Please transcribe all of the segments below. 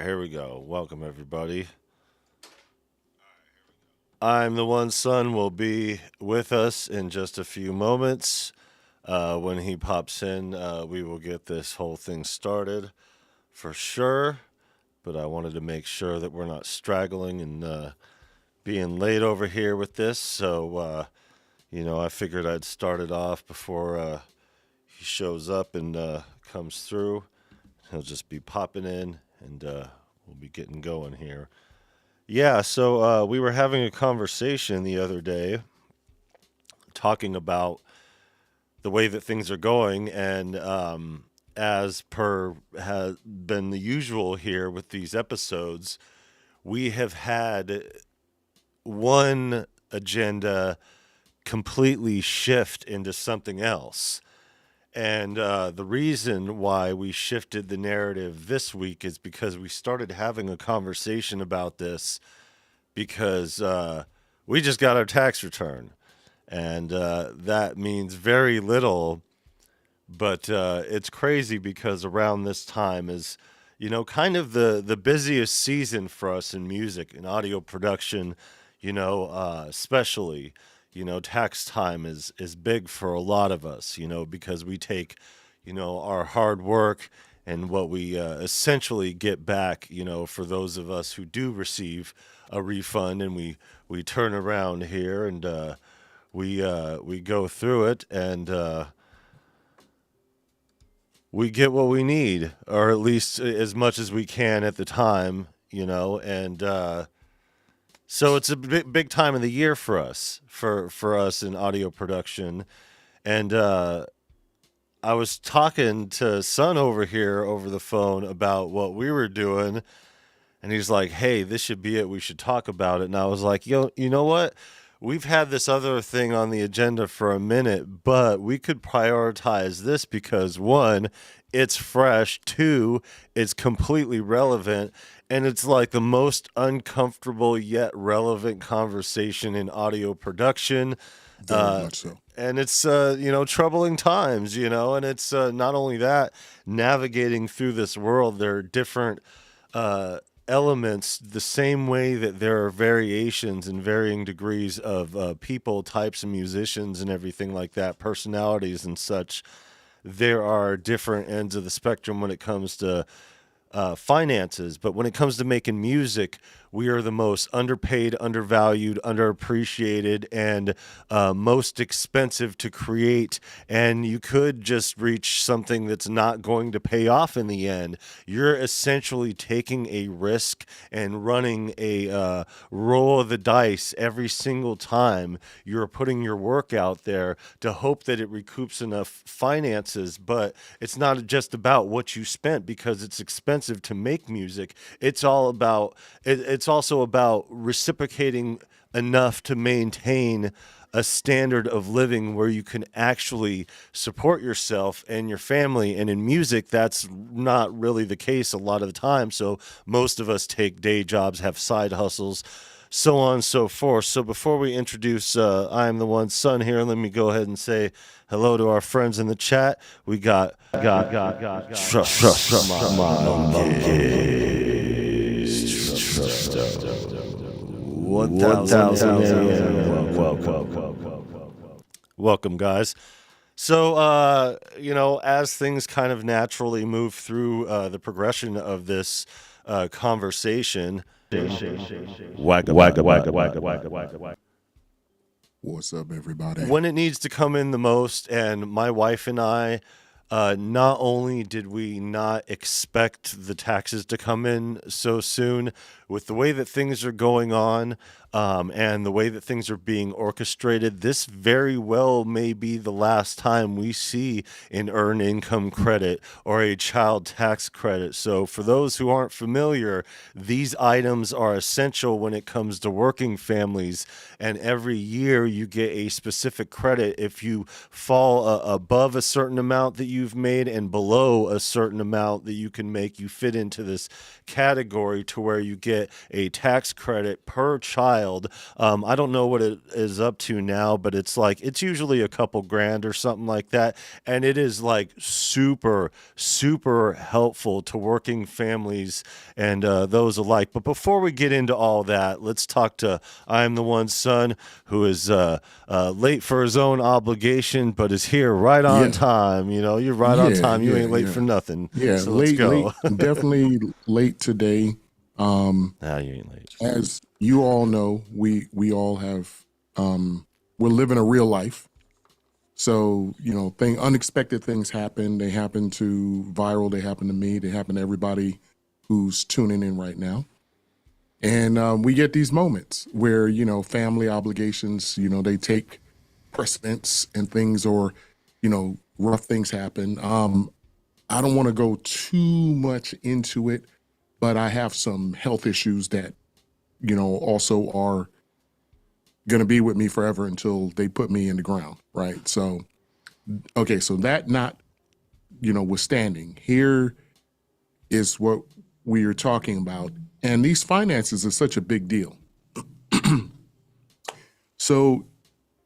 Here we go. Welcome, everybody. I'm the one son will be with us in just a few moments. When he pops in, we will get this whole thing started for sure. But I wanted to make sure that we're not straggling and being late over here with this. So, I figured I'd start it off before he shows up and comes through. He'll just be popping in and we'll be getting going here. Yeah, so we were having a conversation the other day talking about the way that things are going, and as per has been the usual here with these episodes, we have had one agenda completely shift into something else. And the reason why we shifted the narrative this week is because we started having a conversation about this because we just got our tax return. And that means very little, but it's crazy because around this time is, kind of the busiest season for us in music and audio production, especially. Tax time is big for a lot of us, because we take, our hard work and what we essentially get back, for those of us who do receive a refund, and we turn around here and we go through it and we get what we need, or at least as much as we can at the time, and so it's a big time of the year for us, for us in audio production. And I was talking to Son over here over the phone about what we were doing, and he's like, "Hey, this should be it. We should talk about it." And I was like, "Yo, you know what? We've had this other thing on the agenda for a minute, but we could prioritize this because one, it's fresh, two, it's completely relevant, and it's like the most uncomfortable yet relevant conversation in audio production. Very much so. And it's troubling times, and it's not only that, navigating through this world, there are different elements, the same way that there are variations and varying degrees of people, types of musicians and everything like that, personalities and such. There are different ends of the spectrum when it comes to finances, but when it comes to making music, we are the most underpaid, undervalued, underappreciated, and most expensive to create. And you could just reach something that's not going to pay off in the end. You're essentially taking a risk and running a roll of the dice every single time. You're putting your work out there to hope that it recoups enough finances, but it's not just about what you spent because it's expensive to make music. It's all about it's also about reciprocating enough to maintain a standard of living where you can actually support yourself and your family. And in music, that's not really the case a lot of the time. So most of us take day jobs, have side hustles, so on and so forth. So before we introduce I Am the One Son here, let me go ahead and say hello to our friends in the chat. We got Trust my monkeys. Trust 1,000 welcome, guys. So, as things kind of naturally move through the progression of this conversation, What's up, everybody? when it needs to come in the most, and my wife and I, not only did we not expect the taxes to come in so soon, with the way that things are going on, and the way that things are being orchestrated, this very well may be the last time we see an earned income credit or a child tax credit. So for those who aren't familiar, these items are essential when it comes to working families, and every year you get a specific credit if you fall above a certain amount that you've made and below a certain amount that you can make. You fit into this category to where you get get a tax credit per child. I don't know what it is up to now, but it's usually a couple grand or something like that. And it is like super, super helpful to working families and those alike. But before we get into all that, let's talk to I'm the One Son, who is late for his own obligation, but is here right on Yeah, time. You're right on yeah, time. You yeah, ain't late yeah, for nothing. yeah. So let's Late, go. definitely late today. Nah, you ain't late. As you all know, we all have we're living a real life. So unexpected things happen. They happen to Viral. They happen to me. They happen to everybody who's tuning in right now. And we get these moments where family obligations, they take precedence and things, or rough things happen. I don't want to go too much into it, but I have some health issues that also are going to be with me forever until they put me in the ground, right? So okay, so that not withstanding, here is what we are talking about, and these finances are such a big deal. So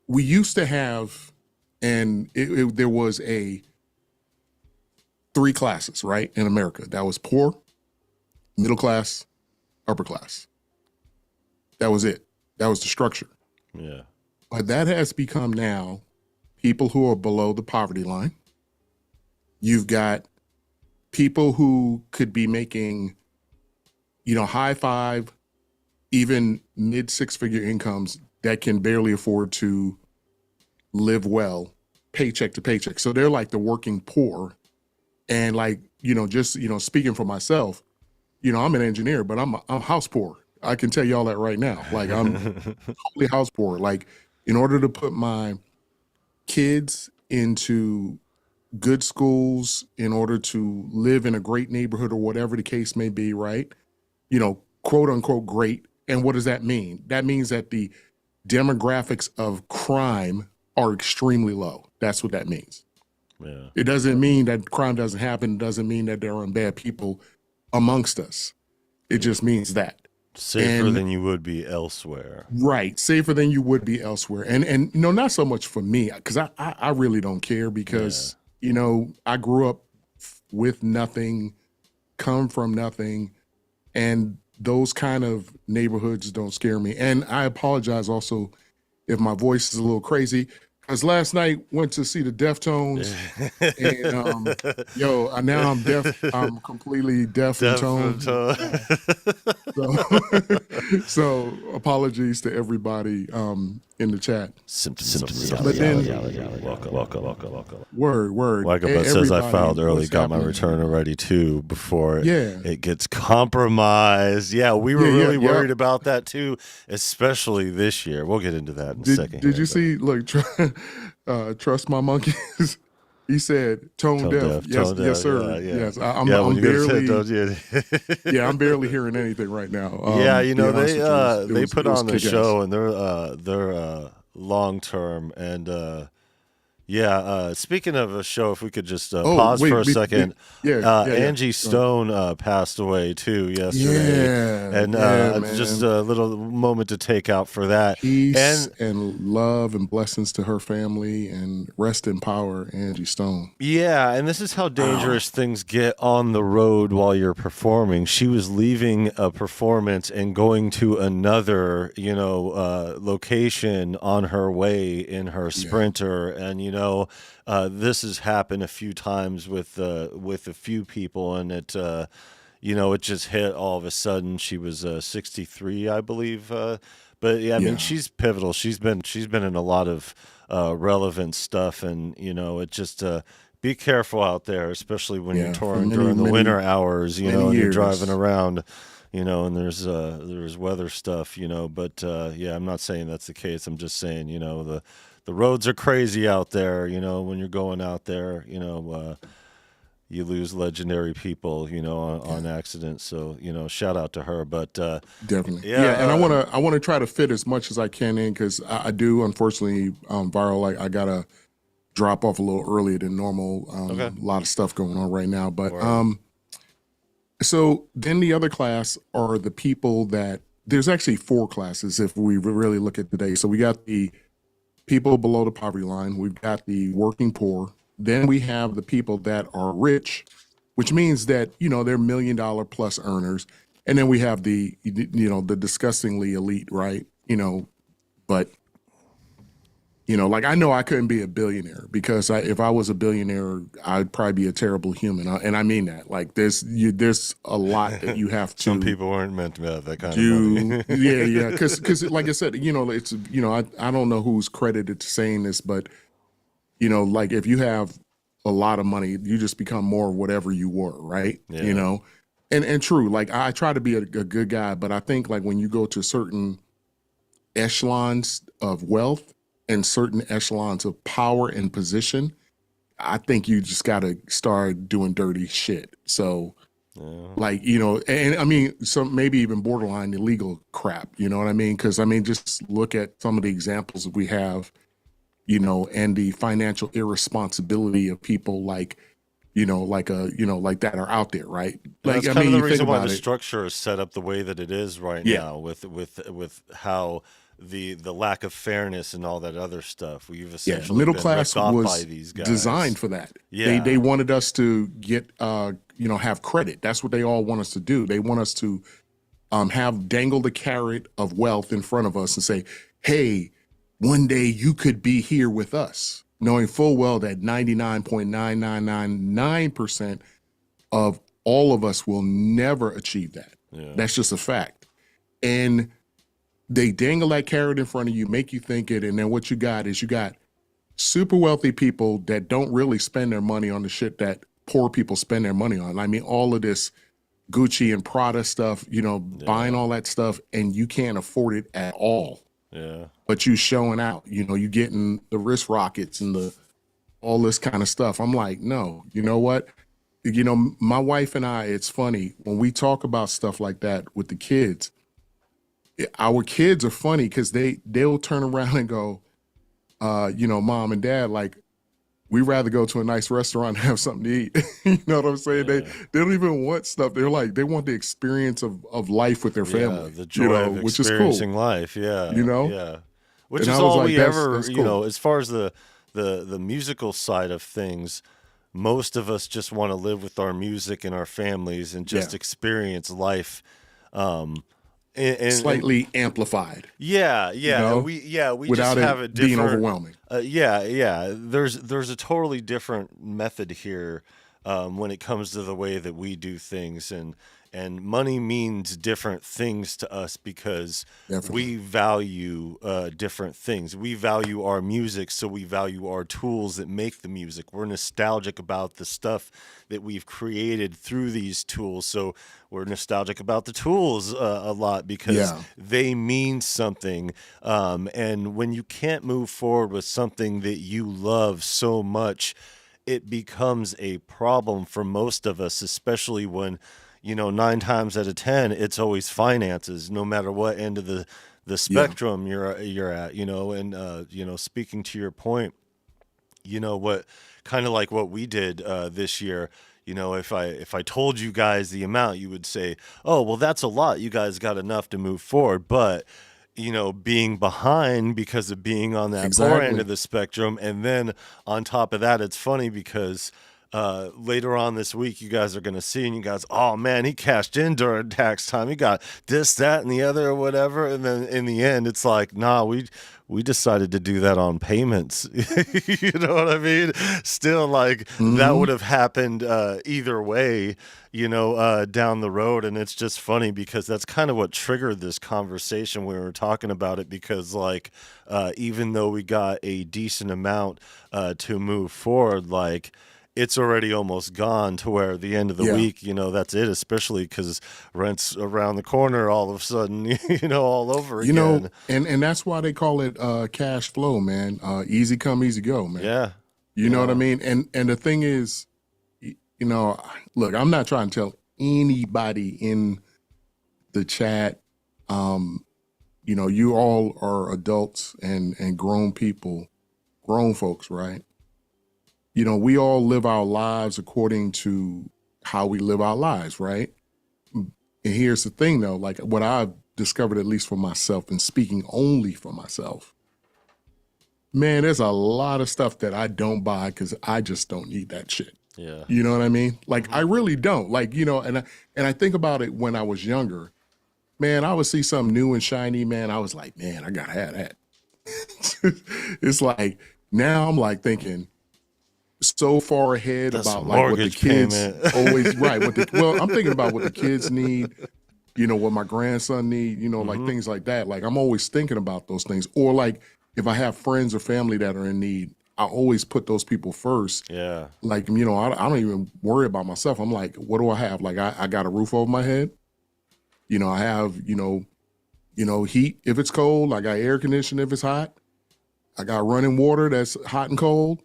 we used to have, and there was a three classes, right, in America. That was poor, middle class, upper class. That was it. That was the structure. Yeah. But that has become now people who are below the poverty line. You've got people who could be making, high five, even mid six-figure incomes that can barely afford to live well, paycheck to paycheck. So they're like the working poor. And like, speaking for myself, I'm an engineer, but I'm house poor. I can tell y'all that right now. Like, I'm totally house poor. Like, in order to put my kids into good schools, in order to live in a great neighborhood or whatever the case may be, right? Quote unquote great. And what does that mean? That means that the demographics of crime are extremely low. That's what that means. Yeah. It doesn't mean that crime doesn't happen. It doesn't mean that there aren't bad people amongst us. It just means that. Safer than you would be elsewhere. Right. Safer than you would be elsewhere. And not so much for me, because I really don't care, because, I grew up with nothing, come from nothing, and those kind of neighborhoods don't scare me. And I apologize also if my voice is a little crazy, because last night went to see the Deftones, and now I'm deaf. I'm completely deaf and toned. So apologies to everybody in the chat. Symptoms. But then, Welcome. word. Wagabut says I Everybody, filed early, what's got my happening? return already too before Yeah. it gets compromised. Yeah, we were Yeah, really yeah. worried about that too, especially this year. We'll get into that in a second. Did you see? Look, trust my monkeys. He said tone deaf. Yes, sir. Yeah. Yes, I'm when you go to barely. TED, Yeah, I'm barely hearing anything right now. they put on the kick-ass. show, and they're long term, and speaking of a show, if we could just pause for a second. Angie Stone passed away too yesterday. Yeah, And man. just a little moment to take out for that. Peace and love and blessings to her family, and rest in power, Angie Stone. Yeah, and this is how dangerous things get on the road while you're performing. She was leaving a performance and going to another, location on her way in her Sprinter, and this has happened a few times with a few people, and it just hit all of a sudden. She was 63, I believe. But yeah, I mean, she's pivotal. She's been in a lot of relevant stuff, and it just be careful out there, especially when you're touring during the winter hours, and you're driving around, and there's weather stuff, but I'm not saying that's the case. I'm just saying, the roads are crazy out there, when you're going out there, you lose legendary people, on accident. So, shout out to her. But definitely, and I want to try to fit as much as I can in, because I do, unfortunately, Viral. I gotta drop off a little earlier than normal. A lot of stuff going on right now, but So then the other class are the people that there's actually four classes if we really look at today. So we got the people below the poverty line, we've got the working poor, then we have the people that are rich, which means that, they're $1 million plus earners. And then we have the disgustingly elite, right? But like I know I couldn't be a billionaire because if I was a billionaire, I'd probably be a terrible human, and I mean that. Like there's a lot that you have Some to people weren't meant to have that kind of do. money. Yeah, yeah, because like I said, it's I don't know who's credited to saying this, but like if you have a lot of money, you just become more of whatever you were, right? Yeah. And true. Like I try to be a good guy, but I think like when you go to certain echelons of wealth and certain echelons of power and position, I think you just got to start doing dirty shit. So, Yeah. like, and I mean, some maybe even borderline illegal crap, you know what I mean? Because I mean, just look at some of the examples that we have, and the financial irresponsibility of people like, like that are out there, right? And Like, that's I kind of mean, the you think reason why the about it. structure is set up the way that it is right Yeah. now, with how the lack of fairness and all that other stuff. We've Yeah, essentially middle been class ripped off by was these guys. designed for that. They Yeah. wanted us to get have credit. That's what they all want us to do. They want us to have dangle the carrot of wealth in front of us and say, "Hey, one day you could be here with us," knowing full well that 99.9999% of all of us will never achieve that. Yeah. That's just a fact. And they dangle that carrot in front of you, make you think it, and then what you got super wealthy people that don't really spend their money on the shit that poor people spend their money on. I mean, all of this Gucci and Prada stuff, buying Yeah. all that stuff, and you can't afford it at all. Yeah. But you showing out, you getting the wrist rockets and the all this kind of stuff. I'm like, no, you know what? My wife and I, it's funny when we talk about stuff like that with the kids. Our kids are funny because they'll turn around and go, mom and dad, like, we rather go to a nice restaurant and have something to eat. You know what I'm saying? Yeah. They don't even want stuff. They're like, they want the experience of life with their Yeah, family, the joy of which is cool, experiencing life. you Yeah, know? yeah. Which And I is was all like, we ever, that's cool. as far as the musical side of things, most of us just want to live with our music and our families and Yeah. just experience life. Um, and Slightly amplified, yeah, yeah, and we just without have a it being different. overwhelming. Yeah, yeah. There's a totally different method here when it comes to the way that we do things, and money means different things to us because Definitely. we value different things. We value our music, so we value our tools that make the music. We're nostalgic about the stuff that we've created through these tools, so we're nostalgic about the tools a lot because Yeah. they mean something. And when you can't move forward with something that you love so much, it becomes a problem for most of us, especially when, 9 times out of 10, it's always finances, no matter what end of the Yeah. spectrum you're at, and speaking to your point, what kind of like what we did this year. If I told you guys the amount, you would say, "Oh, well, that's a lot. You guys got enough to move forward." But being behind because of being on that poor end Exactly. of the spectrum, and then on top of that, it's funny because later on this week, you guys are going to see, and you guys, oh man, he cashed in during tax time. He got this, that, and the other, or whatever. And then in the end, it's like, nah, we decided to do that on payments. You know what I mean? Still, like that Hmm. would have happened either way, down the road. And it's just funny because that's kind of what triggered this conversation. We were talking about it because, like, even though we got a decent amount to move forward, like it's already almost gone to where the end of the Yeah. week, that's it, especially because rent's around the corner all of a sudden, all over again. And that's why they call it cash flow, man. Easy come, easy go, man. Yeah. You know what I Yeah. mean? And the thing is, you know, look, I'm not trying to tell anybody in the chat, um, you all are adults and grown people, grown folks, right? We all live our lives according to how we live our lives, right? And here's the thing though, like what I've discovered, at least for myself and speaking only for myself, man, there's a lot of stuff that I don't buy because I just don't need that shit. Yeah. You know what I mean? Like I really don't. Like, you know, and I think about it when I was younger, man, I would see something new and shiny, man. I was like, man, I gotta have that. It's like now I'm like thinking so far ahead That's about a like what the mortgage kids payment. always right. Well, I'm thinking about what the kids need, you know, what my grandson need, you know, like things like that. Like I'm always thinking about those things. Or like if I have friends or family that are in need, I always put those people first. Yeah. Like, you know, I don't even worry about myself. I'm like, what do I have? Like I got a roof over my head. You know, I have, heat if it's cold. I got air conditioning if it's hot. I got running water that's hot and cold.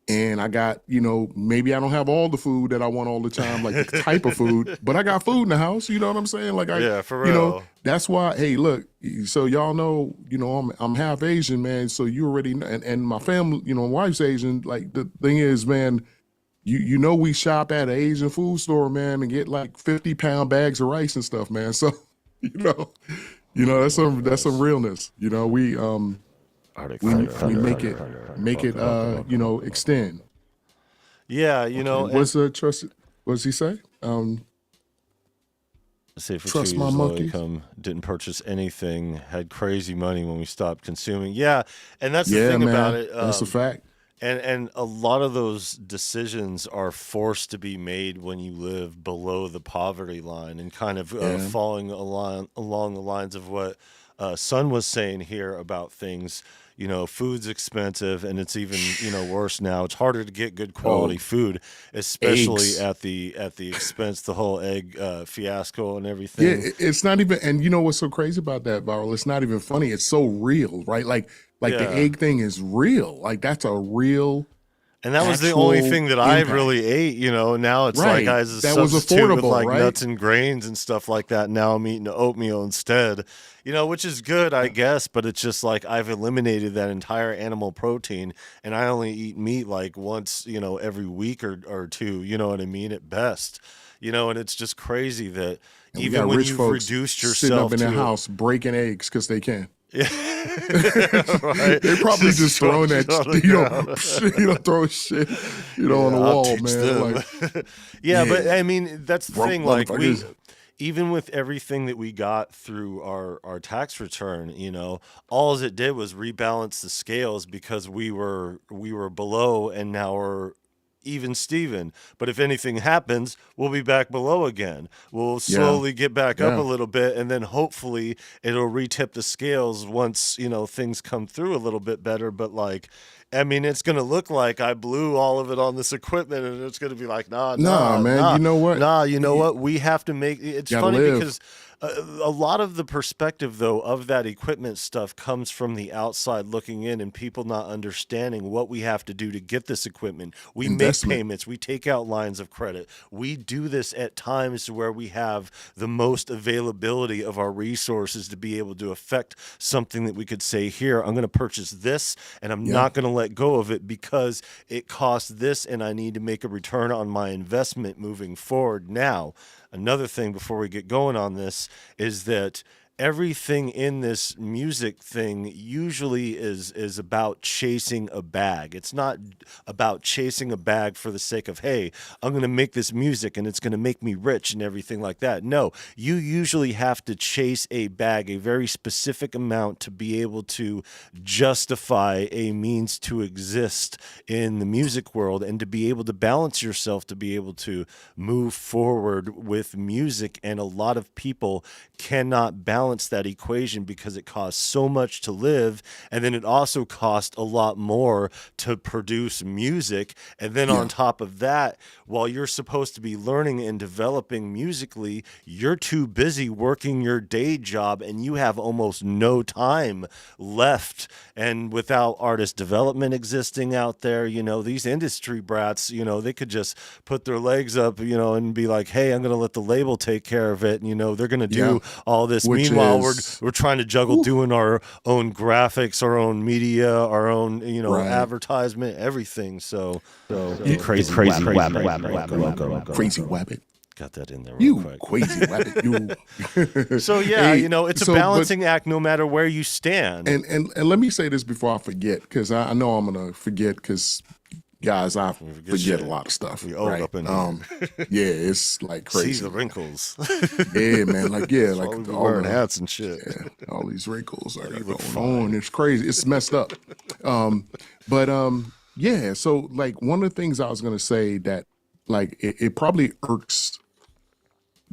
And I got, you know, maybe I don't have all the food that I want all the time, like the type of food, but I got food in the house. You know what I'm saying? Like Yeah, for you know, real. that's why. Hey, look, so y'all know, you know, I'm half Asian, man. So you already know, and my family, you know, wife's Asian. Like the thing is, man, you know, we shop at an Asian food store, man, and get like 50-pound bags of rice and stuff, man. So you know, that's some realness. You know, we make it you know, extend. Yeah, you know, What's the trust? What does he say? say for Trust 2 my years low monkeys. income, didn't purchase anything, had crazy money when we stopped consuming. Yeah, and that's the Yeah, thing about man, it. that's a fact. And a lot of those decisions are forced to be made when you live below the poverty line, and kind of Yeah, falling along the lines of what Son was saying here about things. You know, food's expensive, and it's even, you know, worse now. It's harder to get good quality oh, food, especially eggs. at the expense, the whole egg fiasco and Yeah, everything. it's not even. And you know what's so crazy about that, Viral? It's not even funny. It's so real, right? Like the Yeah. egg thing is real. Like that's a real, And that was the only actual thing that I impact. really ate, you know. Now it's like I Right. as a That was substitute with affordable, like right? nuts and grains and stuff like that. Now I'm eating oatmeal instead, you know, which is good, I Yeah. guess. But it's just like I've eliminated that entire animal protein, and I only eat meat like once, you know, every week or two. You know what I mean? At best, you know. And it's just crazy that And we even got when rich you've folks reduced sitting up yourself in their to house breaking eggs because they can. yeah, right, They probably just throwing throwing shit that, on the you know, ground. throw shit, on Yeah, the I'll wall, teach man. them. Like, Yeah, but yeah, I mean, that's the broke thing. Like motherfuckers. even with everything that we got through our tax return, you know, all it did was rebalance the scales because we were below, and now we're even Steven. But if anything happens, we'll be back below again. We'll Yeah, slowly get back up a yeah. little bit, and then hopefully it'll retip the scales once, you know, things come through a little bit better. But like, I mean, it's going to look like I blew all of it on this equipment, and it's going to be like, Nah, man. You know what? you know You what? We have to make it's gotta funny live. because a lot of the perspective, though, of that equipment stuff comes from the outside looking in, and people not understanding what we have to do to get this equipment. We make Investment. payments, we take out lines of credit. We do this at times where we have the most availability of our resources to be able to affect something that we could say, here, I'm going to purchase this, and I'm Yeah, not going to let go of it because it costs this, and I need to make a return on my investment moving forward. Now, another thing before we get going on this is that everything in this music thing usually is about chasing a bag. It's not about chasing a bag for the sake of, hey, I'm going to make this music and it's going to make me rich and everything like that. No, you usually have to chase a bag, a very specific amount, to be able to justify a means to exist in the music world, and to be able to balance yourself, to be able to move forward with music. And a lot of people cannot balance that equation because it costs so much to live, and then it also costs a lot more to produce music. And then on yeah, top of that, while you're supposed to be learning and developing musically, you're too busy working your day job, and you have almost no time left. And without artist development existing out there, you know, these industry brats, you know, they could just put their legs up, you know, and be like, hey, I'm going to let the label take care of it. And, you know, they're going to yeah. do all this. Which Meanwhile, is, we're trying to juggle whew, doing our own graphics, our own media, our own, you know, right. advertisement, everything. So You, crazy, crazy, crazy wabbit. Got that in there real You quick. crazy rabbit, you. So yeah, Hey, it's a so but balancing act no matter where you stand. and let me say this before I forget, because I know I'm gonna forget, because guys, I Good forget a shit. lot of stuff, We old right? up in here. Yeah, it's like See crazy, the man. wrinkles. Yeah, man, like yeah, That's why we like be all wearing the hats and shit. yeah, all these wrinkles I You got look going on. fine. It's crazy. It's messed up. But yeah. So like one of the things I was gonna say that like it probably irks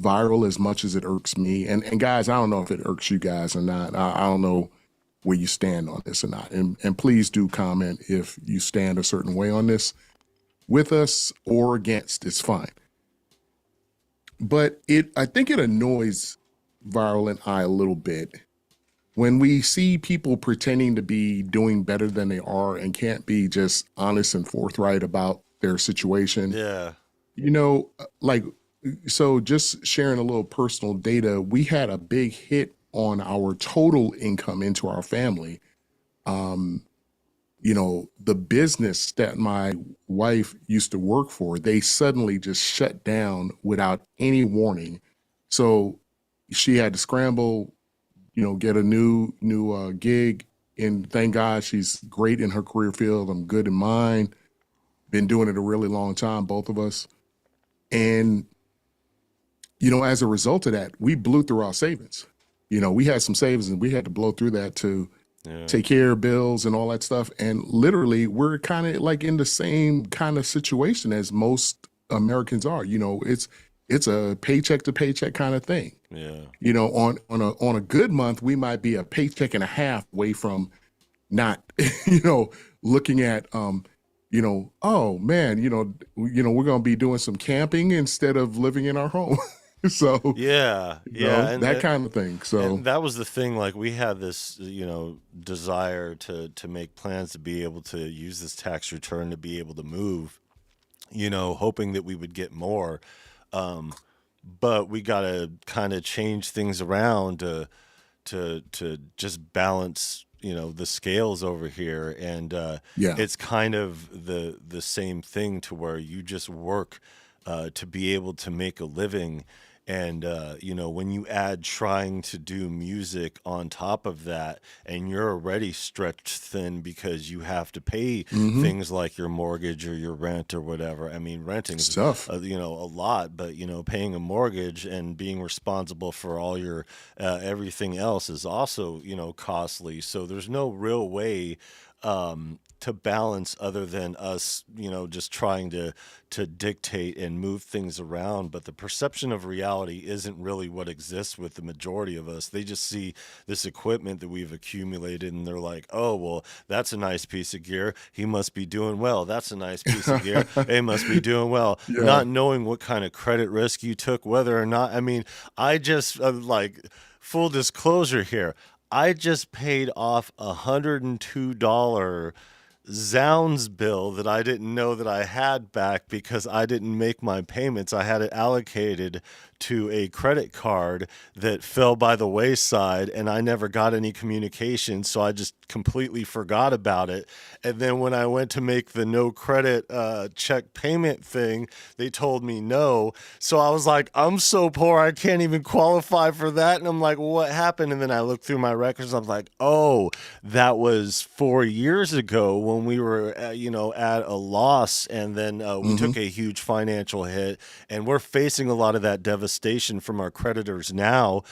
viral as much as it irks me. And guys, I don't know if it irks you guys or not. I don't know where you stand on this or not. And please do comment if you stand a certain way on this with us or against. It's fine. But I think it annoys Viral and I a little bit when we see people pretending to be doing better than they are and can't be just honest and forthright about their situation. Yeah. Like, so just sharing a little personal data, we had a big hit on our total income into our family. Um, the business that my wife used to work for, they suddenly just shut down without any warning. So she had to scramble, get a new gig. And thank God she's great in her career field. I'm good in mine. Been doing it a really long time, both of us. And as a result of that, we blew through our savings. We had some savings and we had to blow through that to Yeah. take care of bills and all that stuff. And literally, we're kind of like in the same kind of situation as most Americans are. It's a paycheck to paycheck kind of thing. Yeah. On a good month, we might be a paycheck and a half away from not, looking at oh man, we're gonna be doing some camping instead of living in our home. So, Yeah. Yeah. that kind of thing. So And that was the thing. Like we had this, desire to make plans to be able to use this tax return to be able to move. Hoping that we would get more. Um, but we got to kind of change things around to just balance the scales over here, and yeah. it's kind of the same thing to where you just work to be able to make a living. And when you add trying to do music on top of that, and you're already stretched thin because you have to pay Mm-hmm. things like your mortgage or your rent or whatever. I mean, renting's Stuff. a lot, but paying a mortgage and being responsible for all your everything else is also costly. So there's no real way to balance other than us, just trying to dictate and move things around. But the perception of reality isn't really what exists with the majority of us. They just see this equipment that we've accumulated and they're like, oh, well, that's a nice piece of gear. He must be doing well. That's a nice piece of gear. They must be doing well. Yeah. Not knowing what kind of credit risk you took, whether or not, I mean, I just like full disclosure here. I just paid off $102 Zounds bill that I didn't know that I had back because I didn't make my payments. I had it allocated to a credit card that fell by the wayside and I never got any communication. So I just completely forgot about it. And then when I went to make the no credit check payment thing, they told me no. So I was like, I'm so poor, I can't even qualify for that. And I'm like, well, what happened? And then I looked through my records. I'm like, oh, that was 4 years ago when we were, at a loss. And then we Mm-hmm. took a huge financial hit. And we're facing a lot of that devastation from our creditors now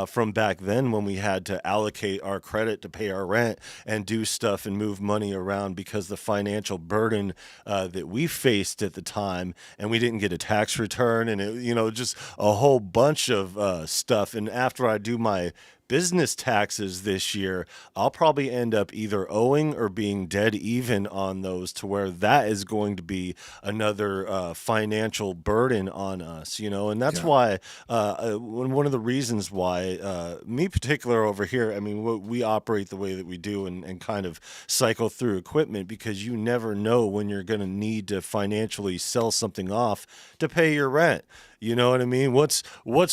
from back then when we had to allocate our credit to pay our rent and do stuff and move money around because the financial burden that we faced at the time, and we didn't get a tax return, and it, just a whole bunch of stuff. And after I do my business taxes this year, I'll probably end up either owing or being dead even on those, to where that is going to be another financial burden on us, and that's Yeah. why one of the reasons why me particular over here, I mean, we operate the way that we do, and kind of cycle through equipment, because you never know when you're going to need to financially sell something off to pay your rent. You know what I mean? What's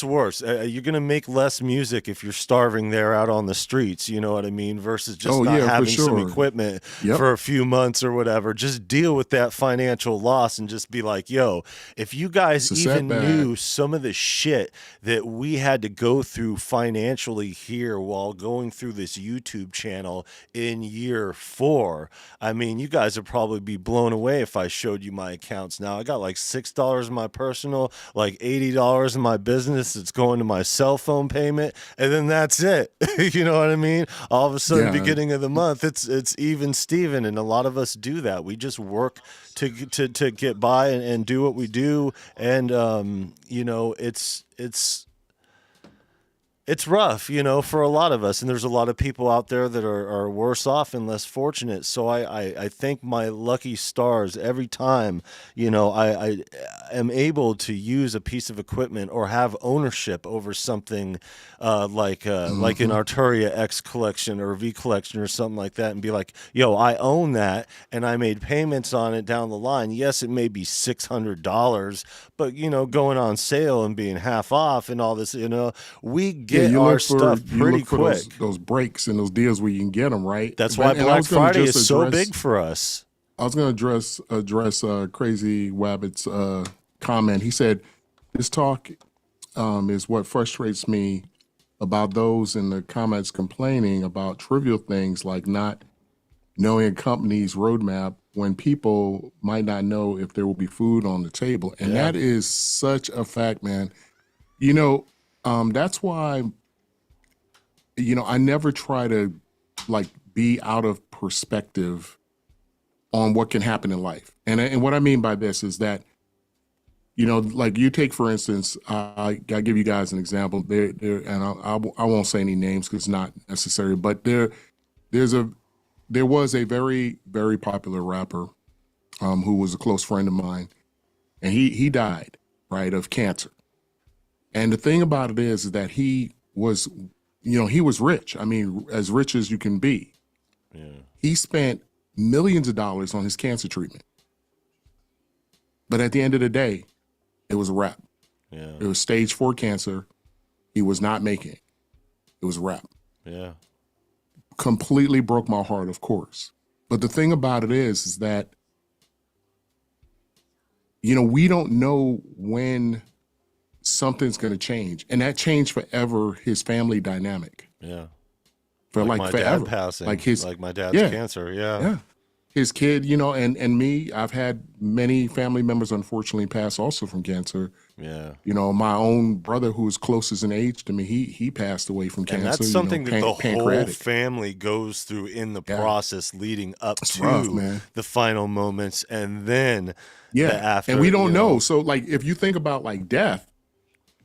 worse? You're gonna make less music if you're starving there out on the streets. You know what I mean? Versus just Oh not yeah, for having some sure. equipment Yep. for a few months or whatever. Just deal with that financial loss and just be like, yo, if you guys It's a even setback. knew some of the shit that we had to go through financially here while going through this YouTube channel in year 4, I mean, you guys would probably be blown away if I showed you my accounts now. I got like $6 in my personal, like $80 in my business. It's going to my cell phone payment, and then that's it. You know what I mean? All of a sudden, Yeah. beginning of the month, it's even Steven, and a lot of us do that. We just work to get by and do what we do, and you know, it's rough, you know, for a lot of us. And there's a lot of people out there that are worse off and less fortunate. So I thank my lucky stars every time, you know, I am able to use a piece of equipment or have ownership over something like an Hmm. Arturia X collection or V collection or something like that, and be like, yo, I own that and I made payments on it down the line. Yes, it may be $600, but, you know, going on sale and being half off and all this, you know, we Yeah, get our stuff you pretty look for quick. those breaks and those deals where you can get them, right? That's why But and I Black was going to Friday just is so address big for us. I was going to address Crazy Wabbit's comment. He said, "This talk is what frustrates me about those in the comments complaining about trivial things like not knowing a company's roadmap when people might not know if there will be food on the table." And Yeah. that is such a fact, man. You know, that's why, you know, I never try to like be out of perspective on what can happen in life. And what I mean by this is that, you know, like you take, for instance, I give you guys an example there, and I won't say any names because it's not necessary, but there's a, there was a very, very popular rapper who was a close friend of mine, and he died, right, of cancer. And the thing about it is that he was, you know, he was rich. I mean, as rich as you can be. Yeah. He spent millions of dollars on his cancer treatment. But at the end of the day, it was a wrap. Yeah. It was stage 4 cancer. He was not making it. It was a wrap. Yeah. Completely broke my heart, of course. But the thing about it is that, you know, we don't know when something's going to change. And that changed forever his family dynamic. Yeah. For Like like my forever. dad passing. Like his, Like my dad's yeah, cancer. Yeah. yeah. His kid, you know, and me, I've had many family members unfortunately pass also from cancer. Yeah. You know, my own brother, who is closest in age to me, he passed away from And cancer. that's You know, something that the whole pancreatic. family goes through in the Yeah, process leading up it's rough, to man. the final moments, and then the Yeah, and we after, don't you know. know. So, like, if you think about like death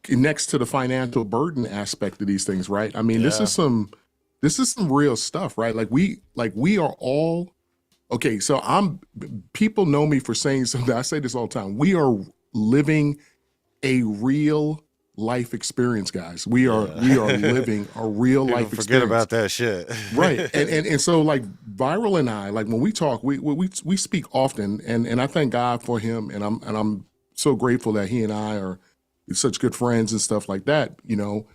next to the financial burden aspect of these things, right? I mean, Yeah. this is some real stuff, right? Like we are all okay. So people know me for saying something. I say this all the time. We are living a real life experience, guys. We are Yeah. living a real People life forget experience. about that shit. Right. And so like Viral and I, like when we talk, we speak often, and I thank God for him, and I'm so grateful that he and I are such good friends and stuff like that, you know,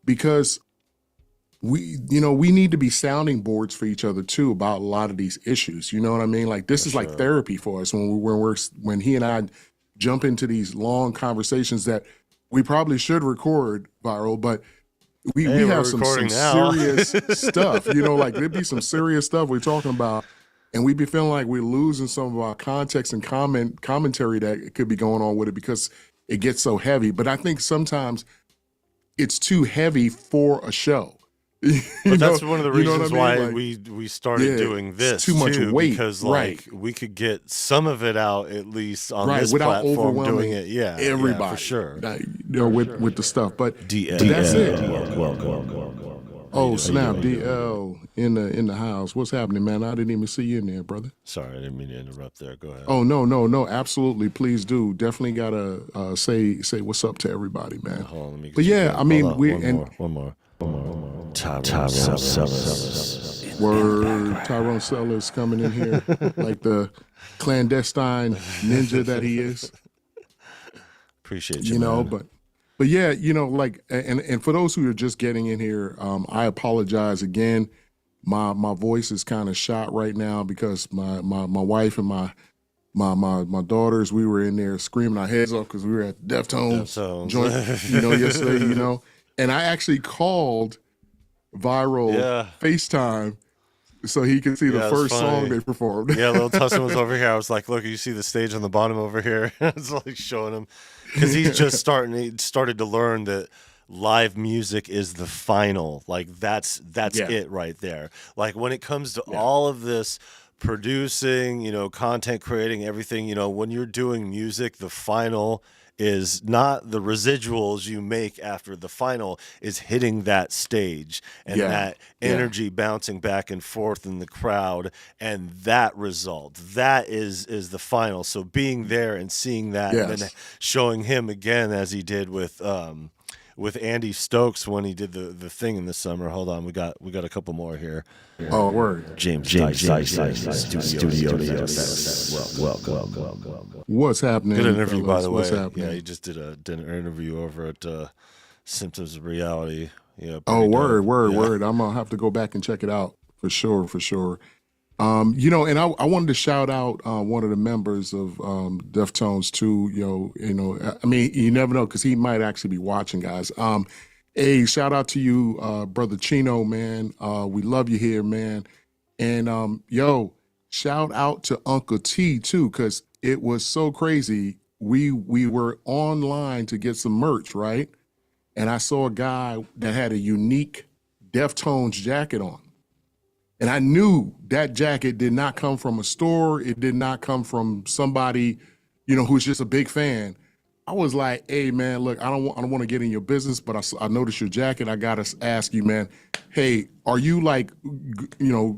because we need to be sounding boards for each other too about a lot of these issues. You know what I mean? Like this For is like sure. therapy for us when he and I jump into these long conversations that we probably should record, Viral, but we Hey, have we're some recording now. serious stuff. You know, like there'd be some serious stuff we're talking about, and we'd be feeling like we're losing some of our context and commentary that could be going on with it because it gets so heavy. But I think sometimes it's too heavy for a show. you But know, that's one of the you know what I reasons mean? why Like, we started yeah, doing it's this too much too, weight. because Right, like we could get some of it out at least on right, this without platform doing overwhelming it. Yeah, yeah, for everybody. sure. You know, with the stuff. But DL, that's it. welcome. How you Oh doing? snap, DL in the house. What's happening, man? I didn't even see you in there, brother. Sorry, I didn't mean to interrupt there. Go ahead. Oh no, absolutely. Please do. Definitely gotta say what's up to everybody, man. Hold on, let me But get you yeah, good. I Hold mean on, we one and more, one more. Tyrone Sellers. word Tyrone Sellers coming in here like the clandestine ninja that he is. Appreciate you, you know, man. but yeah, you know, like, and for those who are just getting in here, I apologize again. My voice is kind of shot right now because my wife and my daughters, we were in there screaming our heads off because we were at Deftones Deftones. joint, you know, yesterday, you know, and I actually called Viral Yeah. FaceTime so he could see the Yeah, it was first song funny. they performed. Yeah, little Tussin was over here. I was like, "Look, you see the stage on the bottom over here?" It's like showing him because he's just starting. He started to learn that live music is the final. Like that's Yeah, it right there. Like when it comes to yeah, all of this producing, content creating, everything, when you're doing music, the final is not the residuals you make after the final is hitting that stage and yeah, that yeah. energy bouncing back and forth in the crowd and that result that is the final. So being there and seeing that and then Yes. showing him again as he did with Andy Stokes when he did the thing in the summer. Hold on, we got a couple more here. Oh, word. James Dyson, studio. Welcome. What's Good happening, interview, by fellas? the What's way. Yeah, he happening? just did an interview over at Symptoms of Reality. Yeah, Oh, pretty dope. Yeah. word. I'm gonna have to go back and check it out for sure, for sure. You know, and I wanted to shout out one of the members of Deftones too. I mean, you never know because he might actually be watching, guys. Hey, shout out to you, brother Chino, man. We love you here, man. And shout out to Uncle T too, because it was so crazy. We were online to get some merch, right? And I saw a guy that had a unique Deftones jacket on. And I knew that jacket did not come from a store. It did not come from somebody, who's just a big fan. I was like, "Hey, man, look, I don't want to get in your business, but I noticed your jacket. I gotta ask you, man. Hey, are you like,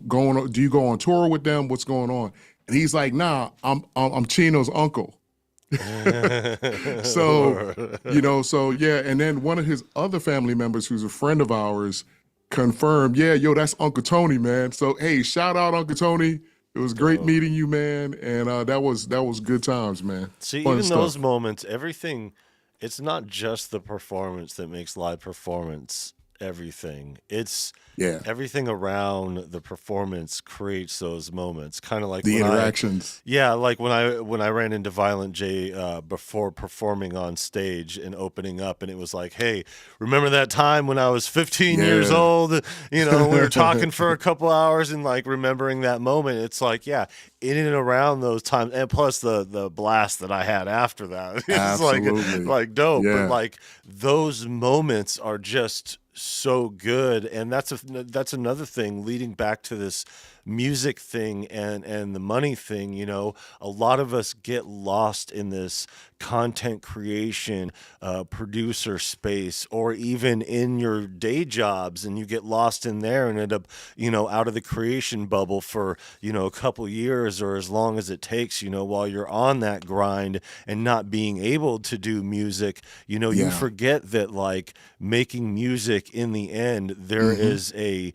going? Do you go on tour with them? What's going on?" And he's like, "Nah, I'm Chino's uncle." So, Word. so yeah, and then one of his other family members, who's a friend of ours, confirmed, yeah, yo, that's Uncle Tony, man. So hey, shout out Uncle Tony. It was great Dope. meeting you, man, and that was good times, man. See, Fun even those stuff. moments, everything, it's not just the performance that makes live performance everything. It's Yeah, everything around the performance creates those moments. Kind of like the when I interactions. Yeah, like when I ran into Violent J before performing on stage and opening up, and it was like, "Hey, remember that time when I was 15 years Yeah. old? We were talking for a couple hours and like remembering that moment." It's like, yeah, in and around those times, and plus the blast that I had after that, it's Absolutely. like dope. But Yeah. like those moments are just so good, and that's another thing leading back to this music thing and the money thing. A lot of us get lost in this content creation producer space, or even in your day jobs, and you get lost in there and end up out of the creation bubble for a couple years or as long as it takes, while you're on that grind and not being able to do music. You Yeah. forget that like making music, in the end there Mm-hmm. is a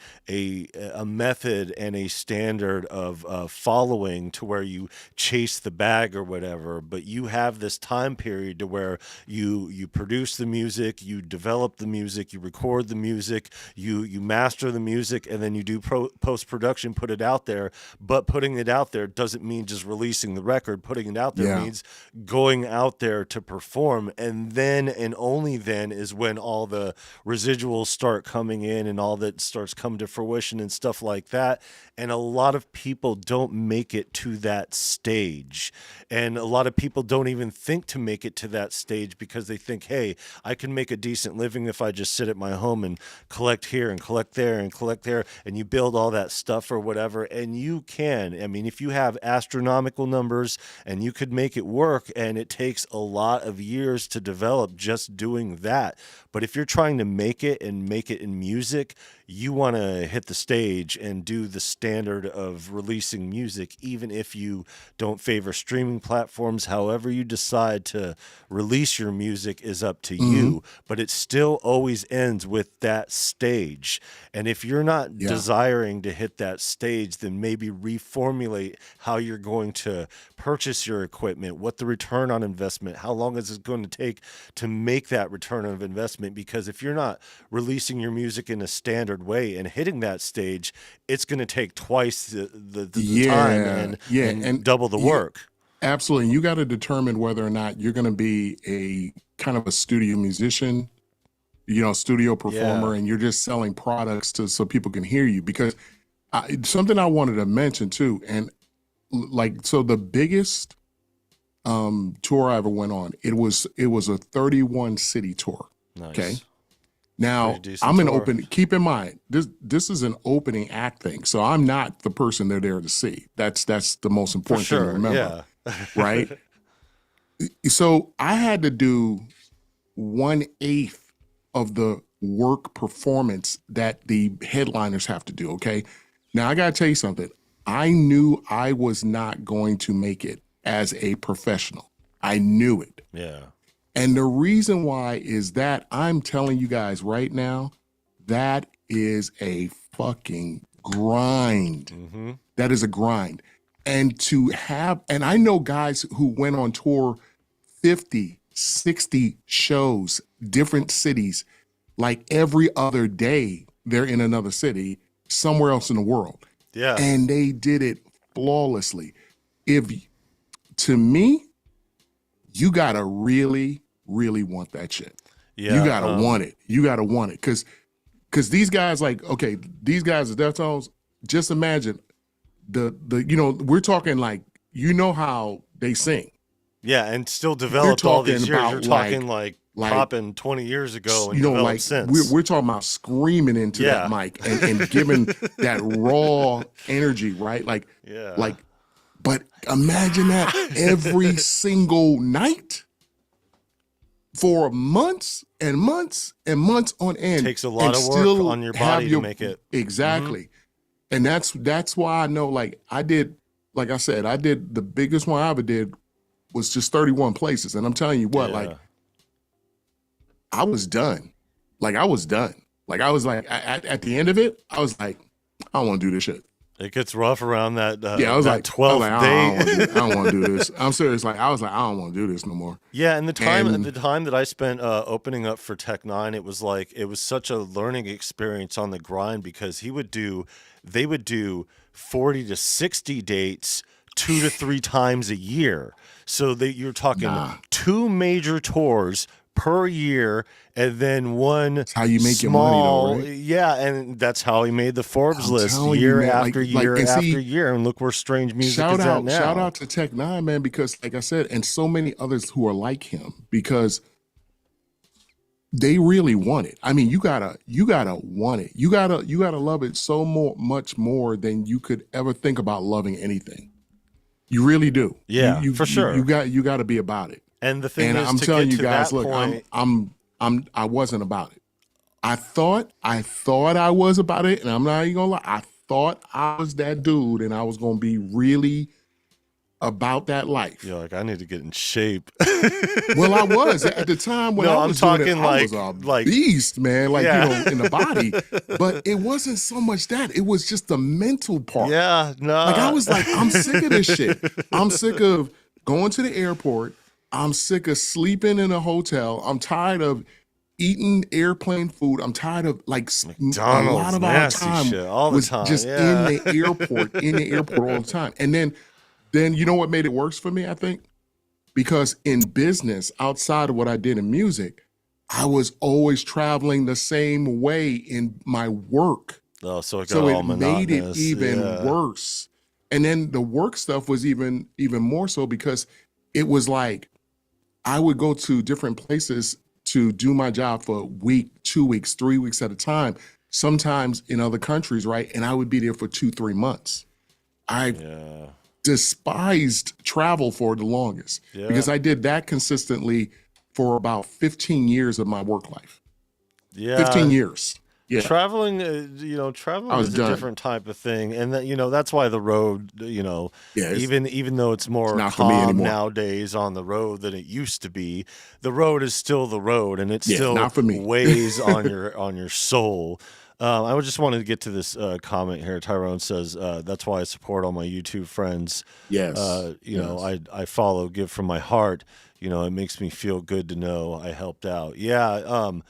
method and a standard of following to where you chase the bag or whatever, but you have this time period to where you produce the music, you develop the music, you record the music, you master the music, and then you do post production, put it out there. But putting it out there doesn't mean just releasing the record. Putting it out there Yeah. means going out there to perform, and then and only then is when all the residuals start coming in and all that starts coming to fruition and stuff like that. And a lot of people don't make it to that stage. And a lot of people don't even think to make it to that stage because they think, hey, I can make a decent living if I just sit at my home and collect here and collect there and collect there. And you build all that stuff or whatever. And you can. I mean, if you have astronomical numbers and you could make it work, and it takes a lot of years to develop just doing that. But if you're trying to make it and make it in music, you want to hit the stage and do the standard standard of releasing music, even if you don't favor streaming platforms. However you decide to release your music is up to Hmm. you, but it still always ends with that stage. And if you're not Yeah. desiring to hit that stage, then maybe reformulate how you're going to purchase your equipment, what the return on investment, how long is it going to take to make that return of investment? Because if you're not releasing your music in a standard way and hitting that stage, it's going to take twice the time Yeah. Yeah. and And double the you work. absolutely, you got to determine whether or not you're going to be a kind of a studio musician, studio performer, Yeah. and you're just selling products so people can hear you. Because something I wanted to mention too, and like, so the biggest tour I ever went on, it was a 31 city tour. Okay. Nice. Now Pretty decent I'm an tour. open. Keep in mind this is an opening act thing, so I'm not the person they're there to see. That's the most For important thing to sure. remember, Yeah. right? So I had to do 1/8 of the work performance that the headliners have to do. Okay. Now I gotta tell you something. I knew I was not going to make it as a professional. I knew it. Yeah. And the reason why is that I'm telling you guys right now, that is a fucking grind. Hmm. That is a grind. And I know guys who went on tour 50, 60 shows, different cities, like every other day, they're in another city, somewhere else in the world. Yeah. And they did it flawlessly. If To me, you gotta really, really want that shit. You Yeah. gotta want it. You gotta want it. Cause these guys, like, okay, these guys are Deftones. Just imagine we're talking like, how they sing. Yeah, and still You're developed all these talking years. You're about talking like like popping 20 years ago and developed like since. we're talking about screaming into that Yeah. mic and giving that raw energy, right? Yeah. But imagine that every single night for months and months and months on end. Takes a lot and of work still on your have body to make it. Exactly. And that's why I know, like I said, I did the biggest one I ever did was just 31 places. And I'm telling you what, like, Yeah. I was done. Like, I was done. Like, I was like, at the end of it, I was like, I don't want to do this shit. It gets rough around that Yeah, I was that like, 12th I day. don't want to do this. I'm serious. Like, I was like, I don't want to do this no more. Yeah, and And the time that I spent opening up for Tech Nine, it was like it was such a learning experience on the grind because they would do 40 to 60 dates 2 to 3 times a year. So that you're talking nah, 2 major tours per year and then one that's how you make your money, small, though, right? yeah, and that's how he made the Forbes I'm list telling you, year man. after year And after see, year, and look where Strange Music shout is at shout now. out to Tech Nine, man, because like I said, and so many others who are like him, because they really want it. I mean, you gotta want it. You gotta love it much more than you could ever think about loving anything. You really do. Yeah, for You sure. got to be about it. And the thing And is, I'm to telling get you to guys, that look, point, I wasn't about it. I thought I was about it, and I'm not even gonna lie. I thought I was that dude, and I was gonna be really about that life. you're like, I need to get in shape. Well, I was at the time when No, I I'm was doing it. talking I was a beast, man. Like, yeah. in the body. But it wasn't so much that. It was just the mental part. Yeah, Like, I no. was like, I'm sick of this shit. I'm sick of going to the airport. I'm sick of sleeping in a hotel. I'm tired of eating airplane food. I'm tired of, like, a lot McDonald's, of our nasty time shit all the was time. just Yeah. in the airport all the time. And then you know what made it worse for me, I think? Because in business, outside of what I did in music, I was always traveling the same way in my work. Oh, so it got So all it made it monotonous. even Yeah. worse. And then the work stuff was even more so because it was like I would go to different places to do my job for a week, 2 weeks, 3 weeks at a time, sometimes in other countries, right? And I would be there for 2, 3 months. I Yeah. despised travel for the longest because Yeah. I did that consistently for about 15 years of my work life. 15 Yeah. years. Yeah, traveling, I traveling was is a done. different type of thing, and that that's why the road, Yeah, even though it's it's more not for me calm anymore. nowadays on the road than it used to be, the road is still the road, and it Yeah, still not for me. weighs on your soul. I would just wanted to get to this comment here. Tyrone says, "That's why I support all my YouTube friends. Yes, yes. I follow, give from my heart. It makes me feel good to know I helped out. Yeah,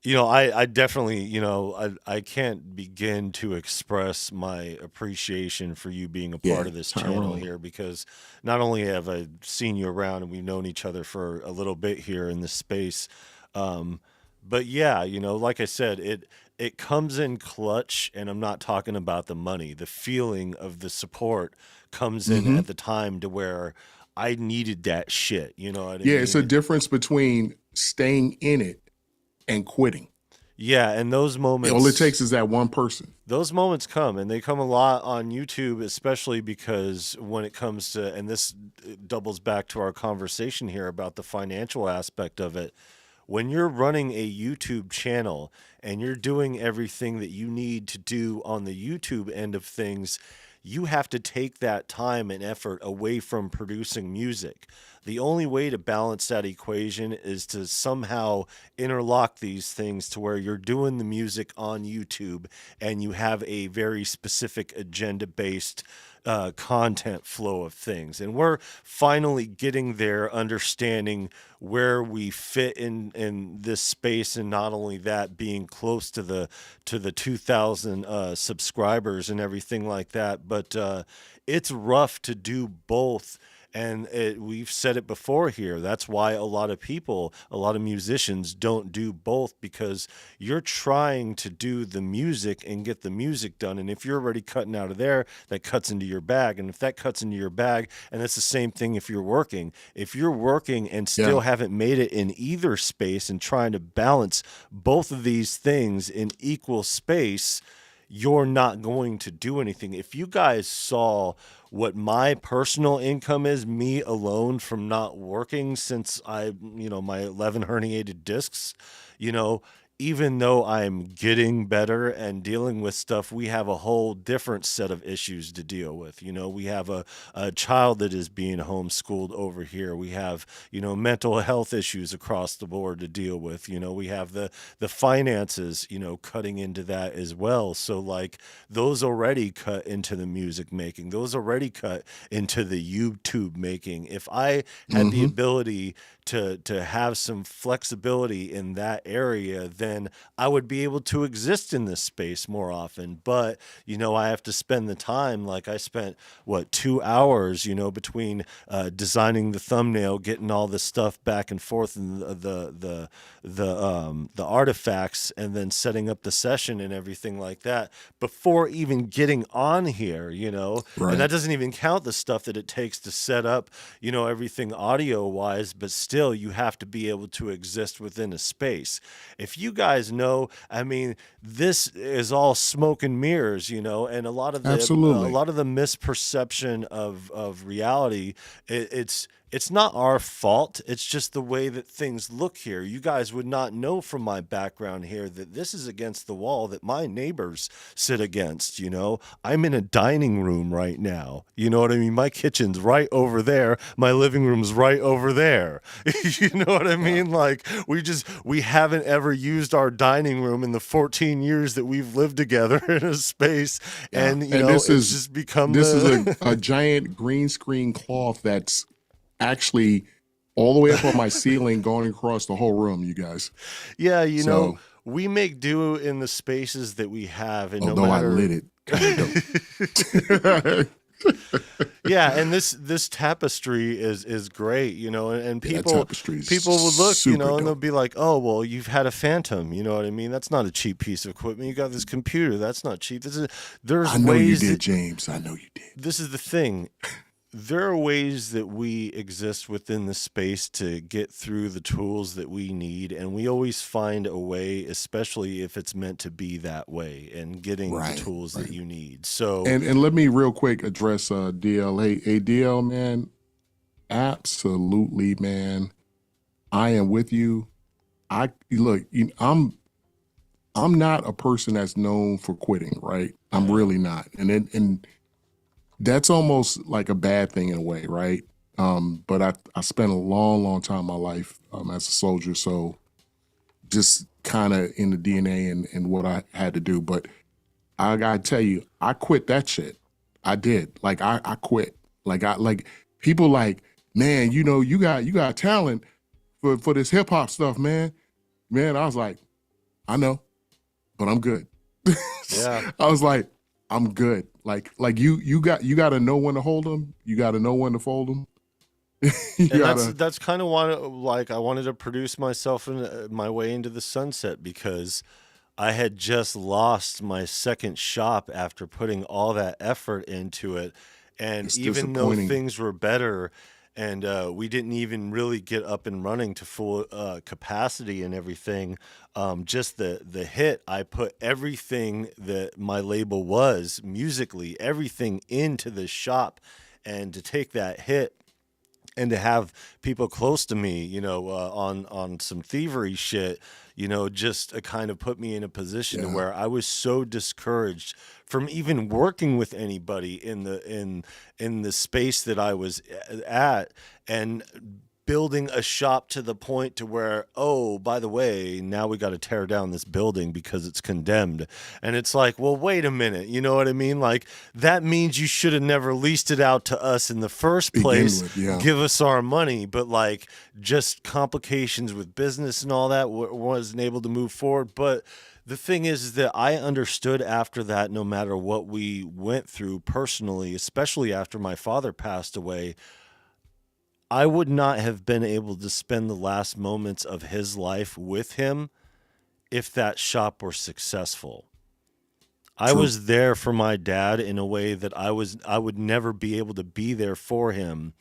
I definitely, I can't begin to express my appreciation for you being a part Yeah, of this channel Tyrone. here because not only have I seen you around and we've known each other for a little bit here in this space, um, but yeah, like I said, it comes in clutch, and I'm not talking about the money. The feeling of the support comes in Hmm. at the time to where I needed that shit. You know what I Yeah, it's a mean? difference between staying in it and quitting. Yeah, and All it takes is that one person. those moments come, and they come a lot on YouTube, especially because when it comes to, and this doubles back to our conversation here about the financial aspect of it. When you're running a YouTube channel and you're doing everything that you need to do on the YouTube end of things, you have to take that time and effort away from producing music. The only way to balance that equation is to somehow interlock these things to where you're doing the music on YouTube and you have a very specific agenda based content flow of things. And we're finally getting there, understanding where we fit in this space, and not only that, being close to the 2,000 subscribers and everything like that. But it's rough to do both. And we've said it before here. That's why a lot of people, a lot of musicians don't do both, because you're trying to do the music and get the music done. And if you're already cutting out of there, that cuts into your bag. And if that cuts into your bag, and it's the same thing if you're working. If you're working and still Yeah. haven't made it in either space and trying to balance both of these things in equal space, you're not going to do anything. If you guys saw what my personal income is, me alone from not working since my 11 herniated discs, you know, even though I'm getting better and dealing with stuff, we have a whole different set of issues to deal with. We have a child that is being homeschooled over here. We have, mental health issues across the board to deal with. We have the finances, cutting into that as well. So like those already cut into the music making. Those already cut into the YouTube making. If I had the Hmm. ability to have some flexibility in that area, then I would be able to exist in this space more often. But I have to spend the time. Like I spent 2 hours, between designing the thumbnail, getting all this stuff back and forth, and the artifacts, and then setting up the session and everything like that before even getting on here. And that Right. doesn't even count the stuff that it takes to set up, everything audio wise, but still you have to be able to exist within a space. If you guys know, I mean, this is all smoke and mirrors, and a Absolutely. lot of the misperception of reality, it's not our fault. It's just the way that things look here. You guys would not know from my background here that this is against the wall that my neighbors sit against. I'm in a dining room right now. You know what I mean? My kitchen's right over there. My living room's right over there. You know what I Yeah. mean? Like we haven't ever used our dining room in the 14 years that we've lived together in a space, Yeah. and And it's just become this is the a giant green screen cloth that's actually all the way up on my ceiling going across the whole room, you guys. yeah, So we make do in the spaces that we have, and no although I lit matter. it kind of dope. Yeah, and this tapestry is great, and Yeah, that people tapestry is people would look, super and they'll dope. be like, "Oh, well, you've had a Phantom." You know what I mean? That's not a cheap piece of equipment. You got this computer. That's not cheap. There's I know you ways did, that James. I know you did. this is the thing. There are ways that we exist within the space to get through the tools that we need, and we always find a way, especially if it's meant to be that way, and getting the Right, tools that right. you need. So, And let me real quick address DL. Hey, DL, man, absolutely, man. I am with you. I look, I'm I'm not a person that's known for quitting, right? I'm Yeah. really not. And that's almost like a bad thing in a way, right? But I spent a long, long time in my life as a soldier, so just kind of in the DNA and what I had to do. But I gotta tell you, I quit that shit. I did. Like I quit. Like people like, man, you got talent for this hip hop stuff, man. Man, I was like, I know, but I'm good. Yeah. I was like, I'm good. Like you got to know when to hold them. You got to know when to fold them. You And that's gotta. that's kind of why, like, I wanted to produce myself in my way into the sunset, because I had just lost my second shop after putting all that effort into it. And It's even though disappointing. things were better, and we didn't even really get up and running to full capacity and everything, just the hit, I put everything that my label was musically, everything into the shop. And to take that hit and to have people close to me, on some thievery shit, just kind of put me in a position to Yeah. where I was so discouraged from even working with anybody in the space that I was at, and building a shop to the point to where, oh, by the way, now we got to tear down this building because it's condemned. And it's like, well, wait a minute, you know what I mean? Like, that means you should have never leased it out to us in the first Begin place. with. Yeah. Give us our money. But like, just complications with business and all that, wasn't able to move forward. But the thing is that I understood after that, no matter what we went through personally, especially after my father passed away, I would not have been able to spend the last moments of his life with him if that shop were successful. I True. was there for my dad in a way that I would never be able to be there for him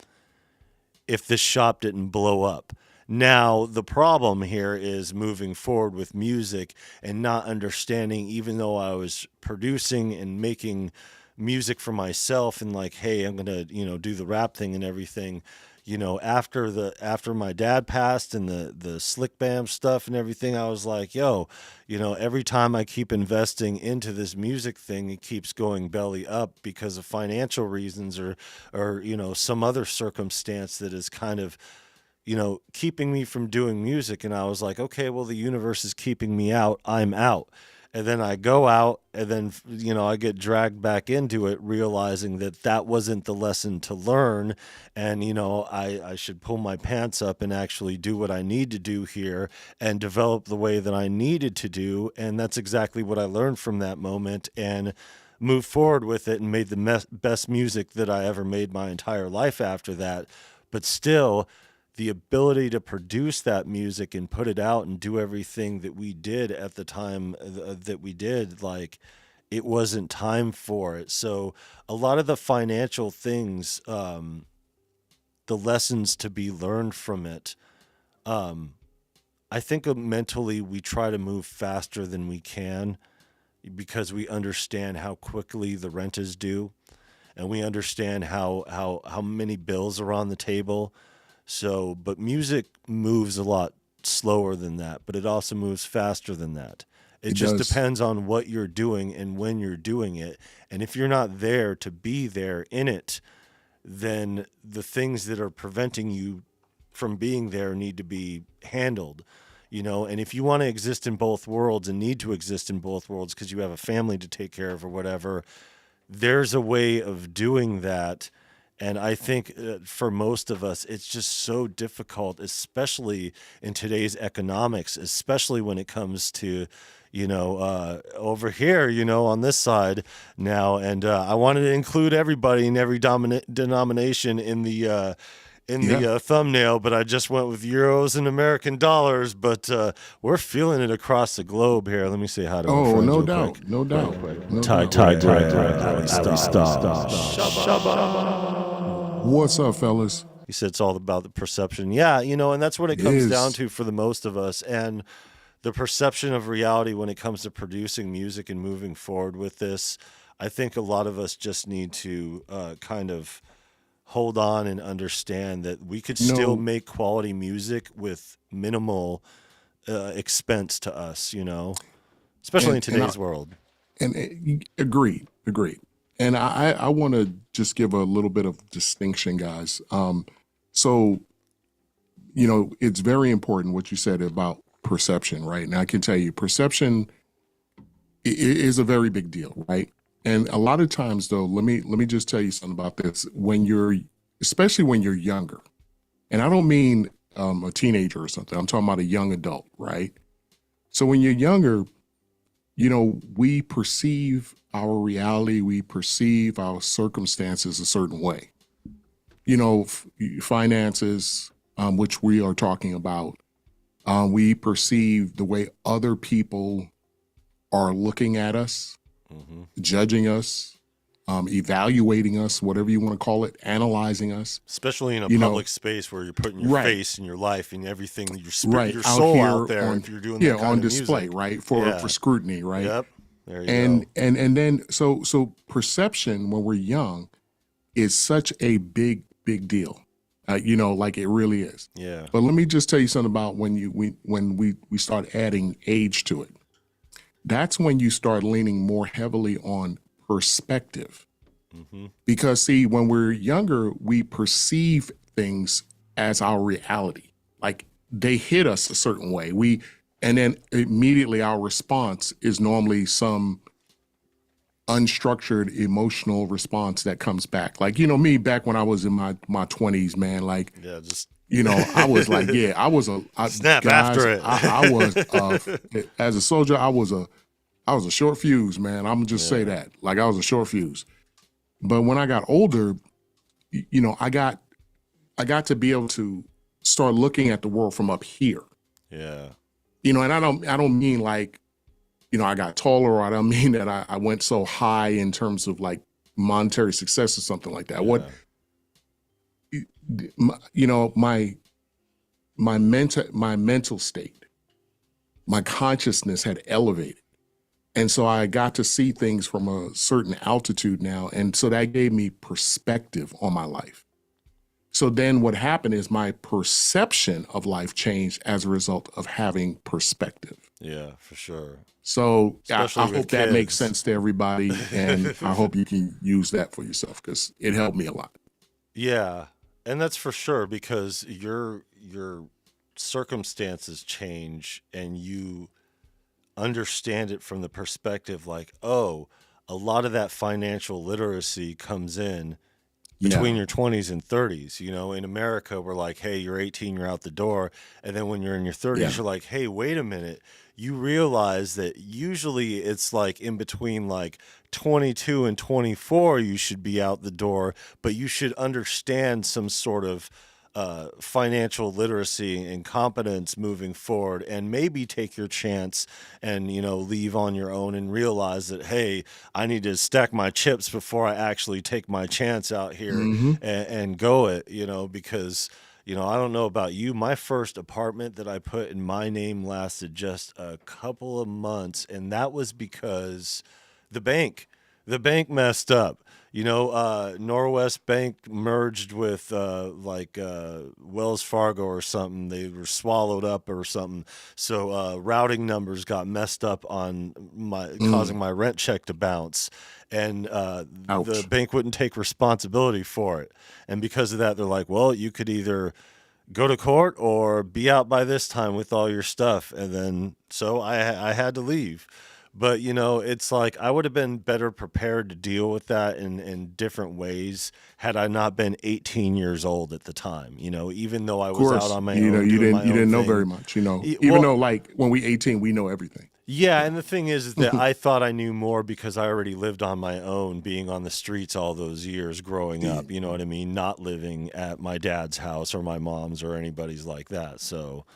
if this shop didn't blow up. Now, the problem here is moving forward with music and not understanding, even though I was producing and making music for myself and like, hey, I'm going to, do the rap thing and everything. After my dad passed and the slick bam stuff and everything, I was like, yo, every time I keep investing into this music thing, it keeps going belly up because of financial reasons, or some other circumstance that is kind of, keeping me from doing music. And I was like, okay, well, the universe is keeping me out. I'm out. And then I go out, and then, I get dragged back into it, realizing that that wasn't the lesson to learn. And, I should pull my pants up and actually do what I need to do here and develop the way that I needed to do. And that's exactly what I learned from that moment, and moved forward with it and made the best music that I ever made my entire life after that. But still, the ability to produce that music and put it out and do everything that we did at the time that we did, like, it wasn't time for it. So a lot of the financial things, the lessons to be learned from it, um, I think mentally we try to move faster than we can because we understand how quickly the rent is due, and we understand how many bills are on the table. So, but music moves a lot slower than that, but it also moves faster than that. It It just does. depends on what you're doing and when you're doing it. And if you're not there to be there in it, then the things that are preventing you from being there need to be handled. And if you want to exist in both worlds and need to exist in both worlds because you have a family to take care of or whatever, there's a way of doing that. And I think for most of us, it's just so difficult, especially in today's economics, especially when it comes to, over here, on this side now. And I wanted to include everybody in every denomination in the Yeah. thumbnail, but I just went with euros and American dollars. But we're feeling it across the globe here. Let me say hi to my Oh, friends no real quick. doubt. No doubt. No Ty doubt. Greg, Ali Star. What's up, fellas? He said it's all about the perception. Yeah, and that's what it It comes down is. to for the most of us. And the perception of reality when it comes to producing music and moving forward with this, I think a lot of us just need to kind of hold on and understand that we could still No, make quality music with minimal expense to us. especially in and today's world. agreed. And I want to just give a little bit of distinction, guys. So it's very important what you said about perception, right? And I can tell you, perception is a very big deal, right? And a lot of times, though, let me just tell you something about this. Especially when you're younger, and I don't mean a teenager or something. I'm talking about a young adult, right? So when you're younger, we perceive our reality, we perceive our circumstances a certain way. Finances, which we are talking about, we perceive the way other people are looking at us, Hmm. judging us, evaluating us, whatever you want to call it, analyzing us. Especially in a You know, public space where you're putting your right, face and your life and everything, right, your out soul here out there. on, If you're doing yeah, that kind on of display, music, right, for yeah, scrutiny, right, yep, there you and go. then so perception when we're young is such a big deal, like it really is. Yeah, But let me just tell you something about when we start adding age to it. That's when you start leaning more heavily on perspective. hmm, Because see, when we're younger, we perceive things as our reality. Like they hit us a certain way. And then immediately our response is normally some unstructured emotional response that comes back. Like, me back when I was in my 20s, man, like, yeah, just I was like, yeah, snap guys, after it. I was, as a soldier, I was a short fuse, man. I'm gonna just say Yeah, that. Like I was a short fuse. But when I got older, I got to be able to start looking at the world from up here. yeah, And I don't mean like, I got taller, or I don't mean that I went so high in terms of like monetary success or something like that. What yeah, my mental state, my consciousness had elevated. And so I got to see things from a certain altitude now. And so that gave me perspective on my life. So then what happened is my perception of life changed as a result of having perspective. yeah, for sure. So I Especially with hope that makes kids. sense to everybody. And I hope you can use that for yourself because it helped me a lot. Yeah, and that's for sure because your circumstances change and you understand it from the perspective like, oh, a lot of that financial literacy comes in between Yeah. your 20s and 30s. In America, we're like, hey, you're 18, you're out the door. And then when you're in your 30s, Yeah. you're like, hey, wait a minute. You realize that usually it's like in between like 22 and 24, you should be out the door, but you should understand some sort of financial literacy and competence moving forward and maybe take your chance and leave on your own and realize that, hey, I need to stack my chips before I actually take my chance out here Hmm. and go it, because I don't know about you. My first apartment that I put in my name lasted just a couple of months, and that was because the bank the bank messed up. Norwest Bank merged with Wells Fargo or something. They were swallowed up or something. So routing numbers got messed up on causing Mm. my rent check to bounce, and the Ouch. bank wouldn't take responsibility for it. And because of that, they're like, "Well, you could either go to court or be out by this time with all your stuff." And then so I had to leave. But it's like I would have been better prepared to deal with that in different ways had I not been 18 years old at the time. Even though I Of was out course, on my you know, own you doing didn't my you own didn't know very thing. much, even Well, though like when we 18, we know everything. yeah, and the thing is that I thought I knew more because I already lived on my own, being on the streets all those years growing Yeah. up. You know what I mean? Not living at my dad's house or my mom's or anybody's like that. So,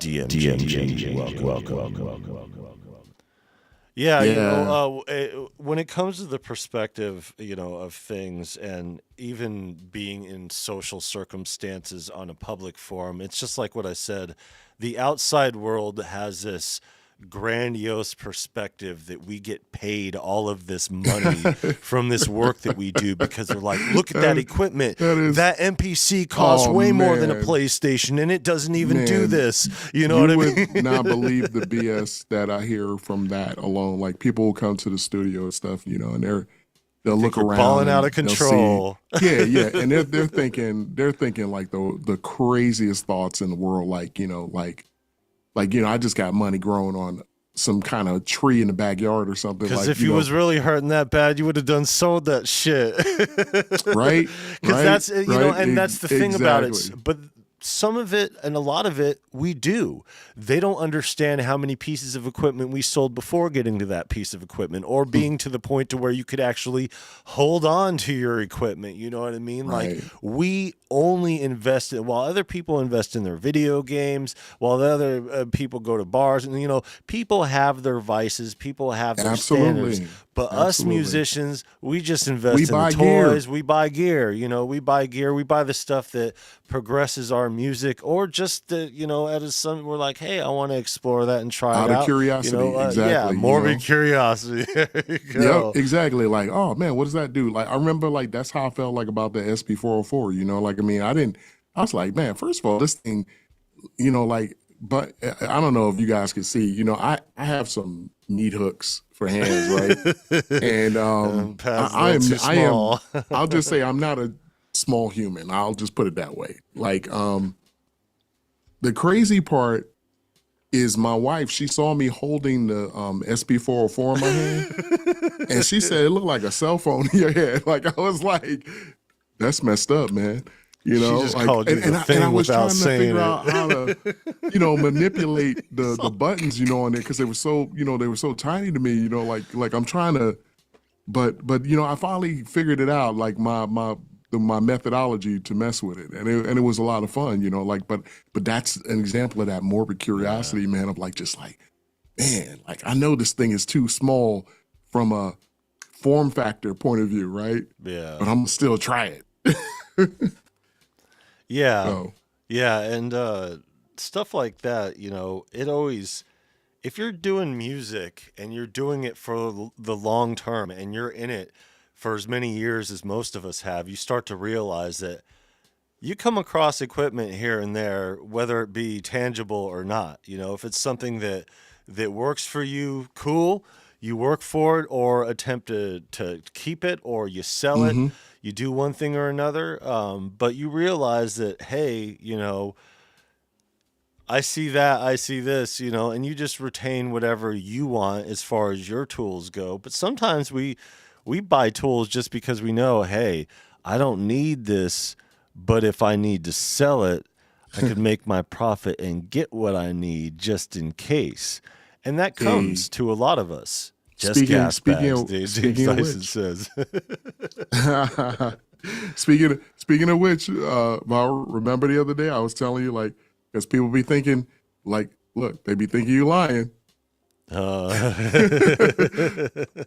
DMG, welcome. Yeah, Yeah. when it comes to the perspective, of things and even being in social circumstances on a public forum, it's just like what I said. The outside world has this grandiose perspective that we get paid all of this money from this work that we do, because they're like, look at that equipment. that is, That NPC costs oh way more than a man, PlayStation, and it doesn't even do man, this. You know what I you mean? would not believe the BS that I hear from that alone. Like people will come to the studio and stuff, you know, and they'll Think look you're around balling out and of they'll control. see, yeah, and they're thinking like the craziest thoughts in the world, like you know, I just got money growing on some kind of tree in the backyard or something. Because Like, if you was really hurting that bad, you would have done sold that shit. right, Because that's, you know, right, and that's the thing about it. exactly. But some of it and a lot of it we do. They don't understand how many pieces of equipment we sold before getting to that piece of equipment, or being to the point to where you could actually hold on to your equipment. You know what I mean? Like, Right. we only invest in, while other people invest in their video games, while the other people go to bars, and, you know, people have their vices, people have their standards. Absolutely. But us Absolutely. musicians, we just We invest in the buy gear. toys. We buy gear. You know, we buy gear. We buy the stuff that progresses our music, or just the, you know, at some, we're like, hey, I want to explore that and try Out it of out. curiosity. You know, Exactly. yeah, You morbid know? curiosity. There you go. Yep, exactly. Like, oh man, what does that do? Like, I remember like that's how I felt like about the SP404. You know, like I mean, I was like, man, first of all, this thing, you know, like, but I don't know if you guys can see, you know, I have some meat hooks for hands, right? And Pads a I little am too small. I'll just say I'm not a small human. I'll just put it that way. Like, the crazy part is my wife, she saw me holding the SP404 in my hand, and she said it looked like a cell phone in your head. Like, I was like, that's messed up, man. You She know, just like, called you the and I thing was without trying to saying figure it. out how to, you know, manipulate the buttons, you know, on there, because they were so, you know, they were so tiny to me, you know, like I'm trying to, but you know, I finally figured it out, like my methodology to mess with it, and it was a lot of fun, you know, like, but that's an example of that morbid Yeah. curiosity, man, of like, just like, man, like I know this thing is too small from a form factor point of view, right? Yeah. But I'm gonna still try it. Yeah. So Yeah. And stuff like that, you know, it always, if you're doing music and you're doing it for the long term and you're in it for as many years as most of us have, you start to realize that you come across equipment here and there, whether it be tangible or not. You know, if it's something that works for you, cool. You work for it, or attempt to keep it, or you sell it. mhm. You do one thing or another. But you realize that, hey, you know, I see that, I see this, you know, and you just retain whatever you want as far as your tools go. But sometimes we buy tools just because we know, hey, I don't need this, but if I need to sell it, I could make my profit and get what I need just in case. And that Hey, comes to a lot of us. Just speaking gas speaking bags, of James speaking of Dyson which, says. speaking of which, Val, remember the other day I was telling you, like, because people be thinking, like, look, they be thinking you lying. Uh,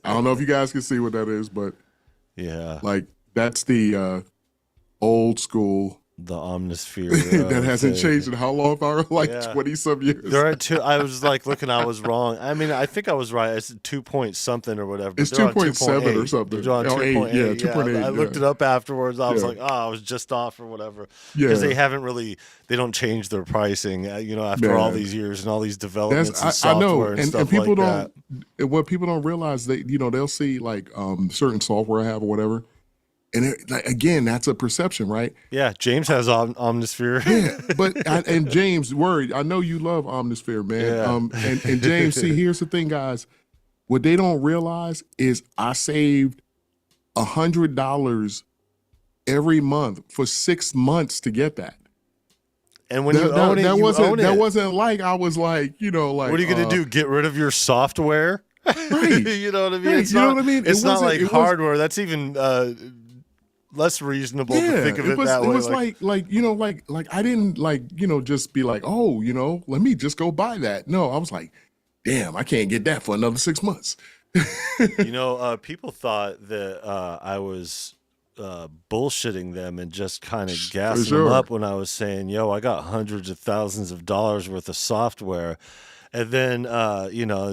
I don't know if you guys can see what that is, but yeah, like that's the old school the Omnisphere that hasn't thing. changed in how long, Val? Like Yeah. 20 some years. There are two. I was like looking. I was wrong. I mean, I think I was right. It's 2 point something or whatever. But It's they're on 2.7 or 2.8. something. They're on Oh, 8, yeah, 2.8. Yeah, 2.8, I looked yeah. it up afterwards. I was Yeah. like, oh, I was just off or whatever. Because Yeah. they haven't really. They don't change their pricing. You know, after all Man. these years and all these That's developments and I know, software and and stuff people like don't. that. And what people don't realize, they, you know, they'll see like certain software I have or whatever, and like again, that's a perception, right? Yeah, James has Omnisphere. Yeah, but and James, word, I know you love Omnisphere, man. Yeah. And James, see, here's the thing, guys. What they don't realize is I saved $100 every month for 6 months to get that. And when you own it, you own that it. wasn't like I was like, you know, like What are you gonna do? Get rid of your software? right. You know what I mean? Right, It's you know not. what I mean? It's It not wasn't- like it was- hardware. That's even less reasonable to think of it, that it way. was like you know, like I didn't like, you know, just be like, oh, you know, let me just go buy that. No, I was like, damn, I can't get that for another 6 months. You know, people thought that I was bullshitting them and just kind of gassing them sure. up when I was saying, yo, I got hundreds of thousands of dollars worth of software. And then,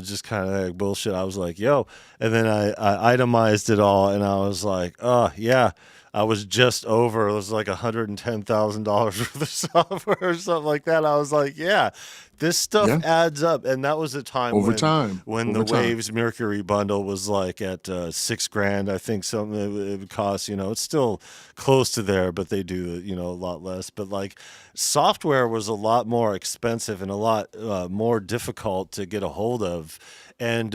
just kind of like bullshit. I was like, yo. And then I itemized it all and I was like, oh, yeah. I was just over. It was like $110,000 worth of software or something like that. I was like, yeah, this stuff Yeah. adds up. And that was a time Over time. when the Over time. Waves Mercury bundle was like at $6,000. I think something it would cost. It's still close to there, but they do a lot less. But like software was a lot more expensive and a lot more difficult to get a hold of, and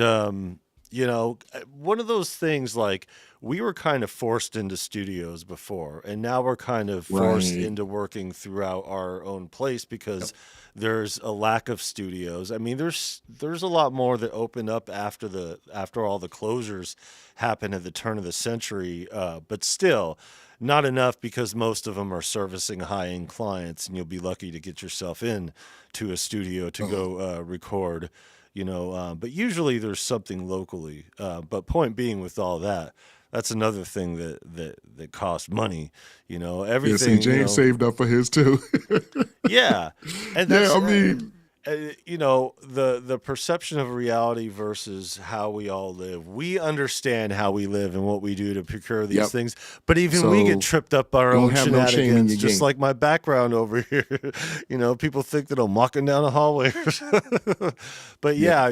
one of those things like we were kind of forced into studios before, and now we're kind of forced Right. into working throughout our own place Yep. because there's a lack of studios. I mean, there's a lot more that opened up after all the closures happened at the turn of the century, but still not enough because most of them are servicing high end clients, and you'll be lucky to get yourself in to a studio to Oh, go record. But usually there's something locally. But point being, with all that, that's another thing that costs money. yeah. See, Everything. James saved up for his too. Yeah, and Yeah. that's I mean, the perception of reality versus how we all live. We understand how we live and what we do to procure these yep. things, but even we get So tripped up by our don't own have no shame in shenanigans, your just game. like my background over here. People think that I'm walking down a hallway, but Yeah.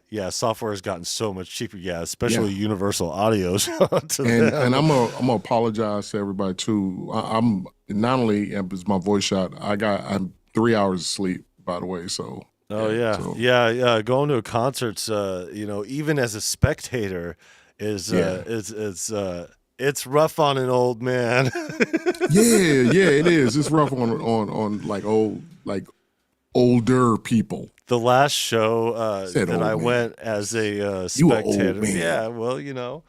yeah, software has gotten so much cheaper. Yeah, Yeah. especially Universal Audio. Shout out to And them. I'm gonna apologize to everybody too. I'm not only is my voice shot, I'm 3 hours of sleep, by the way. So Oh yeah. yeah, So yeah, yeah. Going to a concert's, even as a spectator, is yeah. it's rough on an old man. Yeah, yeah, it is. It's rough on like older people. The last show Said that I old man. went as a You a old spectator, man. yeah, well,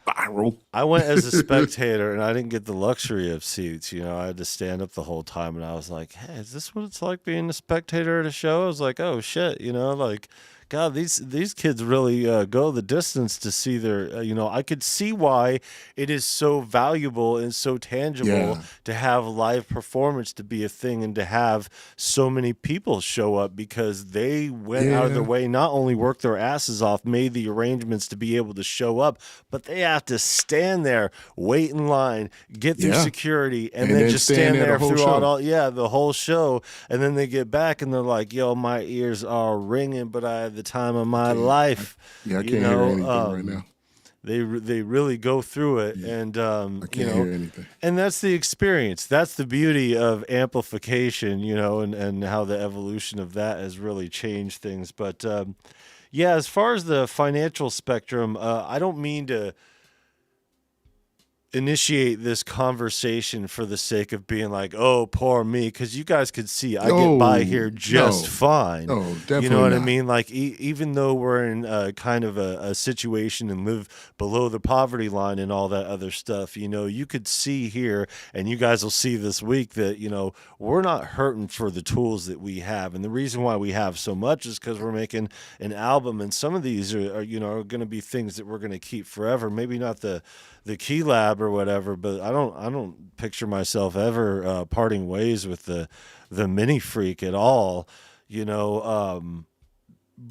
Viral. I went as a spectator and I didn't get the luxury of seats. I had to stand up the whole time, and I was like, "Hey, is this what it's like being a spectator at a show?" I was like, "Oh shit," like, God, these kids really go the distance to see their. I could see why it is so valuable and so tangible Yeah. to have live performance to be a thing and to have so many people show up because they went out of their Yeah. way, not only worked their asses off, made the arrangements to be able to show up, but they have to stand there, wait in line, get through Yeah. security, and And then then just stand stand there the there whole throughout show. all, yeah, the whole show. And then they get back and they're like, yo, my ears are ringing, but I had the time of I my can't. life. Yeah, I You can't hear know, anything right now. they really go through it, Yeah, and I can't hear anything. and that's the experience. That's the beauty of amplification, and how the evolution of that has really changed things. But yeah, as far as the financial spectrum, I don't mean to initiate this conversation for the sake of being like, oh, poor me, because you guys could see I get by No, here just no, fine. no, You know definitely what I not. mean? Like, even though we're in kind of a situation and live below the poverty line and all that other stuff, you could see here, and you guys will see this week that, we're not hurting for the tools that we have. And the reason why we have so much is because we're making an album, and some of these are going to be things that we're going to keep forever. Maybe not the Key Lab or whatever, but I don't picture myself ever parting ways with the Mini Freak at all, you know.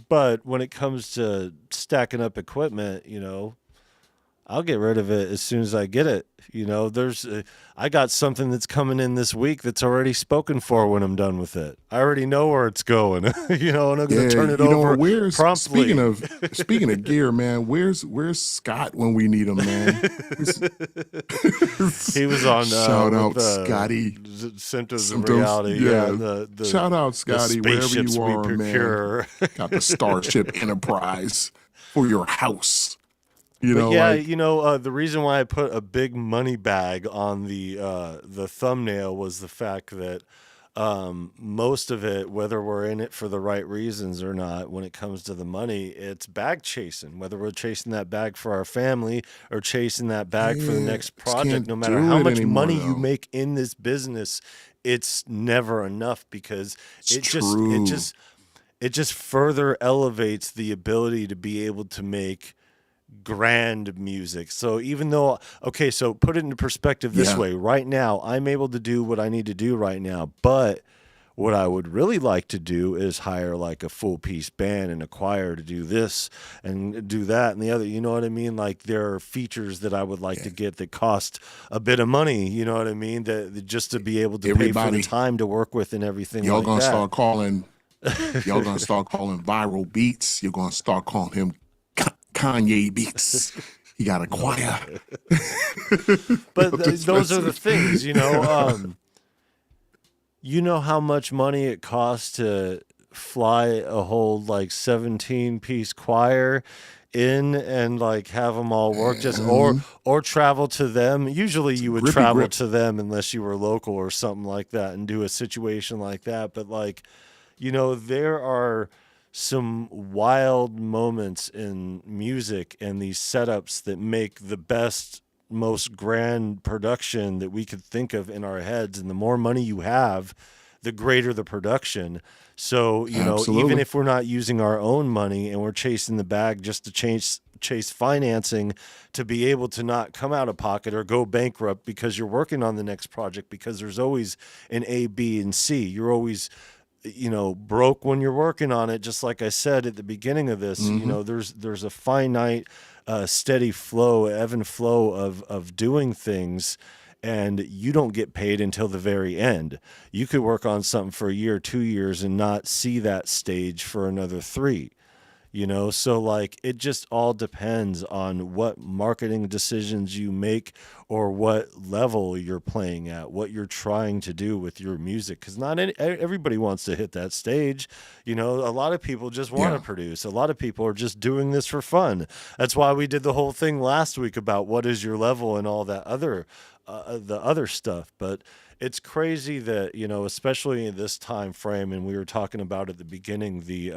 But when it comes to stacking up equipment, I'll get rid of it as soon as I get it. There's I got something that's coming in this week that's already spoken for when I'm done with it. I already know where it's going, and I'm going to Yeah, turn it you know, over where's promptly. speaking of gear, man, where's Scott when we need him, man? He was on Shout with out Scotty. Symptoms of Symptoms, Reality. Yeah, yeah. the Shout out the Scotty, wherever spaceships you we are, man. procure. Got the Starship Enterprise for your house. But yeah, Like, the reason why I put a big money bag on the thumbnail was the fact that most of it, whether we're in it for the right reasons or not, when it comes to the money, it's bag chasing. Whether we're chasing that bag for our family or chasing that bag for the yeah, next just project, no can't matter do how it much anymore money you though. make in this business, it's never enough because It's it just it true. just it just further elevates the ability to be able to make grand music. So even though, okay, so put it into perspective this Yeah. way. Right now, I'm able to do what I need to do right now, but What I would really like to do is hire like a full piece band and a choir to do this and do that and the other. You know what I mean? Like there are features that I would like to get that cost a bit of money. You know what I mean? That just to be able to pay for the time to work with and everything. Y'all like gonna that. start calling. Y'all gonna start calling Viral Beats. You're gonna start calling him Kanye Beats. He got a choir. But those are the things, you know. You know how much money it costs to fly a whole like 17-piece choir in and like have them all work just or travel to them. Usually you would travel to them unless you were local or something like that and do a situation like that. But like, you know, there are some wild moments in music and these setups that make the best, most grand production that we could think of in our heads. And the more money you have, the greater the production. So, you know, even if we're not using our own money and we're chasing the bag just to chase financing to be able to not come out of pocket or go bankrupt because you're working on the next project, because there's always an A, B, and C. You're always, you know, broke when you're working on it. Just like I said at the beginning of this, you know, there's a finite, steady flow, ebb and flow of doing things, and you don't get paid until the very end. You could work on something for a year, 2 years, and not see that stage for another 3. You know, so like it just all depends on what marketing decisions you make or what level you're playing at, what you're trying to do with your music. Because not everybody wants to hit that stage. You know, a lot of people just want to produce. A lot of people are just doing this for fun. That's why we did the whole thing last week about what is your level and all that other the other stuff. But it's crazy that, you know, especially in this time frame, and we were talking about at the beginning, the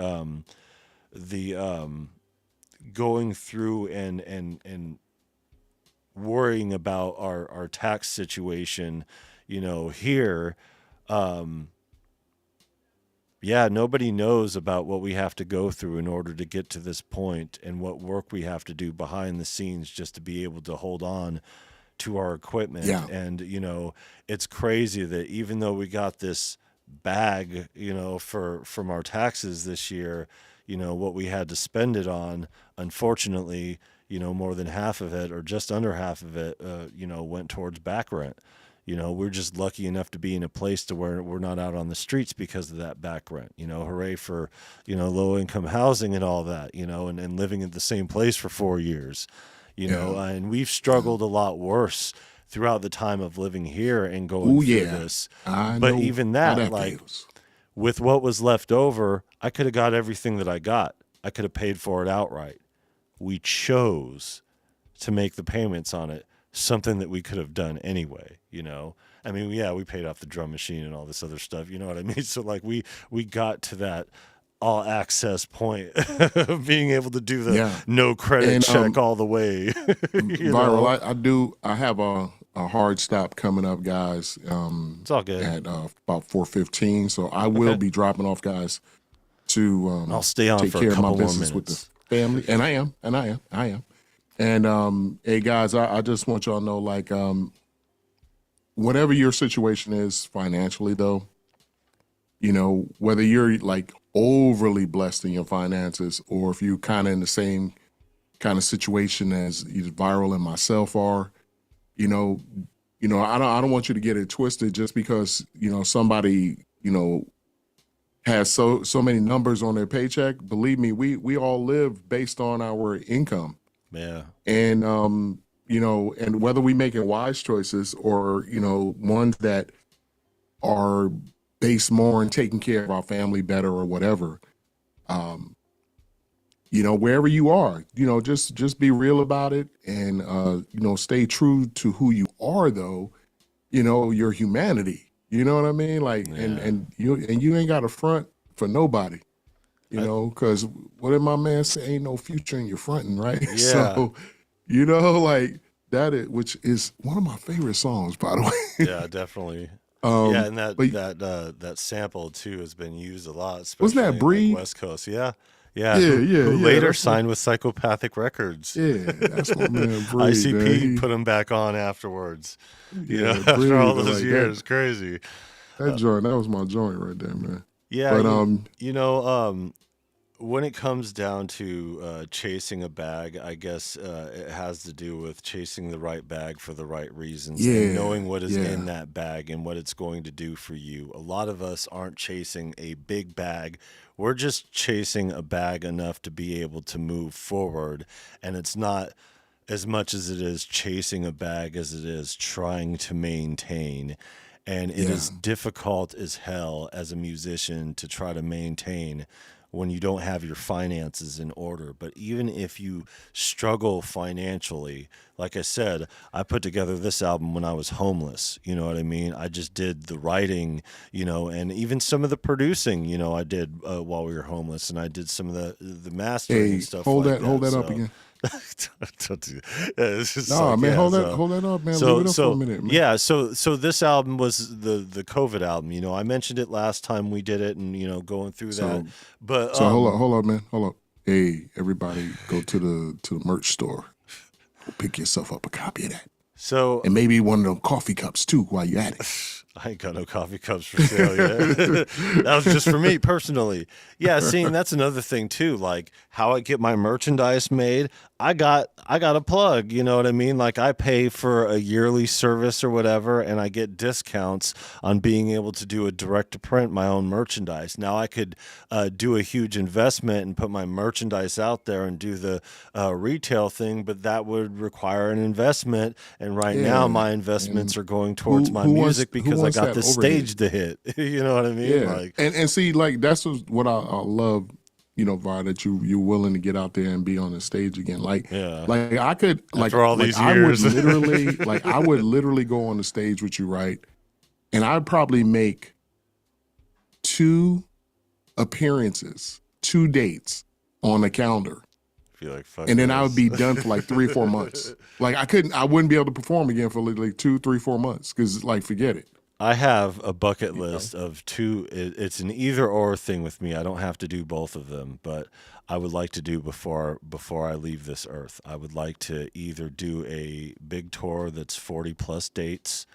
going through and worrying about our tax situation, you know, here, nobody knows about what we have to go through in order to get to this point and what work we have to do behind the scenes just to be able to hold on to our equipment. And, you know, it's crazy that even though we got this bag, you know, from our taxes this year, you know, what we had to spend it on, unfortunately, you know, more than half of it or just under half of it, you know, went towards back rent. You know, we're just lucky enough to be in a place to where we're not out on the streets because of that back rent. You know, hooray for, you know, low income housing and all that, you know, and living in the same place for 4 years, you know, and we've struggled a lot worse throughout the time of living here and going through this. But even that, like, with what was left over, I could have got everything that I got. I could have paid for it outright. We chose to make the payments on it, something that we could have done anyway, you know? I mean, we paid off the drum machine and all this other stuff, you know what I mean? So, like, we got to that all access point of being able to do the no credit check all the way. Viral, I have a hard stop coming up, guys. It's all good. At about 4:15, so I will be dropping off, guys, to I'll stay on take for care a of my couple more business minutes with the family, and I am. And hey, guys, I just want y'all to know, like, whatever your situation is financially, though, you know, whether you're like overly blessed in your finances or if you're kind of in the same kind of situation as Viral and myself are, you know, I don't want you to get it twisted just because, you know, somebody, you know, has so many numbers on their paycheck. Believe me, we all live based on our income. Yeah. And you know, and whether we making wise choices or, you know, ones that are based more on taking care of our family better or whatever, you know, wherever you are, you know, just be real about it and, you know, stay true to who you are, though, you know, your humanity, you know what I mean? Like, and you ain't got a front for nobody, you know, because what did my man say? Ain't no future in your fronting, right? Yeah. So, you know, like which is one of my favorite songs, by the way. Yeah, definitely. And that sample too has been used a lot, especially wasn't that in Breathe? Like West Coast. Who later signed with Psychopathic Records. Yeah, that's my man Breathe. ICP put him back on afterwards. You know, after all those years, crazy. that joint, that was my joint right there, man. Yeah, But you know, when it comes down to chasing a bag, I guess it has to do with chasing the right bag for the right reasons and yeah, knowing what is yeah, in that bag and what it's going to do for you. A lot of us aren't chasing a big bag. We're just chasing a bag enough to be able to move forward. And it's not as much as it is chasing a bag as it is trying to maintain. And it yeah, is difficult as hell as a musician to try to maintain when you don't have your finances in order. But even if you struggle financially, like I said, I put together this album when I was homeless. You know what I mean? I just did the writing, and even some of the producing, I did while we were homeless, and I did some of the mastering and hey, stuff like hold that. that up So again. don't do yeah, it's just Nah, like man, yeah. So hold that up, man. Leave so it up for a so minute, man. yeah. So this album was the COVID album. I mentioned it last time we did it, and going through that, So but so hold up, man, hold up. Hey, everybody, go to the merch store. Go pick yourself up a copy of that, so and maybe one of them coffee cups too while you at it. I ain't got no coffee cups for sale yet. That was just for me personally. Yeah, seeing that's another thing too. Like how I get my merchandise made. I got a plug. You know what I mean? Like I pay for a yearly service or whatever, and I get discounts on being able to do a direct to print my own merchandise. Now I could do a huge investment and put my merchandise out there and do the retail thing, but that would require an investment. And right now, Yeah, my investments and are going towards my who music because I wants got that this overhead? stage to hit. You know what I mean? Yeah, Like, and see, like that's what I love, Vi, that you're willing to get out there and be on the stage again. yeah. Like I could, After all like these years. I would literally go on the stage with you, right? And I'd probably make two appearances, two dates on the calendar, Feel like fuck and then I would this. be done for like 3 or 4 months. Like I wouldn't be able to perform again for like 2, 3, 4 months because like forget it, I have a bucket you know. list of two. It's an either or thing with me. I don't have to do both of them, but I would like to do before I leave this earth. I would like to either do a big tour that's 40 plus dates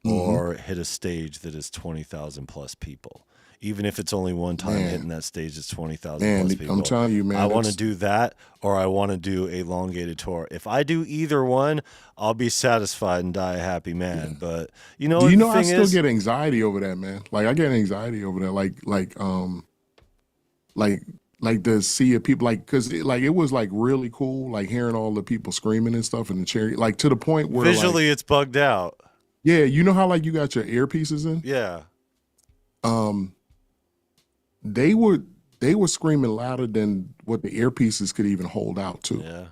Hmm. or hit a stage that is 20,000 plus people. Even if it's only one time Man, hitting that stage, it's 20,000 plus man, I'm people. telling you, I man, want to that's do that or I want to do a elongated tour. If I do either one, I'll be satisfied and die a happy man. yeah. But you know Do what you the know I thing still is? get anxiety over that, man? Like I get anxiety over that. Like like the sea of people, like because it was like really cool, like hearing all the people screaming and stuff in the cherry, like to the point where like Visually, it's bugged out. yeah, you know how like you got your earpieces in, Yeah. um, they were they were screaming louder than what the earpieces could even hold out to. Yeah.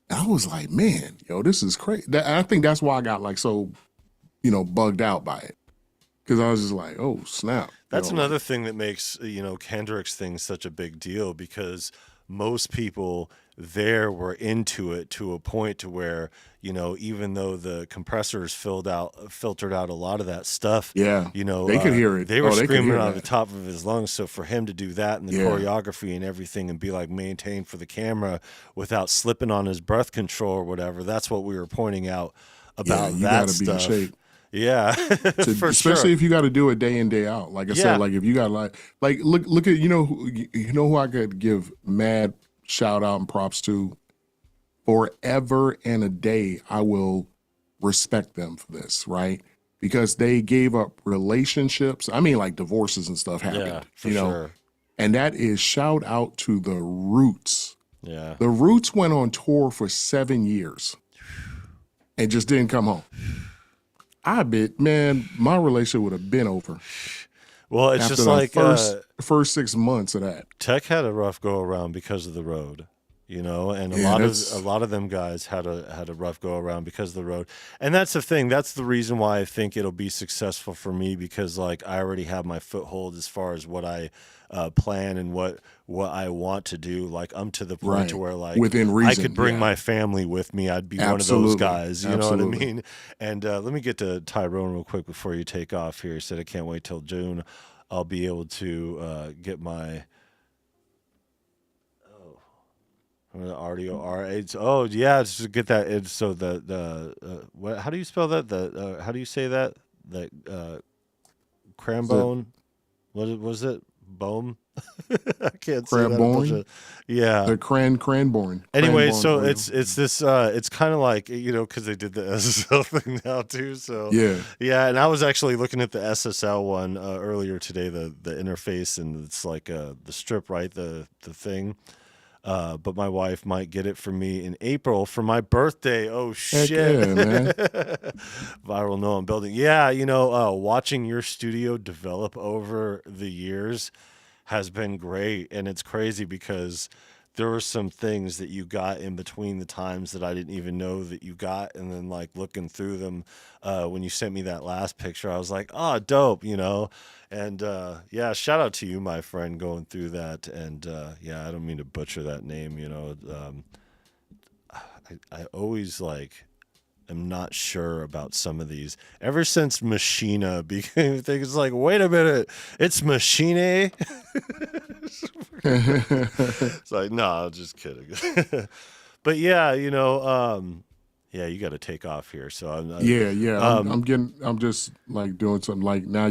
And I was like, man, yo, this is crazy. I think that's why I got like so bugged out by it because I was just like, oh snap, That's like another thing that makes, Kendrick's thing such a big deal because most people there were into it to a point to where, even though the compressors filtered out a lot of that stuff, yeah, they could hear it. they were Oh, they could screaming hear out of the that. top of his lungs. So for him to do that and the Yeah, choreography and everything and be like maintained for the camera without slipping on his breath control or whatever, that's what we were pointing out yeah, about you got that to be in stuff. shape. Yeah, To, for sure. especially if you got to do it day in day out. Like I said, Yeah. like if you got like look at who I could give mad shout out and props to forever and a day. I will respect them for this, right? Because they gave up relationships. I mean, like divorces and stuff Yeah, happened, for sure. and that is shout out to the Roots. Yeah. The Roots went on tour for 7 years and just didn't come home. I bet, man, my relationship would have been over Well, it's after just the like first 6 months of that. Tech had a rough go around because of the road, and a Yeah, lot of a that's lot of them guys had a rough go around because of the road. And that's the thing. That's the reason why I think it'll be successful for me because like I already have my foothold as far as what I plan and what I want to do. Like I'm to the point to right where like within I could reason. bring Yeah, my family with me. I'd be one of those absolutely, guys. You know what I absolutely. mean? And let me get to Tyrone real quick before you take off here. He said I can't wait till June. I'll be able to get my the RDO R8. Oh yeah, it's just get that. It's so the what? How do you spell that? The how do you say that? The Crambone. What was it? Bone? I can't say that. Cranborn? Yeah. The Cranborn. Anyway, Cranborn so Grill. it's this it's kind of like, because they did the SSL thing now too. So Yeah. yeah, and I was actually looking at the SSL one earlier today, the interface, and it's like the strip, right? The thing. But my wife might get it for me in April for my birthday. Oh Heck shit. yeah, man. Viral no I'm building. Yeah, watching your studio develop over the years has been great, and it's crazy because there were some things that you got in between the times that I didn't even know that you got, and then like looking through them when you sent me that last picture, I was like, oh, dope, and yeah, shout out to you, my friend, going through that. And yeah, I don't mean to butcher that name. I always like am not sure about some of these. Ever since Machina became a thing, it's like, wait a minute, it's Machine. It's like, no, just kidding. But yeah, yeah, you got to take off here. So Yeah. I'm just like doing something like now.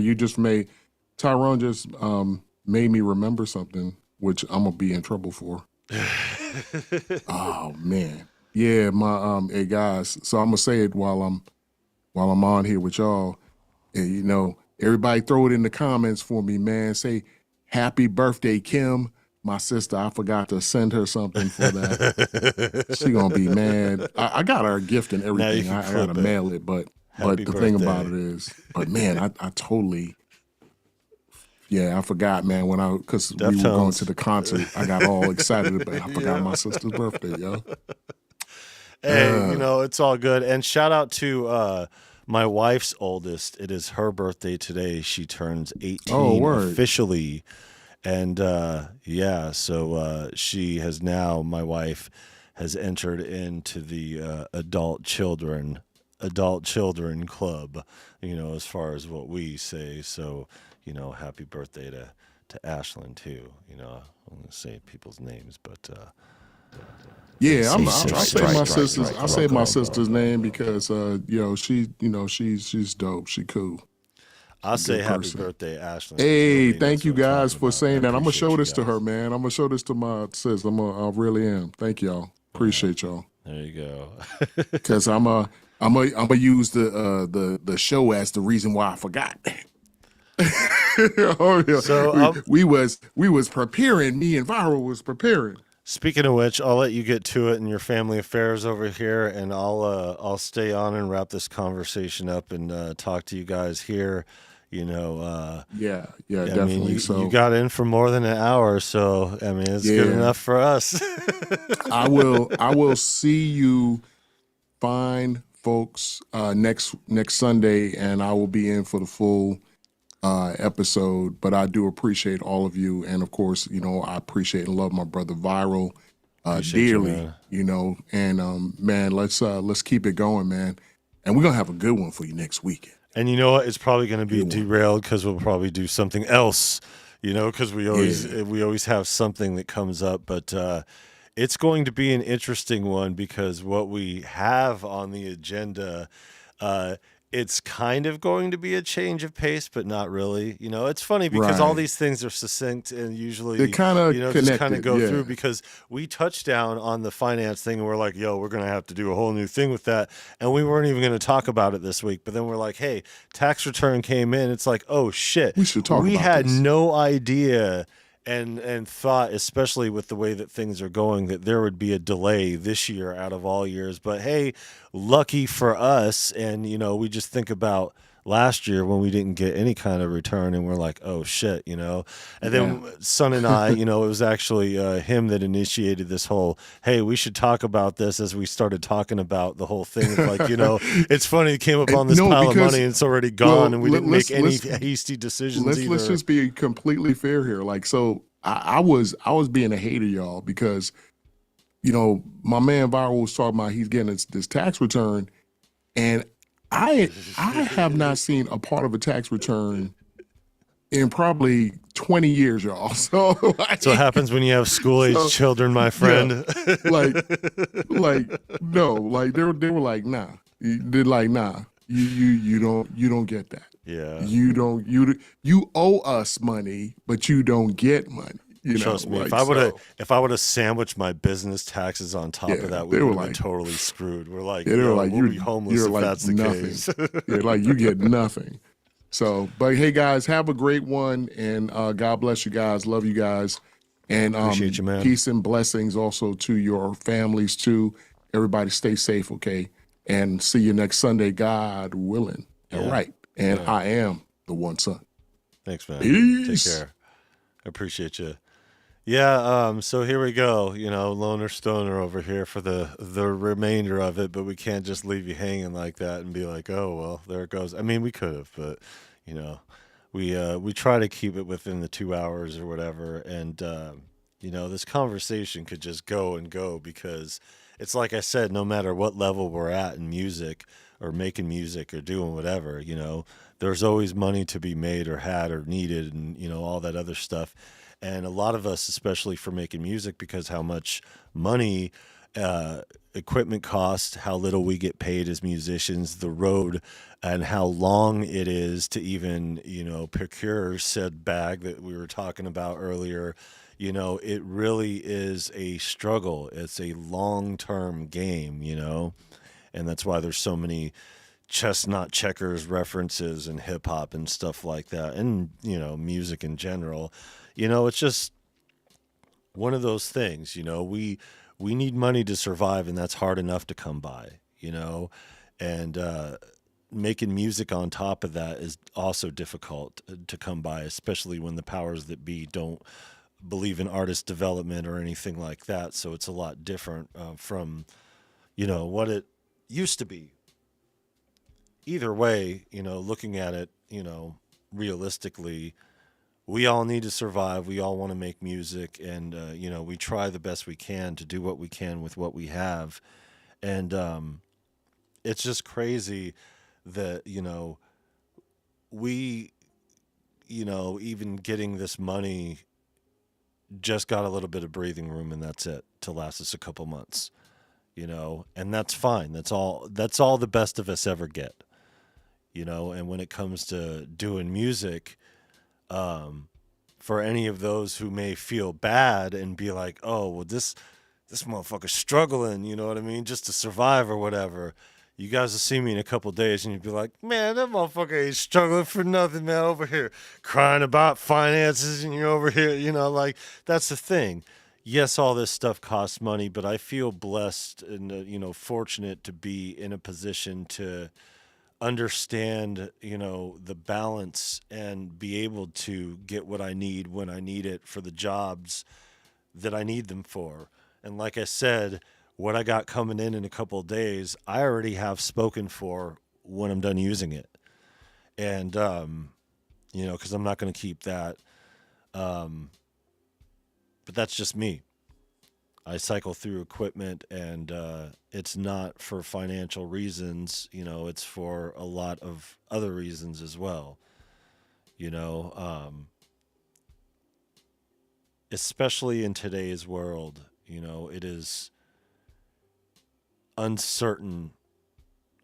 Tyrone just made me remember something, which I'm gonna be in trouble for. Oh man, yeah, my hey guys. So I'm gonna say it while I'm on here with y'all. And, everybody throw it in the comments for me, man. Say happy birthday, Kim. My sister, I forgot to send her something for that. She gonna be mad. I got her a gift and everything. I gotta mail it, but Happy the birthday. thing about it is, but man, I totally, yeah, I forgot, man. Because we were going to the concert, I got all excited, but I forgot my sister's birthday, yo. Hey, it's all good. And shout out to my wife's oldest. It is her birthday today. She turns 18 officially. And yeah, so she has now, my wife has entered into the adult children club, as far as what we say. So, happy birthday to Ashlyn too. I'm going to say people's names, but yeah, I'll say my sister's name because she's dope. She cool. I'll say happy birthday, Ashlyn. Hey, thank you guys for saying that. I'm gonna show this to her, man. I'm gonna show this to my sis. I really am. Thank y'all. Appreciate y'all. There you go. Because I'm gonna use the show as the reason why I forgot. Oh, yeah. So we was preparing. Me and Viral was preparing. Speaking of which, I'll let you get to it in your family affairs over here, and I'll stay on and wrap this conversation up and talk to you guys here. Yeah, I definitely. Mean, you got in for more than an hour, so I mean it's good enough for us. I will see you fine folks next Sunday, and I will be in for the full episode. But I do appreciate all of you, and of course, I appreciate and love my brother Viral dearly. And man, let's keep it going, man. And we're gonna have a good one for you next weekend. And you know what? It's probably going to be derailed because we'll probably do something else. Because we always have something that comes up, but it's going to be an interesting one because what we have on the agenda, it's kind of going to be a change of pace, but not really. It's funny because all these things are succinct and usually they kind of just kind of go through because we touched down on the finance thing and we're like, yo, we're going to have to do a whole new thing with that. And we weren't even going to talk about it this week. But then we're like, hey, tax return came in. It's like, oh shit, we should talk about this. We had no idea and thought, especially with the way that things are going, that there would be a delay this year out of all years. But hey, lucky for us. And, we just think about last year when we didn't get any kind of return and we're like, oh shit, And then Son and I, it was actually him that initiated this whole, hey, we should talk about this as we started talking about the whole thing. Like, it's funny, it came up on this pile of money and it's already gone and we didn't make any hasty decisions either. Let's just be completely fair here. Like, so I was being a hater, y'all, because, my man Viral was talking about he's getting this tax return, and I have not seen a part of a tax return in probably 20 years, y'all. So that's what happens when you have school-age children, my friend. Yeah, no, like they were like, nah. They're like, nah. You don't get that. Yeah. You owe us money, but you don't get money. Trust me, Like so. if I would have sandwiched my business taxes on top of Yeah, that, we they would were have been like, totally screwed. We're like, yeah, they were yo, like, we'll be homeless you're if like that's the nothing. case. Yeah, like you get nothing. So, but hey guys, have a great one, and God bless you guys. Love you guys, and Appreciate you, man. peace and blessings also to your families too. Everybody stay safe, okay? And see you next Sunday, God willing. All Yeah. right. And Yeah. I am the one son. Thanks, man. Take Peace. care. I appreciate you. Yeah, so here we go, loner stoner over here for the remainder of it, but we can't just leave you hanging like that and be like, "Oh, well, there it goes." I mean, we could have, but you know, we try to keep it within the 2 hours or whatever, and this conversation could just go and go because it's like I said, no matter what level we're at in music or making music or doing whatever, there's always money to be made or had or needed and all that other stuff. And a lot of us, especially for making music, because how much money equipment costs, how little we get paid as musicians, the road, and how long it is to even, procure said bag that we were talking about earlier. It really is a struggle. It's a long term game, and that's why there's so many chestnut checkers references in hip hop and stuff like that, and, music in general. It's just one of those things, we need money to survive, and that's hard enough to come by, and making music on top of that is also difficult to come by, especially when the powers that be don't believe in artist development or anything like that. So it's a lot different from, what it used to be. Either way, looking at it, realistically, we all need to survive. We all want to make music, and we try the best we can to do what we can with what we have. And it's just crazy that we even getting this money just got a little bit of breathing room, and that's it to last us a couple months. And that's fine. That's all. That's all the best of us ever get. And when it comes to doing music, for any of those who may feel bad and be like, "Oh, well, this motherfucker's struggling," you know what I mean, just to survive or whatever. You guys will see me in a couple days and you'd be like, "Man, that motherfucker ain't struggling for nothing, man. Over here crying about finances, and you're over here, like that's the thing." Yes, all this stuff costs money, but I feel blessed and fortunate to be in a position to understand, the balance and be able to get what I need when I need it for the jobs that I need them for. And like I said, what I got coming in a couple of days, I already have spoken for when I'm done using it. And, because I'm not going to keep that. Um, but that's just me. I cycle through equipment, and it's not for financial reasons. It's for a lot of other reasons as well. You know, um, Especially in today's world, it is uncertain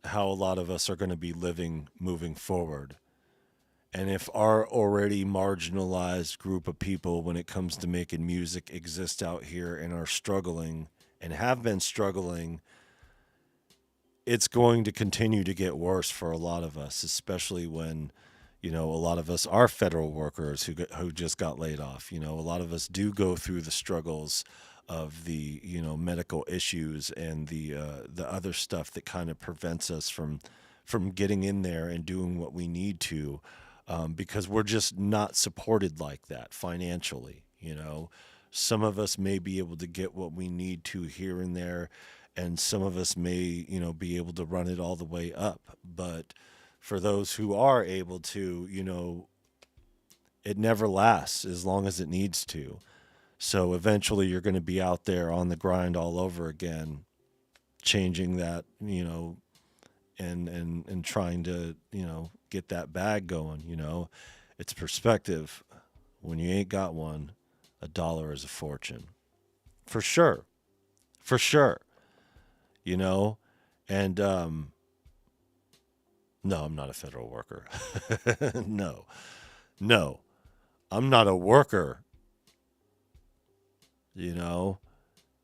how a lot of us are going to be living moving forward. And if our already marginalized group of people, when it comes to making music, exist out here and are struggling and have been struggling, it's going to continue to get worse for a lot of us, especially when, a lot of us are federal workers who just got laid off. A lot of us do go through the struggles of the medical issues and the other stuff that kind of prevents us from getting in there and doing what we need to, because we're just not supported like that financially. Some of us may be able to get what we need to here and there, and some of us may be able to run it all the way up. But for those who are able to, it never lasts as long as it needs to. So eventually you're going to be out there on the grind all over again, changing that, and trying to, get that bag going. It's perspective. When you ain't got one, a dollar is a fortune. For sure. For sure. you know and No, I'm not a federal worker. No, no, I'm not a worker. You know,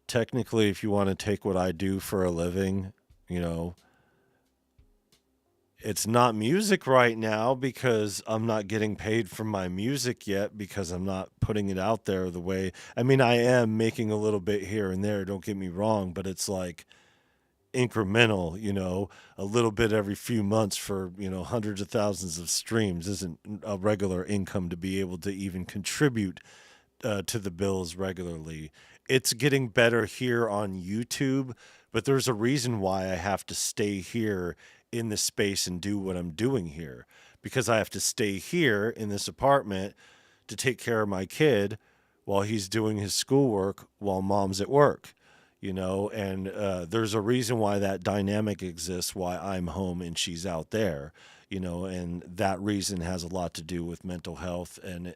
technically, if you want to take what I do for a living, you know, it's not music right now because I'm not getting paid for my music yet because I'm not putting it out there the way. I mean, I am making a little bit here and there, don't get me wrong, but it's like incremental, a little bit every few months for, hundreds of thousands of streams isn't a regular income to be able to even contribute to the bills regularly. It's getting better here on YouTube, but there's a reason why I have to stay here in this space and do what I'm doing here because I have to stay here in this apartment to take care of my kid while he's doing his schoolwork while mom's at work. And there's a reason why that dynamic exists, why I'm home and she's out there, and that reason has a lot to do with mental health and,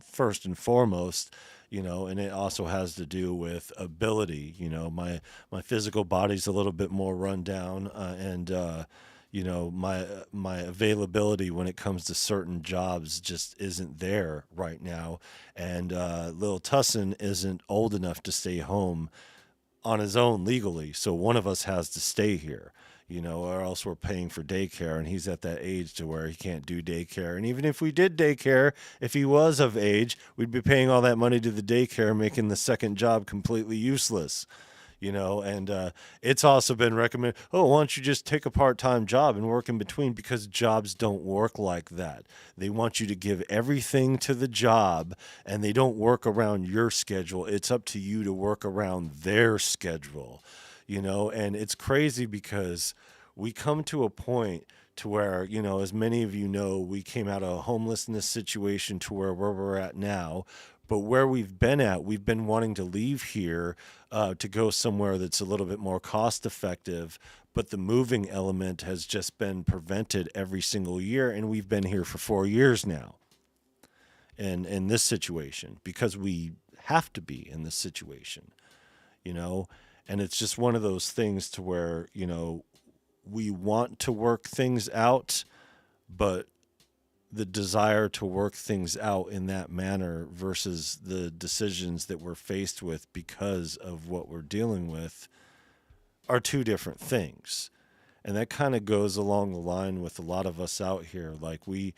first and foremost, and it also has to do with ability. My physical body's a little bit more run down, and, my availability when it comes to certain jobs just isn't there right now. And little Tussin isn't old enough to stay home on his own legally. So one of us has to stay here, or else we're paying for daycare. And he's at that age to where he can't do daycare. And even if we did daycare, if he was of age, we'd be paying all that money to the daycare, making the second job completely useless. And it's also been recommended, oh, why don't you just take a part-time job and work in between, because jobs don't work like that. They want you to give everything to the job, and they don't work around your schedule. It's up to you to work around their schedule. And it's crazy because we come to a point to where, as many of you know, we came out of a homelessness situation to where we're at now. But where we've been at, we've been wanting to leave here to go somewhere that's a little bit more cost effective. But the moving element has just been prevented every single year. And we've been here for 4 years now in this situation because we have to be in this situation, you know? And it's just one of those things to where, we want to work things out, but the desire to work things out in that manner versus the decisions that we're faced with because of what we're dealing with are two different things. And that kind of goes along the line with a lot of us out here. Like we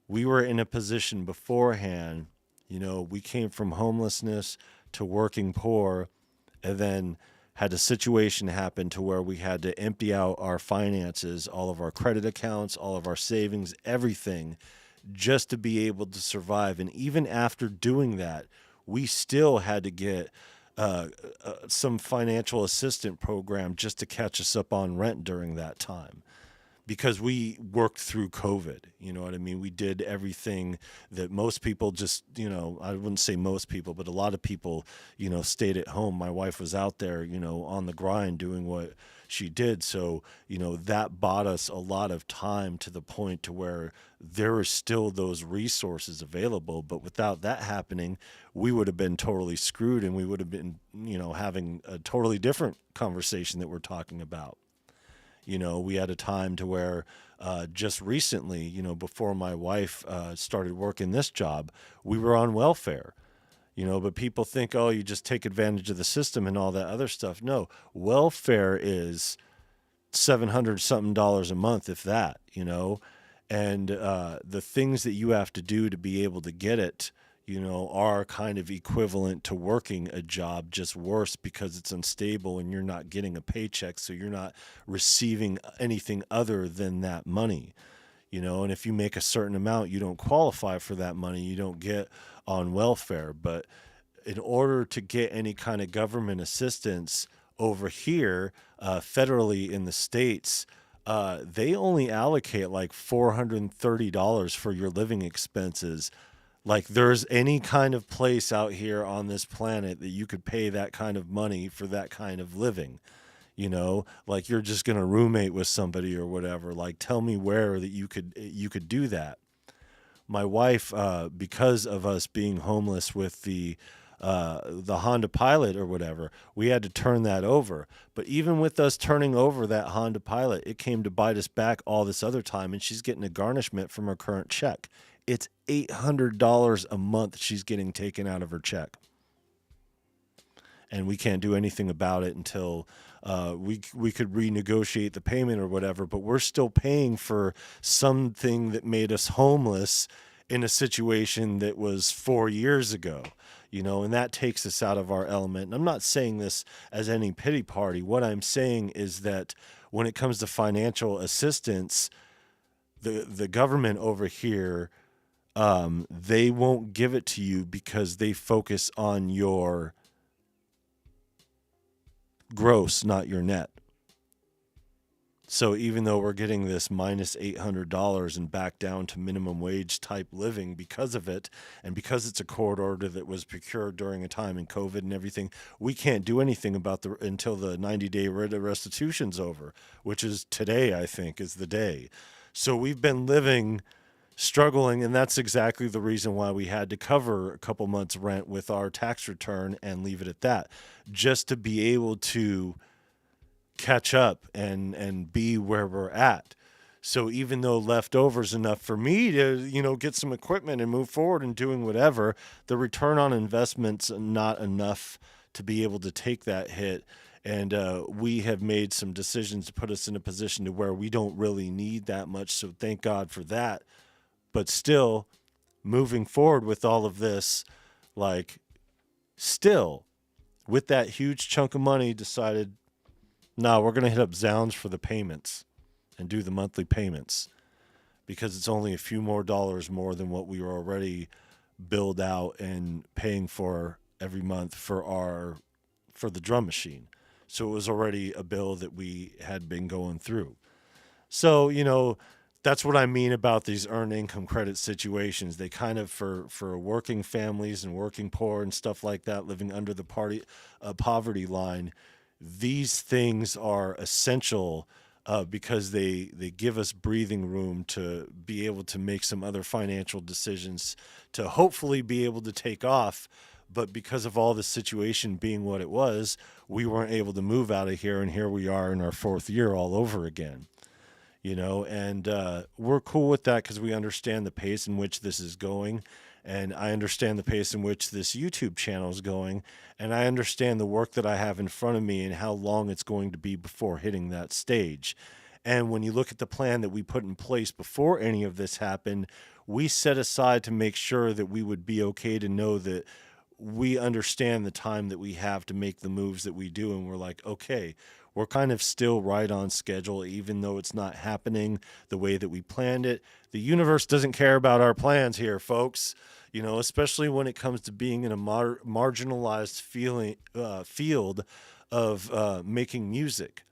were in a position beforehand, we came from homelessness to working poor, and then had a situation happen to where we had to empty out our finances, all of our credit accounts, all of our savings, everything, just to be able to survive. And even after doing that, we still had to get some financial assistance program just to catch us up on rent during that time, because we worked through COVID. You know what I mean? We did everything that most people just, I wouldn't say most people, but a lot of people, stayed at home. My wife was out there, on the grind doing what she did. So, that bought us a lot of time to the point to where there are still those resources available. But without that happening, we would have been totally screwed, and we would have been, having a totally different conversation that we're talking about. We had a time to where just recently, before my wife started working this job, we were on welfare. But people think, oh, you just take advantage of the system and all that other stuff. No, welfare is $700 something a month, if that, and the things that you have to do to be able to get it, are kind of equivalent to working a job, just worse because it's unstable and you're not getting a paycheck. So you're not receiving anything other than that money, and if you make a certain amount, you don't qualify for that money. You don't get on welfare. But in order to get any kind of government assistance over here, federally in the States, they only allocate like $430 for your living expenses. Like there's any kind of place out here on this planet that you could pay that kind of money for that kind of living, like you're just going to roommate with somebody or whatever. Like tell me where that you could do that. My wife, because of us being homeless with the the Honda Pilot or whatever. We had to turn that over. But even with us turning over that Honda Pilot, it came to bite us back all this other time, and she's getting a garnishment from her current check. It's $800 a month she's getting taken out of her check. And we can't do anything about it until we could renegotiate the payment or whatever. But we're still paying for something that made us homeless in a situation that was 4 years ago, and that takes us out of our element. And I'm not saying this as any pity party. What I'm saying is that when it comes to financial assistance, the government over here, they won't give it to you because they focus on your gross, not your net. So even though we're getting this minus $800 and back down to minimum wage type living because of it, and because it's a court order that was procured during a time in COVID and everything, we can't do anything about until the 90-day restitution's over, which is today, I think, is the day. So we've been struggling, and that's exactly the reason why we had to cover a couple months' rent with our tax return and leave it at that, just to be able to catch up and be where we're at. So even though leftovers enough for me to, get some equipment and move forward and doing whatever, the return on investment's not enough to be able to take that hit. And we have made some decisions to put us in a position to where we don't really need that much. So thank God for that. But still, moving forward with all of this, still, with that huge chunk of money, decided, no, we're going to hit up Zounds for the payments and do the monthly payments because it's only a few more dollars more than what we were already billed out and paying for every month for the drum machine. So it was already a bill that we had been going through. So, that's what I mean about these earned income credit situations. They kind of, for working families and working poor and stuff like that, living under the poverty line, these things are essential because they give us breathing room to be able to make some other financial decisions to hopefully be able to take off. But because of all the situation being what it was, we weren't able to move out of here, and here we are in our fourth year all over again. And we're cool with that because we understand the pace in which this is going. And I understand the pace in which this YouTube channel is going. And I understand the work that I have in front of me and how long it's going to be before hitting that stage. And when you look at the plan that we put in place before any of this happened, we set aside to make sure that we would be okay to know that we understand the time that we have to make the moves that we do. And we're like, okay, we're kind of still right on schedule, even though it's not happening the way that we planned it. The universe doesn't care about our plans here, folks, especially when it comes to being in a marginalized field of making music.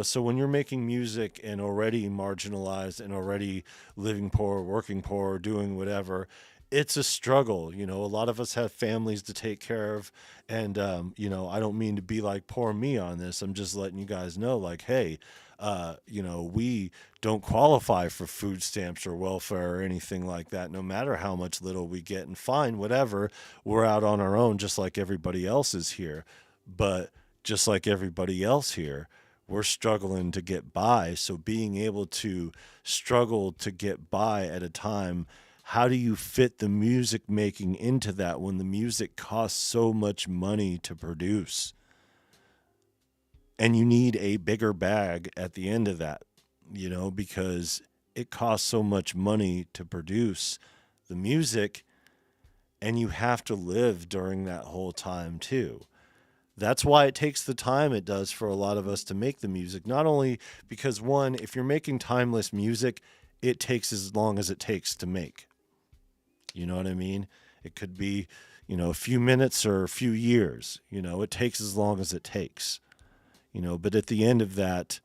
So when you're making music and already marginalized and already living poor, working poor, doing whatever, it's a struggle. A lot of us have families to take care of. And, I don't mean to be like poor me on this. I'm just letting you guys know, hey, we don't qualify for food stamps or welfare or anything like that, no matter how much little we get. And fine, whatever, we're out on our own, just like everybody else is here. But just like everybody else here, we're struggling to get by. So being able to struggle to get by at a time, how do you fit the music making into that when the music costs so much money to produce? And you need a bigger bag at the end of that, because it costs so much money to produce the music, and you have to live during that whole time too. That's why it takes the time it does for a lot of us to make the music. Not only because, one, if you're making timeless music, it takes as long as it takes to make. You know what I mean? It could be, a few minutes or a few years. It takes as long as it takes. But at the end of that,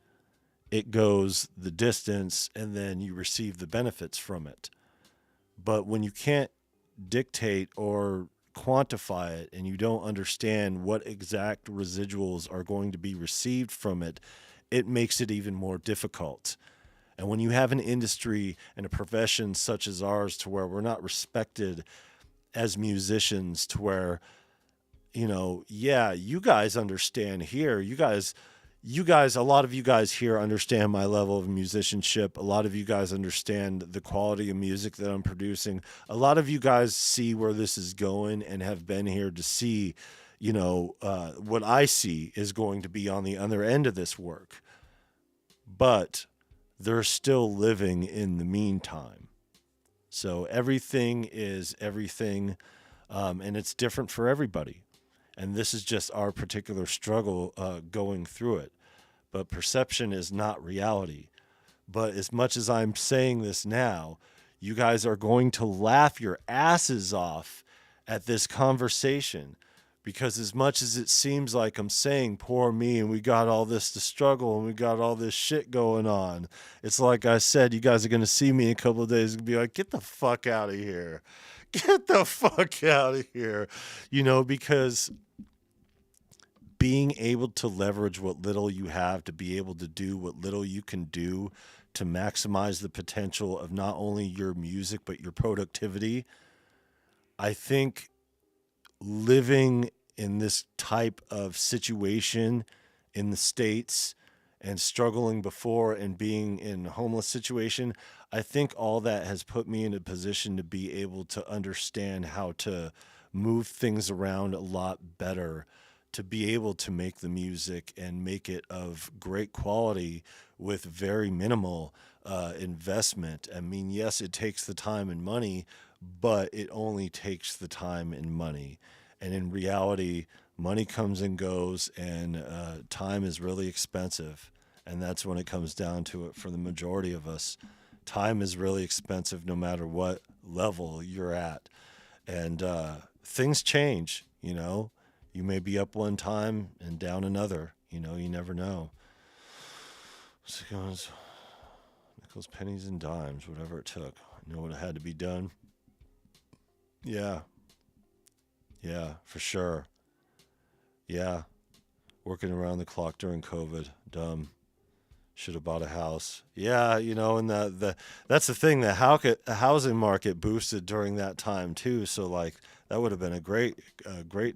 it goes the distance, and then you receive the benefits from it. But when you can't dictate or quantify it, and you don't understand what exact residuals are going to be received from it, it makes it even more difficult. And when you have an industry and a profession such as ours, to where we're not respected as musicians, to where yeah, you guys understand here. You guys, a lot of you guys here understand my level of musicianship. A lot of you guys understand the quality of music that I'm producing. A lot of you guys see where this is going and have been here to see, what I see is going to be on the other end of this work. But they're still living in the meantime. So everything is everything, and it's different for everybody. And this is just our particular struggle going through it. But perception is not reality. But as much as I'm saying this now, you guys are going to laugh your asses off at this conversation. Because as much as it seems like I'm saying, poor me, and we got all this to struggle and we got all this shit going on, it's like I said, you guys are going to see me in a couple of days and be like, get the fuck out of here. Get the fuck out of here. Because being able to leverage what little you have to be able to do what little you can do to maximize the potential of not only your music but your productivity. I think living in this type of situation in the States and struggling before and being in a homeless situation, I think all that has put me in a position to be able to understand how to move things around a lot better, to be able to make the music and make it of great quality with very minimal investment. I mean, yes, it takes the time and money, but it only takes the time and money. And in reality, money comes and goes, and time is really expensive. And that's when it comes down to it for the majority of us. Time is really expensive no matter what level you're at. And things change, You may be up one time and down another. You never know. So it goes, nickels, pennies, and dimes, whatever it took. What had to be done. Yeah. Yeah, for sure. Yeah. Working around the clock during COVID. Dumb. Should have bought a house. Yeah, and that's the thing. The housing market boosted during that time too. So like that would have been a great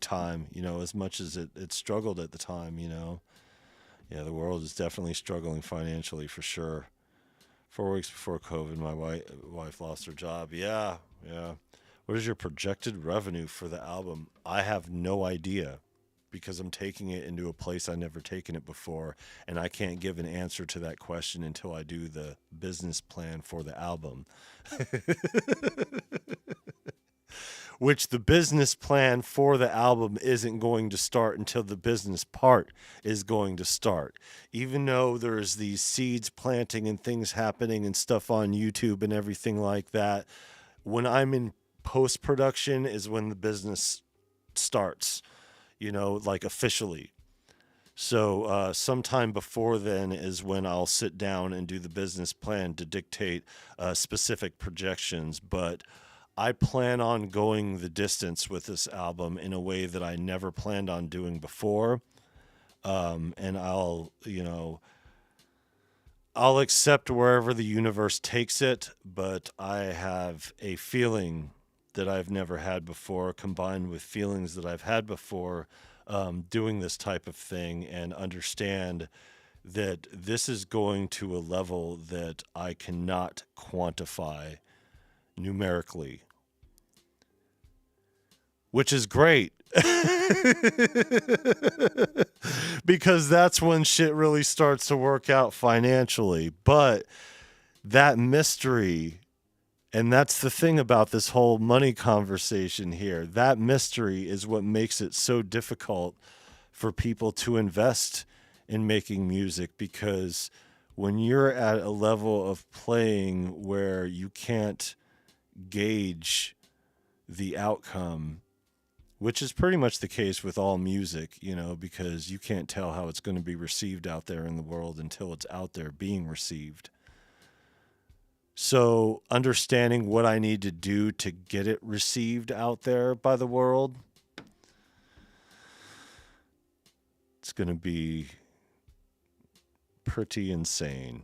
time. As much as it struggled at the time. Yeah, the world is definitely struggling financially for sure. 4 weeks before COVID, my wife lost her job. Yeah, yeah. What is your projected revenue for the album? I have no idea because I'm taking it into a place I've never taken it before, and I can't give an answer to that question until I do the business plan for the album. Which the business plan for the album isn't going to start until the business part is going to start. Even though there's these seeds planting and things happening and stuff on YouTube and everything like that, when I'm in post production is when the business starts, like officially. So sometime before then is when I'll sit down and do the business plan to dictate specific projections. But I plan on going the distance with this album in a way that I never planned on doing before. And I'll accept wherever the universe takes it, but I have a feeling that I've never had before, combined with feelings that I've had before, doing this type of thing, and understand that this is going to a level that I cannot quantify numerically, which is great. Because that's when shit really starts to work out financially. But that mystery, and that's the thing about this whole money conversation here, that mystery is what makes it so difficult for people to invest in making music, because when you're at a level of playing where you can't gauge the outcome, which is pretty much the case with all music, because you can't tell how it's going to be received out there in the world until it's out there being received. So understanding what I need to do to get it received out there by the world, it's going to be pretty insane.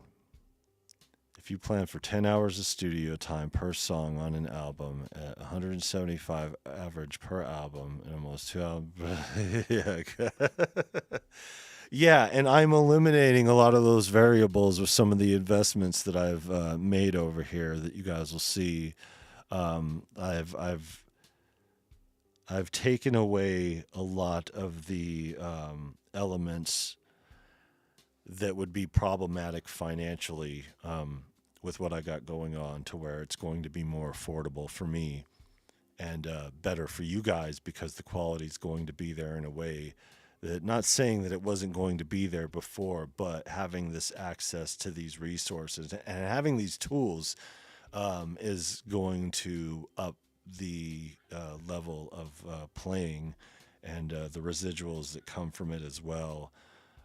If you plan for 10 hours of studio time per song on an album at 175 average per album and almost 2 hours. Yeah. Yeah, and I'm eliminating a lot of those variables with some of the investments that I've made over here that you guys will see. I've taken away a lot of the elements that would be problematic financially with what I got going on to where it's going to be more affordable for me and better for you guys because the quality is going to be there in a way that, not saying that it wasn't going to be there before, but having this access to these resources and having these tools is going to up the level of playing and the residuals that come from it as well.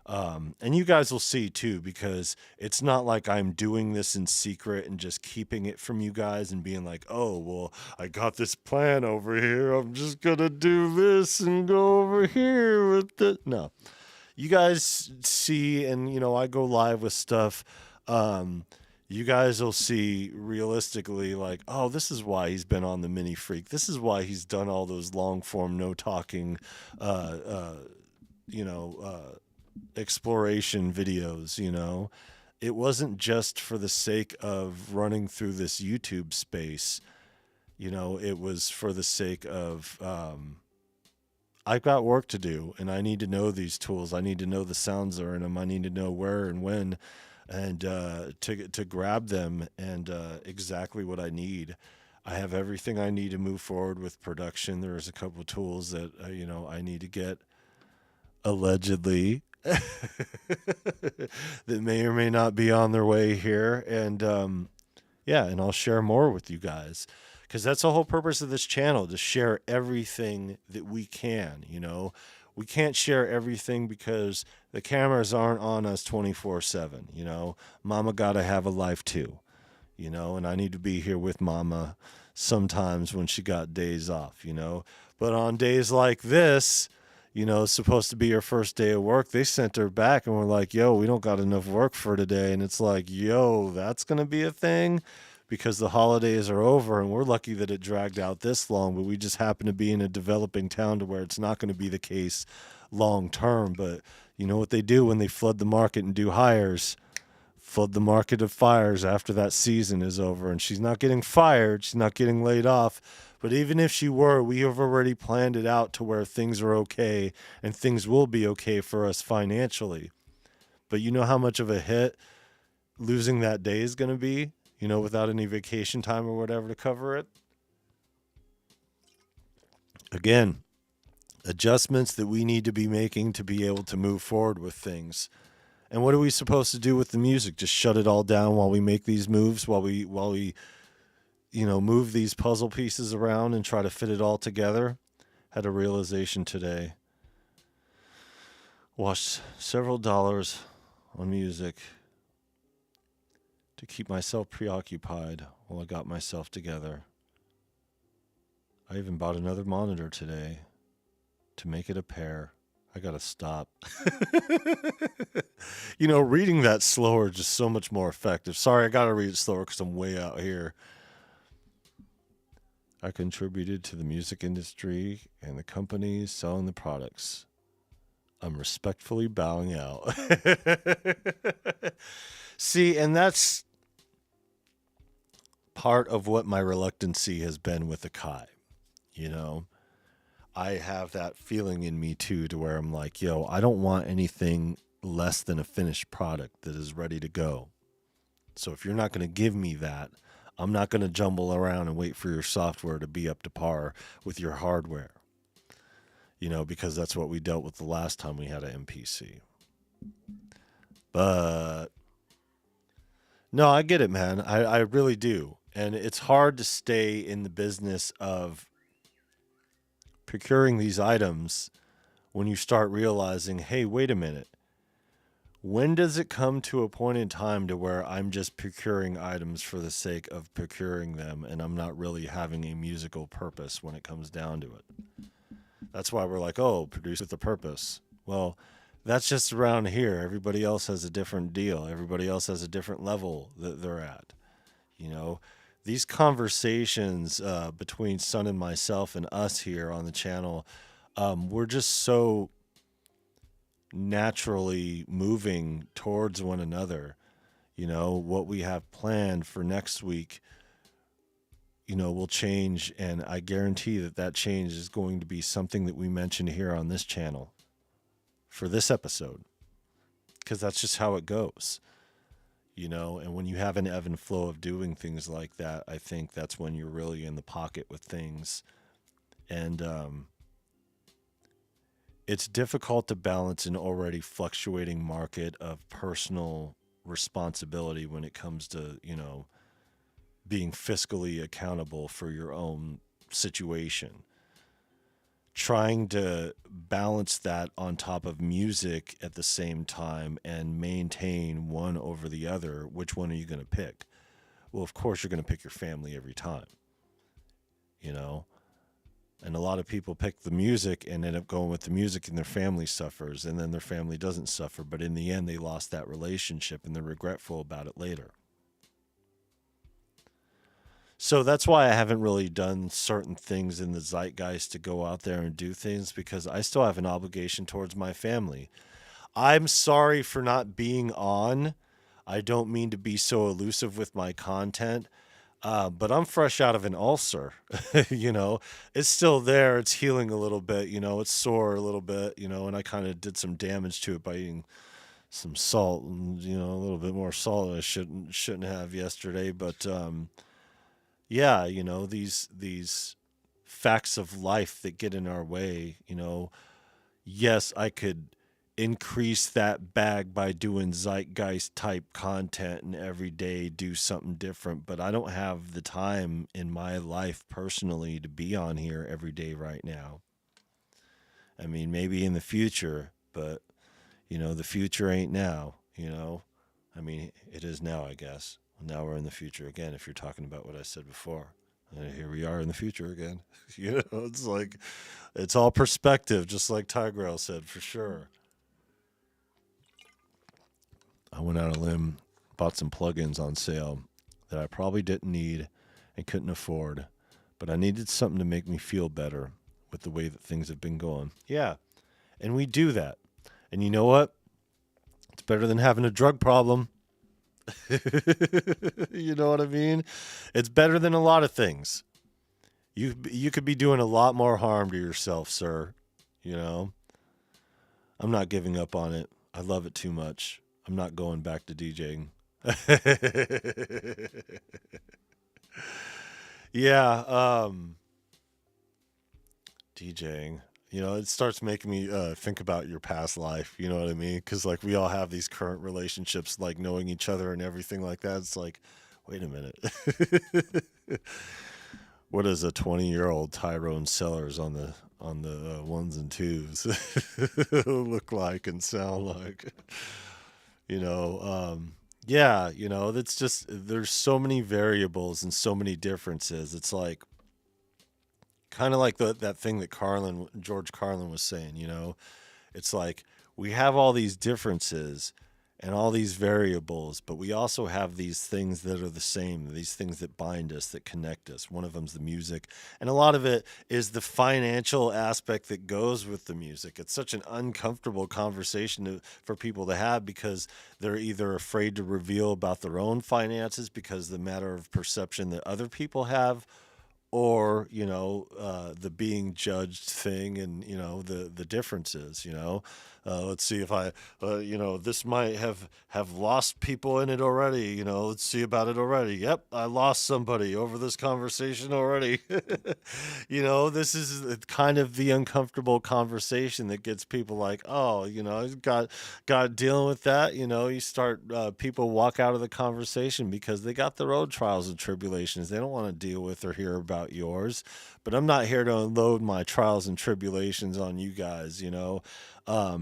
And you guys will see too, because it's not like I'm doing this in secret and just keeping it from you guys and being like, oh, well, I got this plan over here. I'm just going to do this and go over here with it. No, you guys see, and I go live with stuff. You guys will see realistically, like, oh, this is why he's been on the Mini Freak. This is why he's done all those long form, no talking, you know, exploration videos. It wasn't just for the sake of running through this YouTube space. It was for the sake of I've got work to do and I need to know these tools. I need to know the sounds that are in them. I need to know where and when and to grab them and exactly what I need. I have everything I need to move forward with production. There's a couple of tools that I need to get allegedly that may or may not be on their way here. And yeah, and I'll share more with you guys because that's the whole purpose of this channel, to share everything that we can. We can't share everything because the cameras aren't on us 24/7. Mama gotta have a life too, and I need to be here with mama sometimes when she got days off. But on days like this, it's supposed to be her first day of work, they sent her back and we're like, yo, we don't got enough work for today. And it's like, yo, that's going to be a thing because the holidays are over and we're lucky that it dragged out this long, but we just happen to be in a developing town to where it's not going to be the case long term. But you know what they do when they flood the market and do hires? Flood the market of fires after that season is over. And she's not getting fired. She's not getting laid off. But even if she were, we have already planned it out to where things are okay and things will be okay for us financially. But you know how much of a hit losing that day is going to be, without any vacation time or whatever to cover it? Again, adjustments that we need to be making to be able to move forward with things. And what are we supposed to do with the music? Just shut it all down while we make these moves, while we move these puzzle pieces around and try to fit it all together? Had a realization today. Washed several dollars on music to keep myself preoccupied while I got myself together. I even bought another monitor today to make it a pair. I gotta stop. Reading that slower is just so much more effective. Sorry, I gotta read it slower because I'm way out here. I contributed to the music industry and the companies selling the products. I'm respectfully bowing out. See, and that's part of what my reluctancy has been with Akai. I have that feeling in me too, to where I'm like, yo, I don't want anything less than a finished product that is ready to go. So if you're not going to give me that, I'm not going to jumble around and wait for your software to be up to par with your hardware. Because that's what we dealt with the last time we had an MPC. But no, I get it, man. I really do. And it's hard to stay in the business of procuring these items when you start realizing, hey, wait a minute. When does it come to a point in time to where I'm just procuring items for the sake of procuring them and I'm not really having a musical purpose when it comes down to it? That's why we're like, oh, produce with a purpose. Well, that's just around here. Everybody else has a different deal. Everybody else has a different level that they're at. You know, these conversations between Son and myself and us here on the channel, we're just so naturally moving towards one another. You know, what we have planned for next week, will change. And I guarantee that that change is going to be something that we mention here on this channel for this episode, because that's just how it goes. And when you have an ebb and flow of doing things like that, I think that's when you're really in the pocket with things. And it's difficult to balance an already fluctuating market of personal responsibility when it comes to, being fiscally accountable for your own situation. Trying to balance that on top of music at the same time and maintain one over the other, which one are you going to pick? Well, of course, you're going to pick your family every time, you know? And a lot of people pick the music and end up going with the music, and their family suffers, and then their family doesn't suffer. But in the end, they lost that relationship and they're regretful about it later. So that's why I haven't really done certain things in the zeitgeist to go out there and do things, because I still have an obligation towards my family. I'm sorry for not being on. I don't mean to be so elusive with my content, but I'm fresh out of an ulcer. It's still there. It's healing a little bit. It's sore a little bit. And I kind of did some damage to it by eating some salt and a little bit more salt than I shouldn't have yesterday. But yeah, these facts of life that get in our way. Yes, I could increase that bag by doing zeitgeist type content and every day do something different, but I don't have the time in my life personally to be on here every day right now. I mean, maybe in the future, but the future ain't now. I mean, it is now, I guess. Now we're in the future again, if you're talking about what I said before. And here we are in the future again. It's like, it's all perspective, just like Tigrel said, for sure. I went out on a limb, bought some plugins on sale that I probably didn't need and couldn't afford, but I needed something to make me feel better with the way that things have been going. Yeah, and we do that. And you know what? It's better than having a drug problem. You know what I mean? It's better than a lot of things. You could be doing a lot more harm to yourself, sir. You know? I'm not giving up on it. I love it too much. I'm not going back to DJing. Yeah, DJing. It starts making me think about your past life. You know what I mean? Because like we all have these current relationships, like knowing each other and everything like that. It's like, wait a minute. What does a 20-year-old Tyrone Sellers on the ones and twos look like and sound like? You know, yeah. That's just, there's so many variables and so many differences. It's like kind of like that thing that George Carlin was saying. It's like we have all these differences and all these variables, but we also have these things that are the same, these things that bind us, that connect us. One of them's the music, and a lot of it is the financial aspect that goes with the music. It's such an uncomfortable conversation for people to have, because they're either afraid to reveal about their own finances because the matter of perception that other people have, or the being judged thing, and the differences. Let's see if I this might have lost people in it already. Let's see about it already. Yep, I lost somebody over this conversation already. This is kind of the uncomfortable conversation that gets people like, oh, got dealing with that. You start, people walk out of the conversation because they got their own trials and tribulations they don't want to deal with or hear about yours. But I'm not here to unload my trials and tribulations on you guys.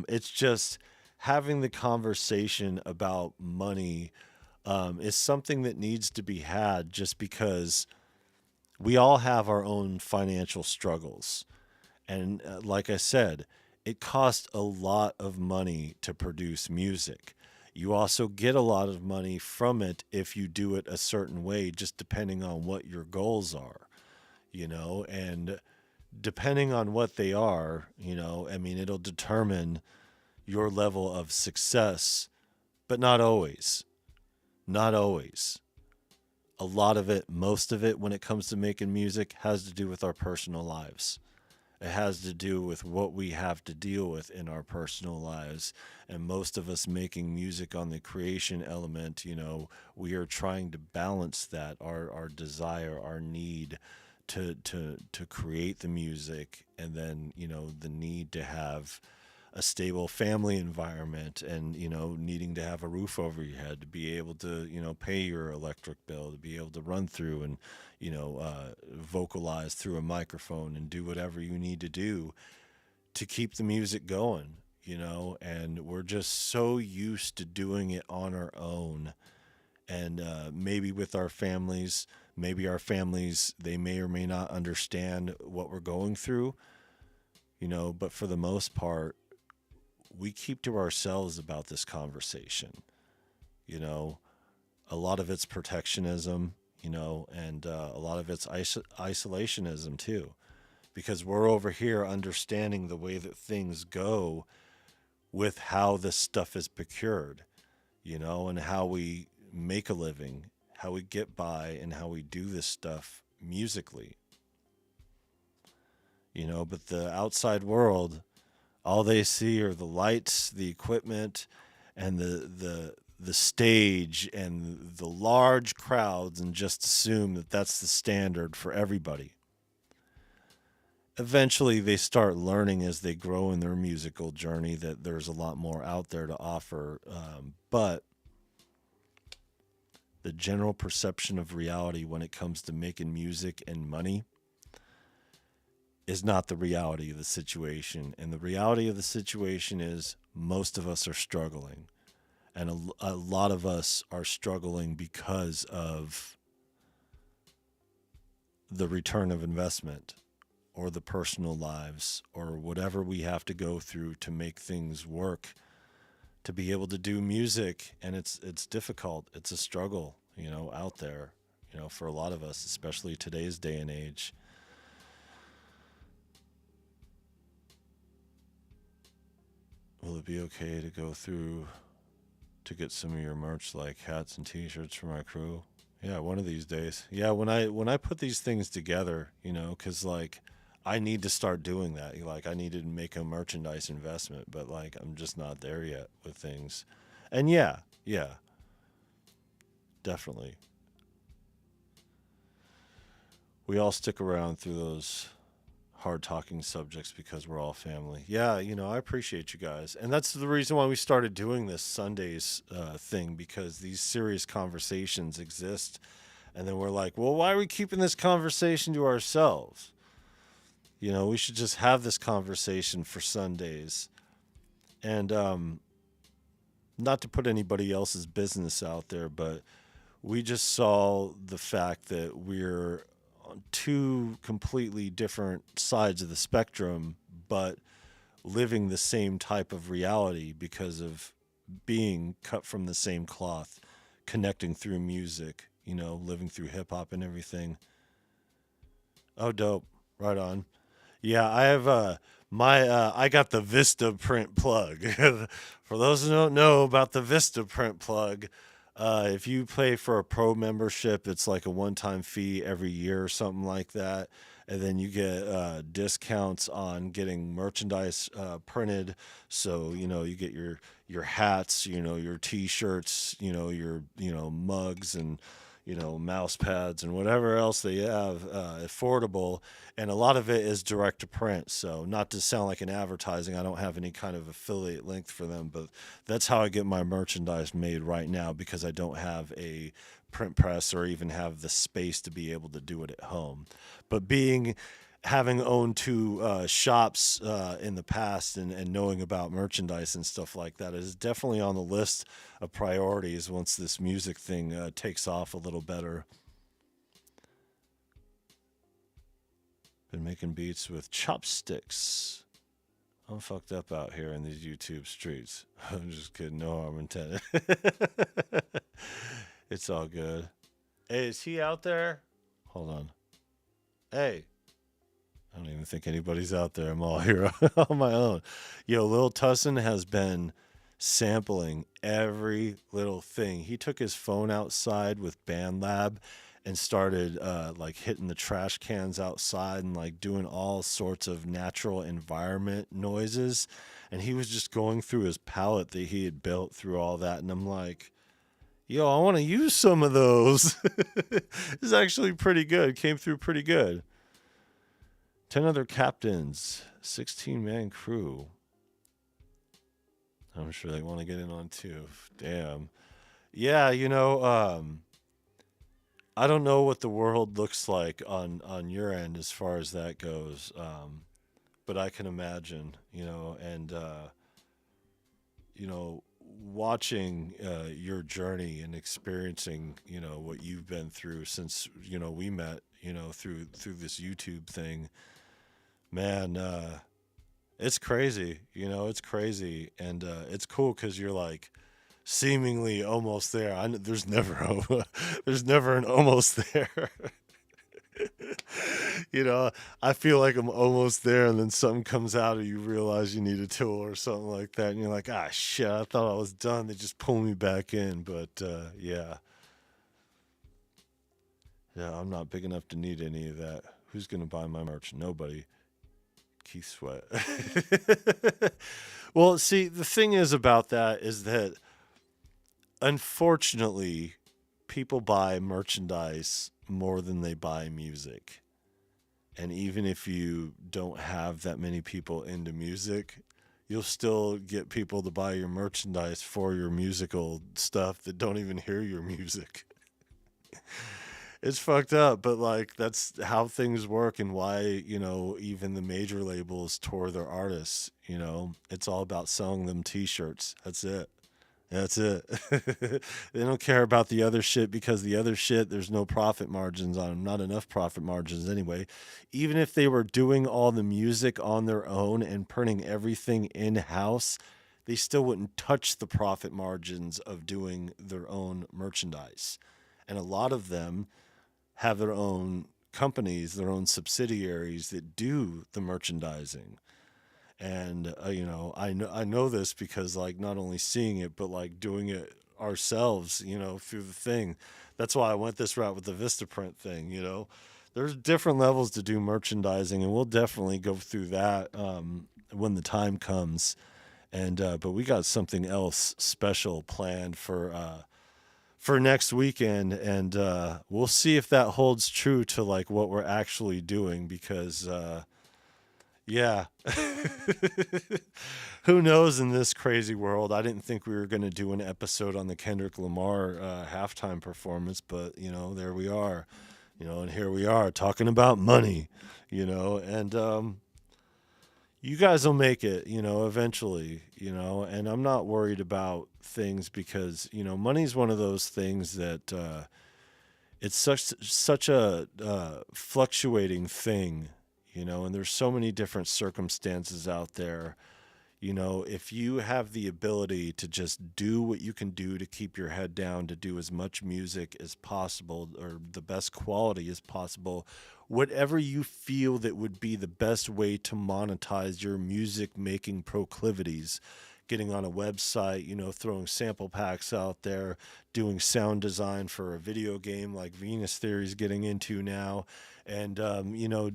It's just having the conversation about money is something that needs to be had, just because we all have our own financial struggles. And like I said, it costs a lot of money to produce music. You also get a lot of money from it if you do it a certain way, just depending on what your goals are, and depending on what they are, I mean, it'll determine your level of success, but not always. Not always. A lot of it, most of it, when it comes to making music, has to do with our personal lives. It has to do with what we have to deal with in our personal lives. And most of us making music on the creation element, we are trying to balance that, our desire, our need to create the music, and then, the need to have a stable family environment, and needing to have a roof over your head to be able to pay your electric bill, to be able to run through and vocalize through a microphone and do whatever you need to do to keep the music going. And we're just so used to doing it on our own, and maybe with our families, maybe our families, they may or may not understand what we're going through, but for the most part, we keep to ourselves about this conversation. You know, a lot of it's protectionism, and a lot of it's isolationism too, because we're over here understanding the way that things go with how this stuff is procured, and how we make a living, how we get by, and how we do this stuff musically, but the outside world, all they see are the lights, the equipment, and the stage and the large crowds, and just assume that that's the standard for everybody. Eventually, they start learning as they grow in their musical journey that there's a lot more out there to offer. But the general perception of reality when it comes to making music and money is not the reality of the situation. And the reality of the situation is most of us are struggling. And a lot of us are struggling because of the return of investment, or the personal lives, or whatever we have to go through to make things work, to be able to do music. And it's difficult. It's a struggle, out there, for a lot of us, especially today's day and age. Will it be okay to go through to get some of your merch, like hats and t-shirts for my crew? Yeah, one of these days. Yeah, when I put these things together, cuz like I need to start doing that. Like I need to make a merchandise investment, but like I'm just not there yet with things. And yeah, definitely. We all stick around through those hard talking subjects because we're all family. Yeah, I appreciate you guys. And that's the reason why we started doing this Sundays thing, because these serious conversations exist. And then we're like, well, why are we keeping this conversation to ourselves? We should just have this conversation for Sundays. And not to put anybody else's business out there, but we just saw the fact that we're on two completely different sides of the spectrum, but living the same type of reality because of being cut from the same cloth, connecting through music, living through hip hop and everything. Oh, dope. Right on. Yeah, I have my I got the Vista print plug. For those who don't know about the Vista print plug, if you pay for a pro membership, it's like a one-time fee every year or something like that. And then you get discounts on getting merchandise printed. So, you get your hats, your t-shirts, your mugs, and mouse pads and whatever else they have affordable. And a lot of it is direct to print. So, not to sound like an advertising, I don't have any kind of affiliate link for them, but that's how I get my merchandise made right now, because I don't have a print press or even have the space to be able to do it at home. But having owned two shops in the past, and knowing about merchandise and stuff like that is definitely on the list of priorities once this music thing takes off a little better. Been making beats with chopsticks. I'm fucked up out here in these YouTube streets. I'm just kidding. No harm intended. It's all good. Hey, is he out there? Hold on. Hey, I don't even think anybody's out there. I'm all here on my own. Yo, Lil Tussin has been sampling every little thing. He took his phone outside with BandLab and started like hitting the trash cans outside and like doing all sorts of natural environment noises. And he was just going through his palette that he had built through all that. And I'm like, yo, I want to use some of those. It's actually pretty good. Came through pretty good. 10 other captains, 16-man crew. I'm sure they want to get in on too. Damn. Yeah, I don't know what the world looks like on your end as far as that goes. But I can imagine, and watching your journey and experiencing, what you've been through since, we met, through this YouTube thing. Man, it's crazy, it's crazy, and it's cool because you're like seemingly almost there. There's never there's never an almost there. I feel like I'm almost there, and then something comes out, or you realize you need a tool or something like that, and you're like, ah, shit, I thought I was done. They just pull me back in, but yeah, I'm not big enough to need any of that. Who's gonna buy my merch? Nobody. Keith Sweat. Well, see, the thing is about that is that unfortunately, people buy merchandise more than they buy music. And even if you don't have that many people into music, you'll still get people to buy your merchandise for your musical stuff that don't even hear your music. It's fucked up, but like that's how things work and why, even the major labels tour their artists, It's all about selling them t-shirts. That's it. That's it. They don't care about the other shit because the other shit, there's no profit margins on them, not enough profit margins anyway. Even if they were doing all the music on their own and printing everything in house, they still wouldn't touch the profit margins of doing their own merchandise. And a lot of them have their own companies, their own subsidiaries that do the merchandising. And I know this because like not only seeing it but like doing it ourselves, through the thing. That's why I went this route with the Vistaprint thing. There's different levels to do merchandising, and we'll definitely go through that when the time comes. And but we got something else special planned for next weekend, and we'll see if that holds true to like what we're actually doing because yeah. Who knows in this crazy world? I didn't think we were going to do an episode on the Kendrick Lamar halftime performance, but there we are. And here we are talking about money, and you guys will make it, eventually, and I'm not worried about things because, money's one of those things that it's such a fluctuating thing, and there's so many different circumstances out there. If you have the ability to just do what you can do to keep your head down, to do as much music as possible or the best quality as possible, whatever you feel that would be the best way to monetize your music making proclivities, getting on a website, throwing sample packs out there, doing sound design for a video game like Venus Theory is getting into now, and,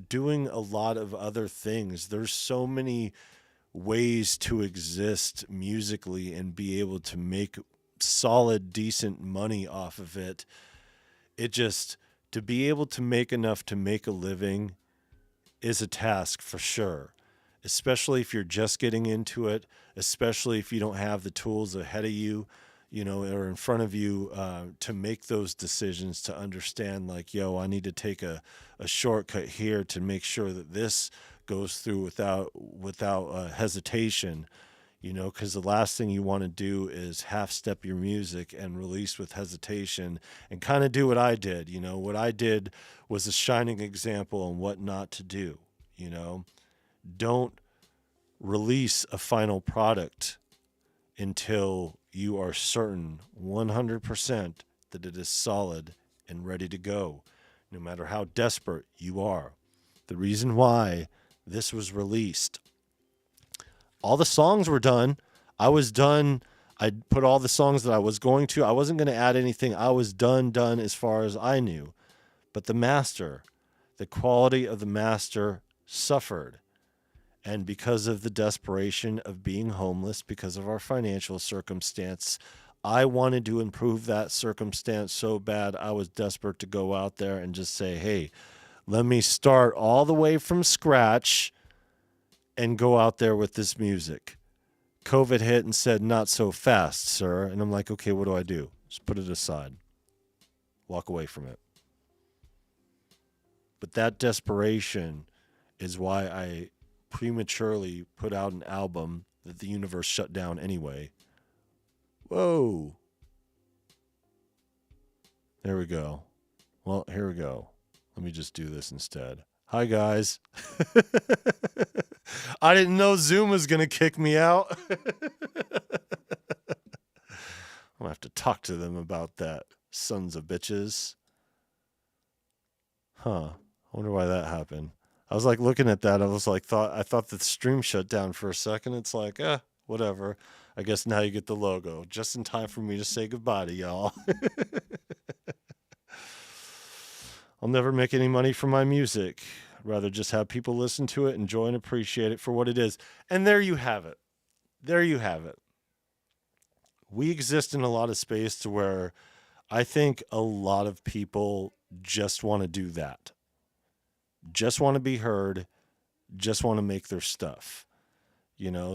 doing a lot of other things. There's so many ways to exist musically and be able to make solid, decent money off of it. It just, to be able to make enough to make a living is a task for sure, especially if you're just getting into it, especially if you don't have the tools ahead of you, or in front of you to make those decisions, to understand like, yo, I need to take a shortcut here to make sure that this goes through without hesitation, because the last thing you want to do is half step your music and release with hesitation and kind of do what I did. What I did was a shining example on what not to do. Don't release a final product until you are certain 100% that it is solid and ready to go, no matter how desperate you are. The reason why this was released, all the songs were done. I was done. I put all the songs that I was going to. I wasn't going to add anything. I was done as far as I knew. But the master, the quality of the master suffered. And because of the desperation of being homeless, because of our financial circumstance, I wanted to improve that circumstance so bad. I was desperate to go out there and just say, hey, let me start all the way from scratch and go out there with this music. COVID hit and said, not so fast, sir. And I'm like, okay, what do I do? Just put it aside. Walk away from it. But that desperation is why I prematurely put out an album that the universe shut down anyway. Whoa. There we go. Well, here we go. Let me just do this instead. Hi, guys. I didn't know Zoom was going to kick me out. I'm going to have to talk to them about that. Sons of bitches. Huh. I wonder why that happened. I was like looking at that. I was like, I thought the stream shut down for a second. It's like, whatever. I guess now you get the logo. Just in time for me to say goodbye to y'all. I'll never make any money from my music. I'd rather just have people listen to it, enjoy and appreciate it for what it is. And there you have it. There you have it. We exist in a lot of space to where I think a lot of people just want to do that. Just want to be heard, just want to make their stuff,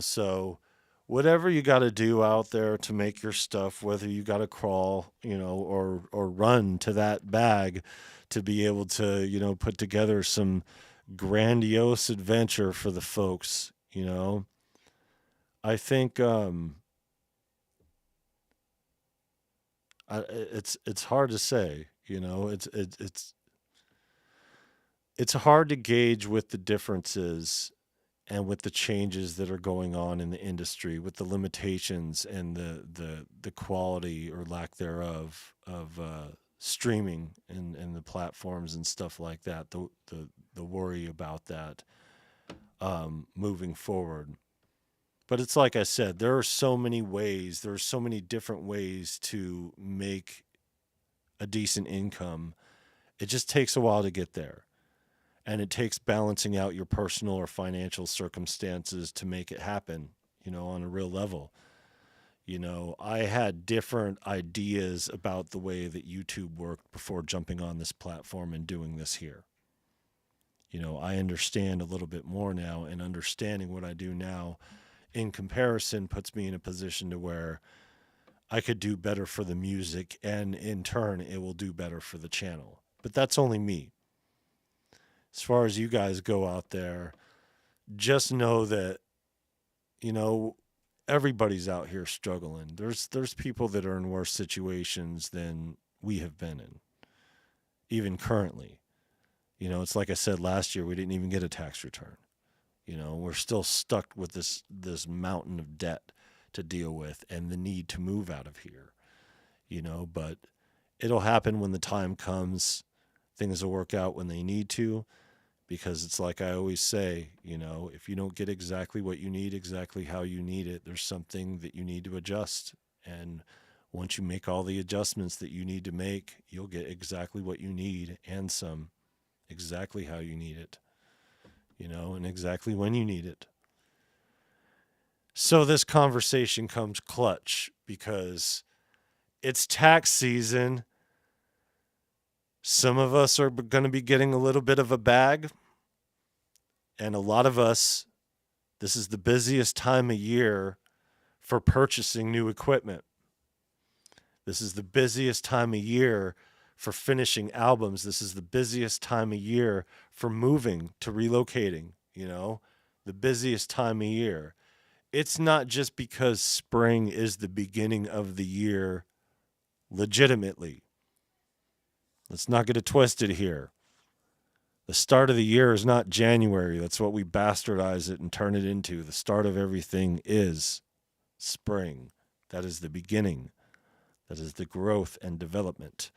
so whatever you got to do out there to make your stuff, whether you got to crawl, or run to that bag to be able to, put together some grandiose adventure for the folks, I think, it's hard to say, it's hard to gauge with the differences and with the changes that are going on in the industry, with the limitations and the quality or lack thereof of streaming and the platforms and stuff like that. The worry about that moving forward. But it's like I said, there are so many ways. There are so many different ways to make a decent income. It just takes a while to get there. And it takes balancing out your personal or financial circumstances to make it happen, on a real level. I had different ideas about the way that YouTube worked before jumping on this platform and doing this here. I understand a little bit more now, and understanding what I do now in comparison puts me in a position to where I could do better for the music, and in turn, it will do better for the channel. But that's only me. As far as you guys go out there, just know that, everybody's out here struggling. There's people that are in worse situations than we have been in, even currently. It's like I said last year, we didn't even get a tax return. We're still stuck with this mountain of debt to deal with and the need to move out of here. But it'll happen when the time comes. Things will work out when they need to. Because it's like I always say, if you don't get exactly what you need, exactly how you need it, there's something that you need to adjust. And once you make all the adjustments that you need to make, you'll get exactly what you need and some, exactly how you need it, and exactly when you need it. So this conversation comes clutch because it's tax season. Some of us are going to be getting a little bit of a bag. And a lot of us, this is the busiest time of year for purchasing new equipment. This is the busiest time of year for finishing albums. This is the busiest time of year for moving, to relocating, the busiest time of year. It's not just because spring is the beginning of the year legitimately. Let's not get it twisted here. The start of the year is not January. That's what we bastardize it and turn it into. The start of everything is spring. That is the beginning. That is the growth and development.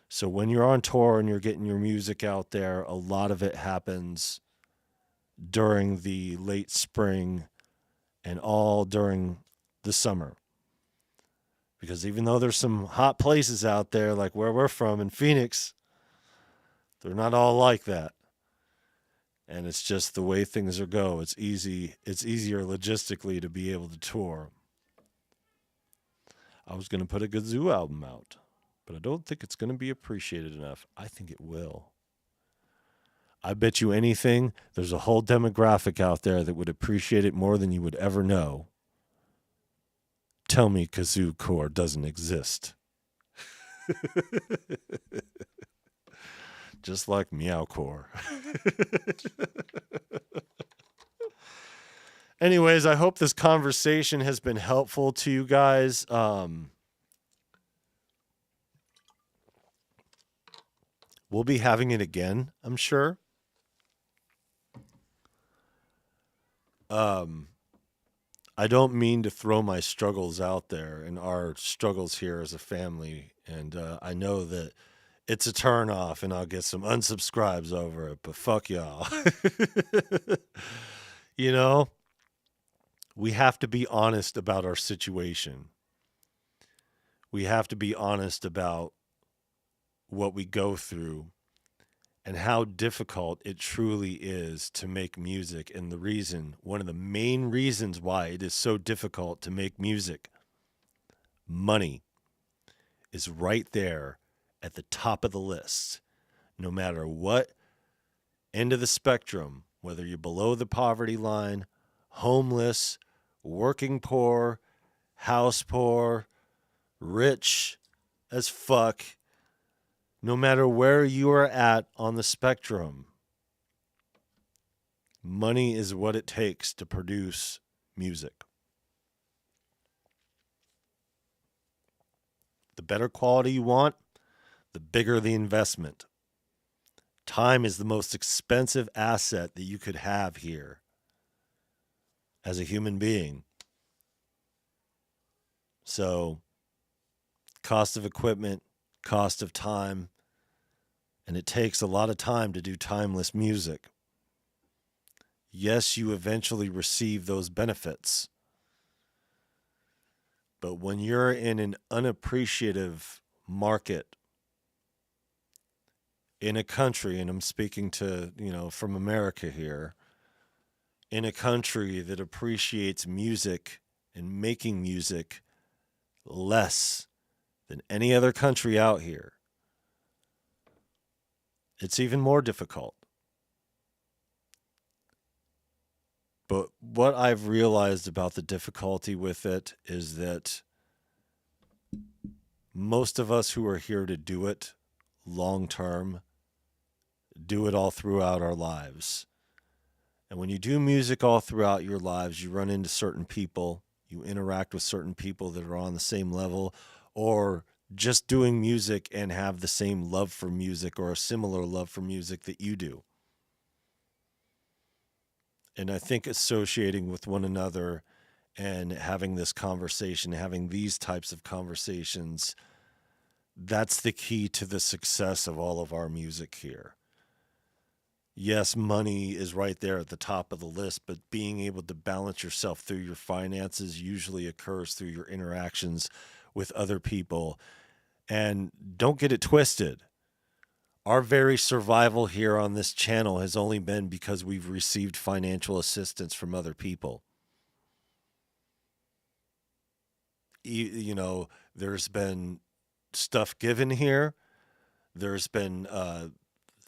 So when you're on tour and you're getting your music out there, a lot of it happens during the late spring and all during the summer. Because even though there's some hot places out there, like where we're from in Phoenix, they're not all like that. And it's just the way things are go. It's easier logistically to be able to tour. I was going to put a Gazoo album out, but I don't think it's going to be appreciated enough. I think it will. I bet you anything, there's a whole demographic out there that would appreciate it more than you would ever know. Tell me Kazoo Core doesn't exist. Just like Meowcore. Anyways, I hope this conversation has been helpful to you guys. We'll be having it again, I'm sure. I don't mean to throw my struggles out there and our struggles here as a family. And I know that it's a turn off and I'll get some unsubscribes over it, but fuck y'all. You know, we have to be honest about our situation. We have to be honest about what we go through and how difficult it truly is to make music. And one of the main reasons why it is so difficult to make music, money is right there at the top of the list. No matter what end of the spectrum, whether you're below the poverty line, homeless, working poor, house poor, rich as fuck, no matter where you are at on the spectrum, money is what it takes to produce music. The better quality you want, the bigger the investment. Time is the most expensive asset that you could have here as a human being. So, cost of equipment, cost of time, and it takes a lot of time to do timeless music. Yes, you eventually receive those benefits. But when you're in an unappreciative market in a country, and I'm speaking to, from America here, in a country that appreciates music and making music less than any other country out here, it's even more difficult. But what I've realized about the difficulty with it is that most of us who are here to do it long term do it all throughout our lives. And when you do music all throughout your lives, you run into certain people, you interact with certain people that are on the same level, or just doing music and have the same love for music or a similar love for music that you do. And I think associating with one another and having this conversation, having these types of conversations, that's the key to the success of all of our music here. Yes, money is right there at the top of the list, but being able to balance yourself through your finances usually occurs through your interactions with other people. And don't get it twisted. Our very survival here on this channel has only been because we've received financial assistance from other people. There's been stuff given here. There's been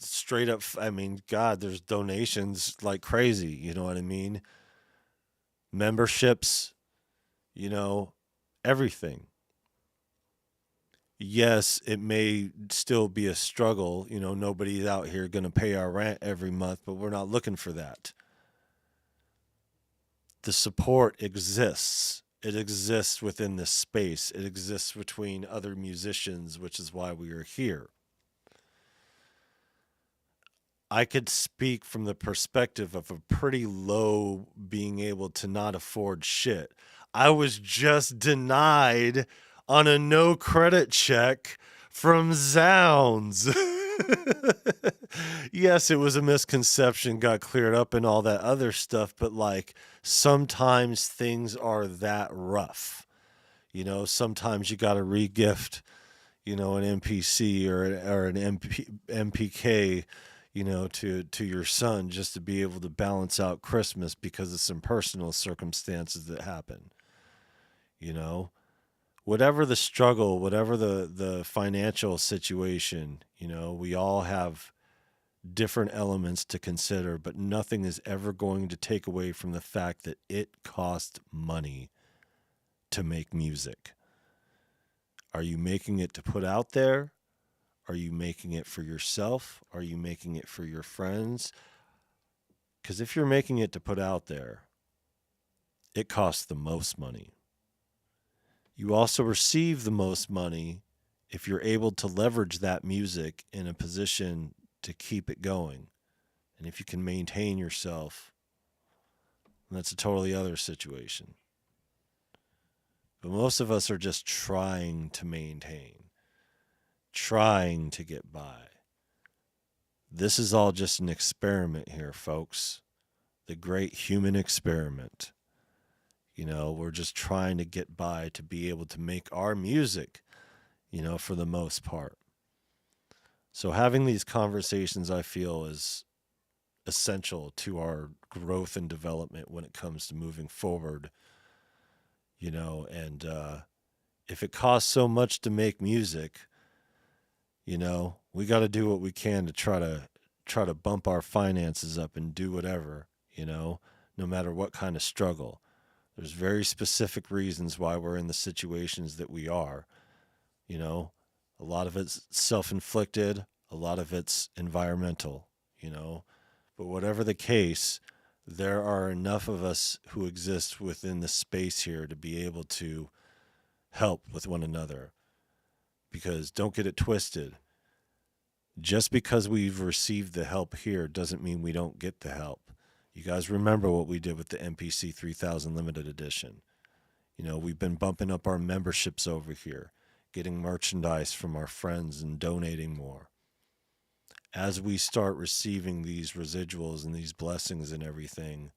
straight up, God, there's donations like crazy. You know what I mean? Memberships, everything. Yes, it may still be a struggle. Nobody's out here going to pay our rent every month, but we're not looking for that. The support exists. It exists within this space. It exists between other musicians, which is why we are here. I could speak from the perspective of a pretty low being able to not afford shit. I was just denied on a no credit check from Zounds. Yes, it was a misconception, got cleared up and all that other stuff, but like sometimes things are that rough. Sometimes you got to regift, an MPC or an MPK, to your son just to be able to balance out Christmas because of some personal circumstances that happen. You know, whatever the struggle, whatever the financial situation, we all have different elements to consider, but nothing is ever going to take away from the fact that it costs money to make music. Are you making it to put out there? Are you making it for yourself? Are you making it for your friends? Because if you're making it to put out there, it costs the most money. You also receive the most money if you're able to leverage that music in a position to keep it going. And if you can maintain yourself, that's a totally other situation. But most of us are just trying to maintain, trying to get by. This is all just an experiment here, folks. The great human experiment. We're just trying to get by to be able to make our music, for the most part. So having these conversations, I feel, is essential to our growth and development when it comes to moving forward, and if it costs so much to make music, we got to do what we can to try to bump our finances up and do whatever, no matter what kind of struggle. There's very specific reasons why we're in the situations that we are. A lot of it's self-inflicted, a lot of it's environmental, But whatever the case, there are enough of us who exist within the space here to be able to help with one another. Because don't get it twisted. Just because we've received the help here doesn't mean we don't get the help. You guys remember what we did with the MPC 3000 limited edition. We've been bumping up our memberships over here, getting merchandise from our friends and donating more. As we start receiving these residuals and these blessings and everything,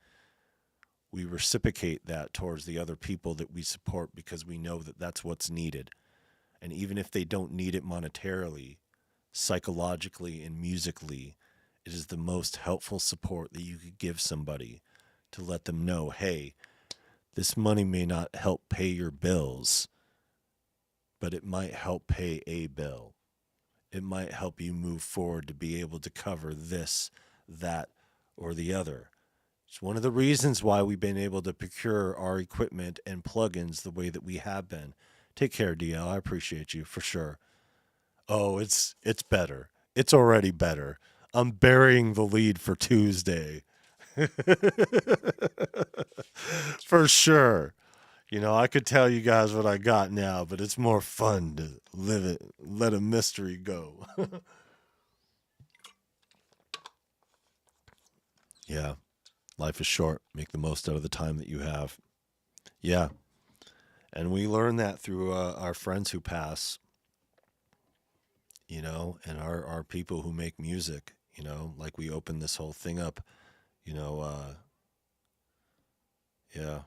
we reciprocate that towards the other people that we support because we know that that's what's needed. And even if they don't need it monetarily, psychologically and musically, it is the most helpful support that you could give somebody to let them know, hey, this money may not help pay your bills, but it might help pay a bill. It might help you move forward to be able to cover this, that, or the other. It's one of the reasons why we've been able to procure our equipment and plugins the way that we have been. Take care, DL. I appreciate you for sure. Oh, it's better. It's already better. I'm burying the lead for Tuesday. For sure. I could tell you guys what I got now, but it's more fun to live it, let a mystery go. Yeah, life is short. Make the most out of the time that you have. Yeah, and we learn that through our friends who pass, and our people who make music, like we open this whole thing up, you know, uh, yeah.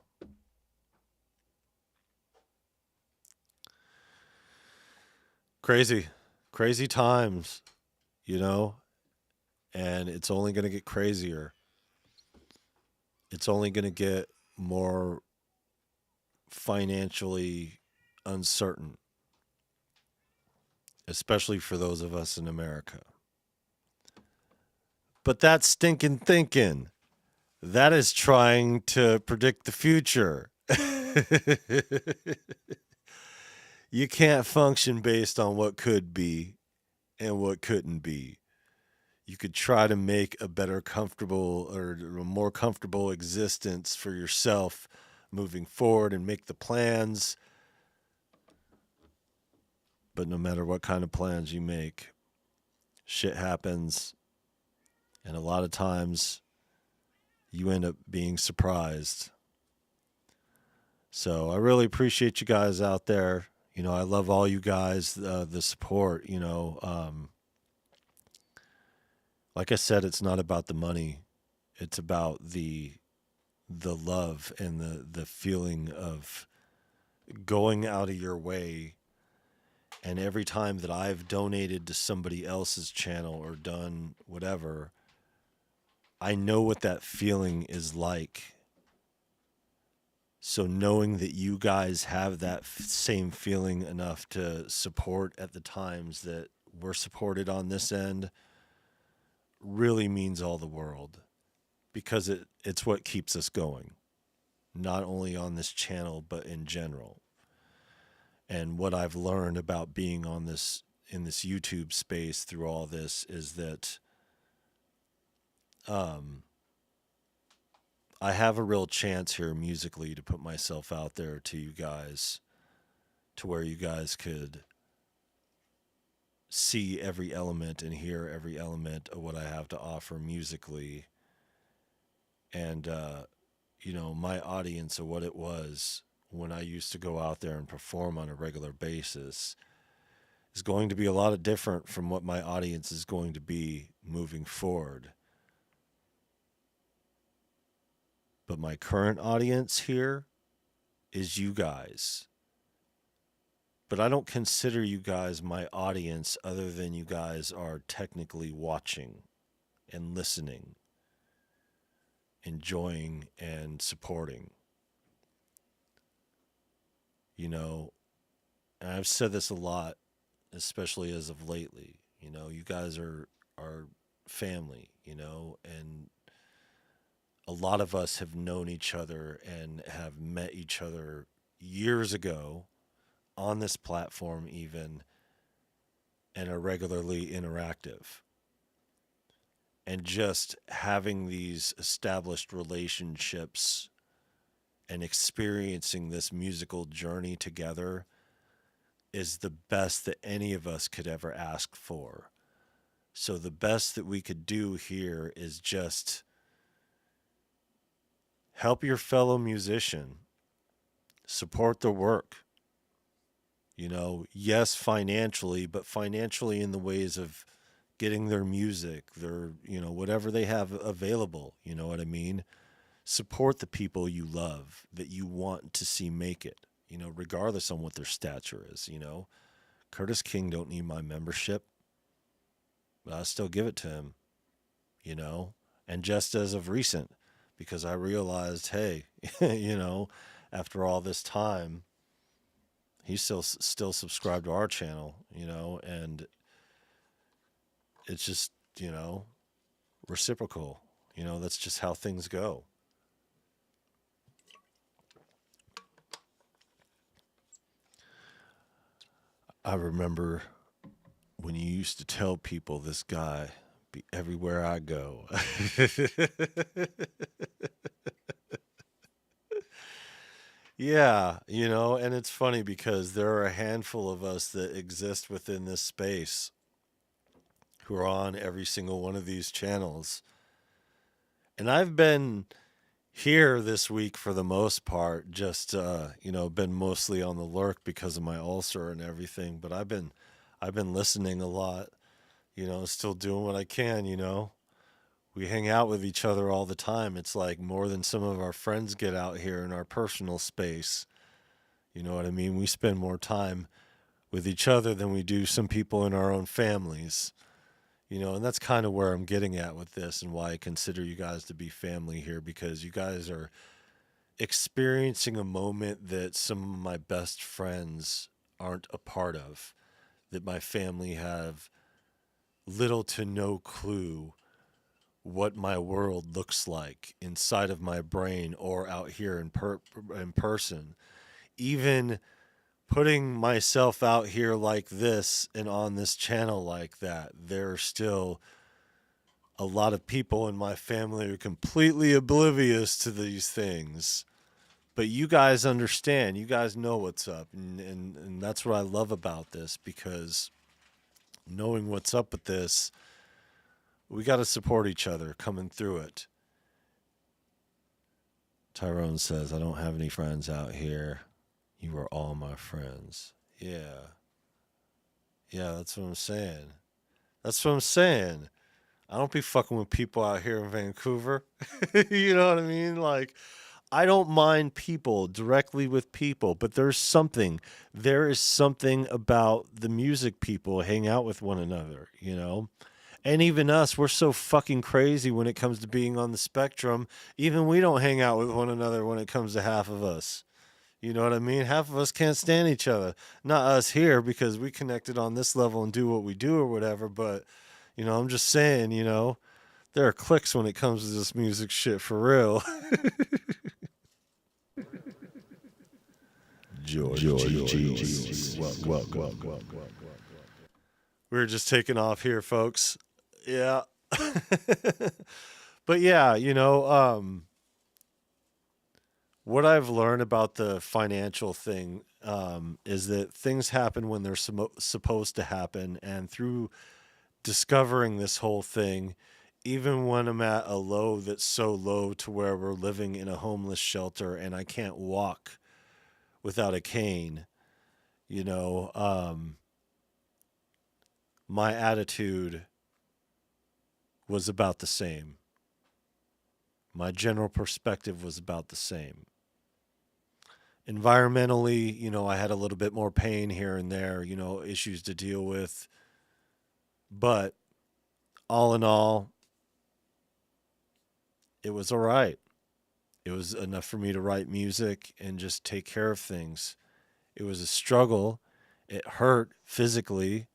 Crazy, crazy times, you know, and it's only going to get crazier. It's only going to get more financially uncertain, especially for those of us in America. But that's stinking thinking. That is trying to predict the future. You can't function based on what could be and what couldn't be. You could try to make a better, comfortable, or a more comfortable existence for yourself moving forward and make the plans. But no matter what kind of plans you make, shit happens And a lot of times you end up being surprised. So I really appreciate you guys out there. I love all you guys, the support. Like I said, it's not about the money. It's about the love and the feeling of going out of your way. And every time that I've donated to somebody else's channel or done whatever, I know what that feeling is like. So knowing that you guys have that same feeling enough to support at the times that we're supported on this end really means all the world, because it's what keeps us going, not only on this channel but in general. And what I've learned about being on this in this YouTube space through all this is that I have a real chance here musically to put myself out there to you guys, to where you guys could see every element and hear every element of what I have to offer musically. And, my audience of what it was when I used to go out there and perform on a regular basis is going to be a lot of different from what my audience is going to be moving forward. But my current audience here is you guys. But I don't consider you guys my audience other than you guys are technically watching and listening, enjoying and supporting. And I've said this a lot, especially as of lately. You guys are family, and a lot of us have known each other and have met each other years ago on this platform, even, and are regularly interactive. And just having these established relationships and experiencing this musical journey together is the best that any of us could ever ask for. So, the best that we could do here is just help your fellow musician, support their work. Yes, financially, but financially in the ways of getting their music, their, whatever they have available. You know what I mean? Support the people you love that you want to see make it, regardless on what their stature is. Curtis King don't need my membership, but I still give it to him, you know? And just as of recent, because I realized, hey, after all this time, he's still subscribed to our channel, and it's just, reciprocal. That's just how things go. I remember when you used to tell people this guy be everywhere I go. Yeah, and it's funny because there are a handful of us that exist within this space who are on every single one of these channels. And I've been here this week for the most part, just been mostly on the lurk because of my ulcer and everything, but I've been listening a lot, still doing what I can. We hang out with each other all the time. It's like more than some of our friends get out here in our personal space. You know what I mean? We spend more time with each other than we do some people in our own families. And that's kind of where I'm getting at with this and why I consider you guys to be family here, because you guys are experiencing a moment that some of my best friends aren't a part of, that my family have little to no clue what my world looks like inside of my brain or out here in person. Even putting myself out here like this and on this channel like that, there are still a lot of people in my family who are completely oblivious to these things. But you guys understand. You guys know what's up. And that's what I love about this, because knowing what's up with this We got to support each other coming through it. Tyrone says, I don't have any friends out here. You are all my friends. Yeah. Yeah, that's what I'm saying. That's what I'm saying. I don't be fucking with people out here in Vancouver. You know what I mean? Like, I don't mind people directly with people, but there is something about the music people hang out with one another, you know? And even us, we're so fucking crazy when it comes to being on the spectrum. Even we don't hang out with one another when it comes to half of us. You know what I mean? Half of us can't stand each other. Not us here because we connected on this level and do what we do or whatever, but I'm just saying, there are cliques when it comes to this music shit for real. George G. Welcome. We were just taking off here, folks. Yeah. But yeah, what I've learned about the financial thing is that things happen when they're supposed to happen. And through discovering this whole thing, even when I'm at a low that's so low to where we're living in a homeless shelter and I can't walk without a cane, you know, my attitude was about the same. My general perspective was about the same. Environmentally, I had a little bit more pain here and there, issues to deal with. But all in all, it was all right. It was enough for me to write music and just take care of things. It was a struggle. It hurt physically.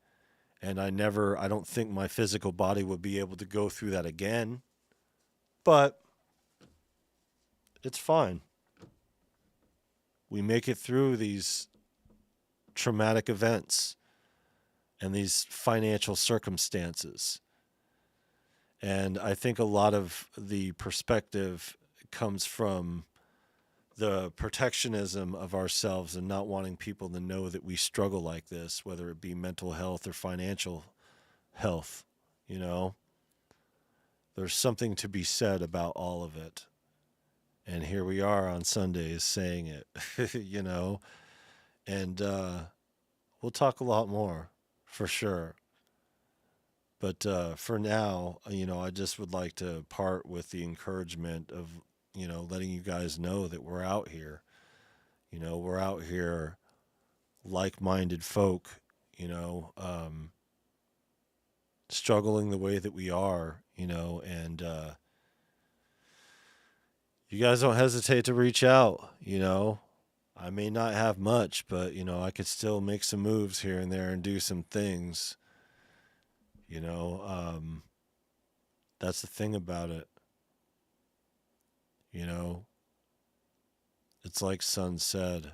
And I don't think my physical body would be able to go through that again. But it's fine. We make it through these traumatic events and these financial circumstances. And I think a lot of the perspective comes from the protectionism of ourselves and not wanting people to know that we struggle like this, whether it be mental health or financial health. You know, there's something to be said about all of it. And here we are on Sundays saying it, and we'll talk a lot more for sure. But for now, I just would like to part with the encouragement of, letting you guys know that we're out here. We're out here like minded folk, you know, um, struggling the way that we are, and you guys don't hesitate to reach out. I may not have much, but, I could still make some moves here and there and do some things, you know. That's the thing about it. You know, it's like Sun said,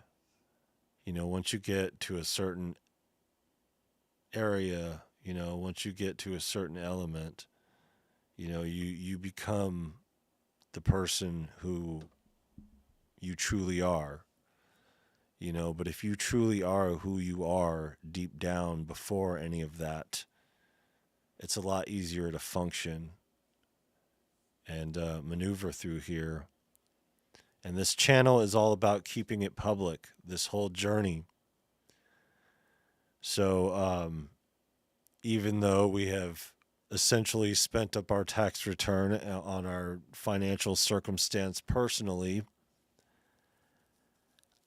once you get to a certain area, once you get to a certain element, you become the person who you truly are. But if you truly are who you are deep down before any of that, it's a lot easier to function and maneuver through here. And this channel is all about keeping it public, this whole journey. So even though we have essentially spent up our tax return on our financial circumstance personally,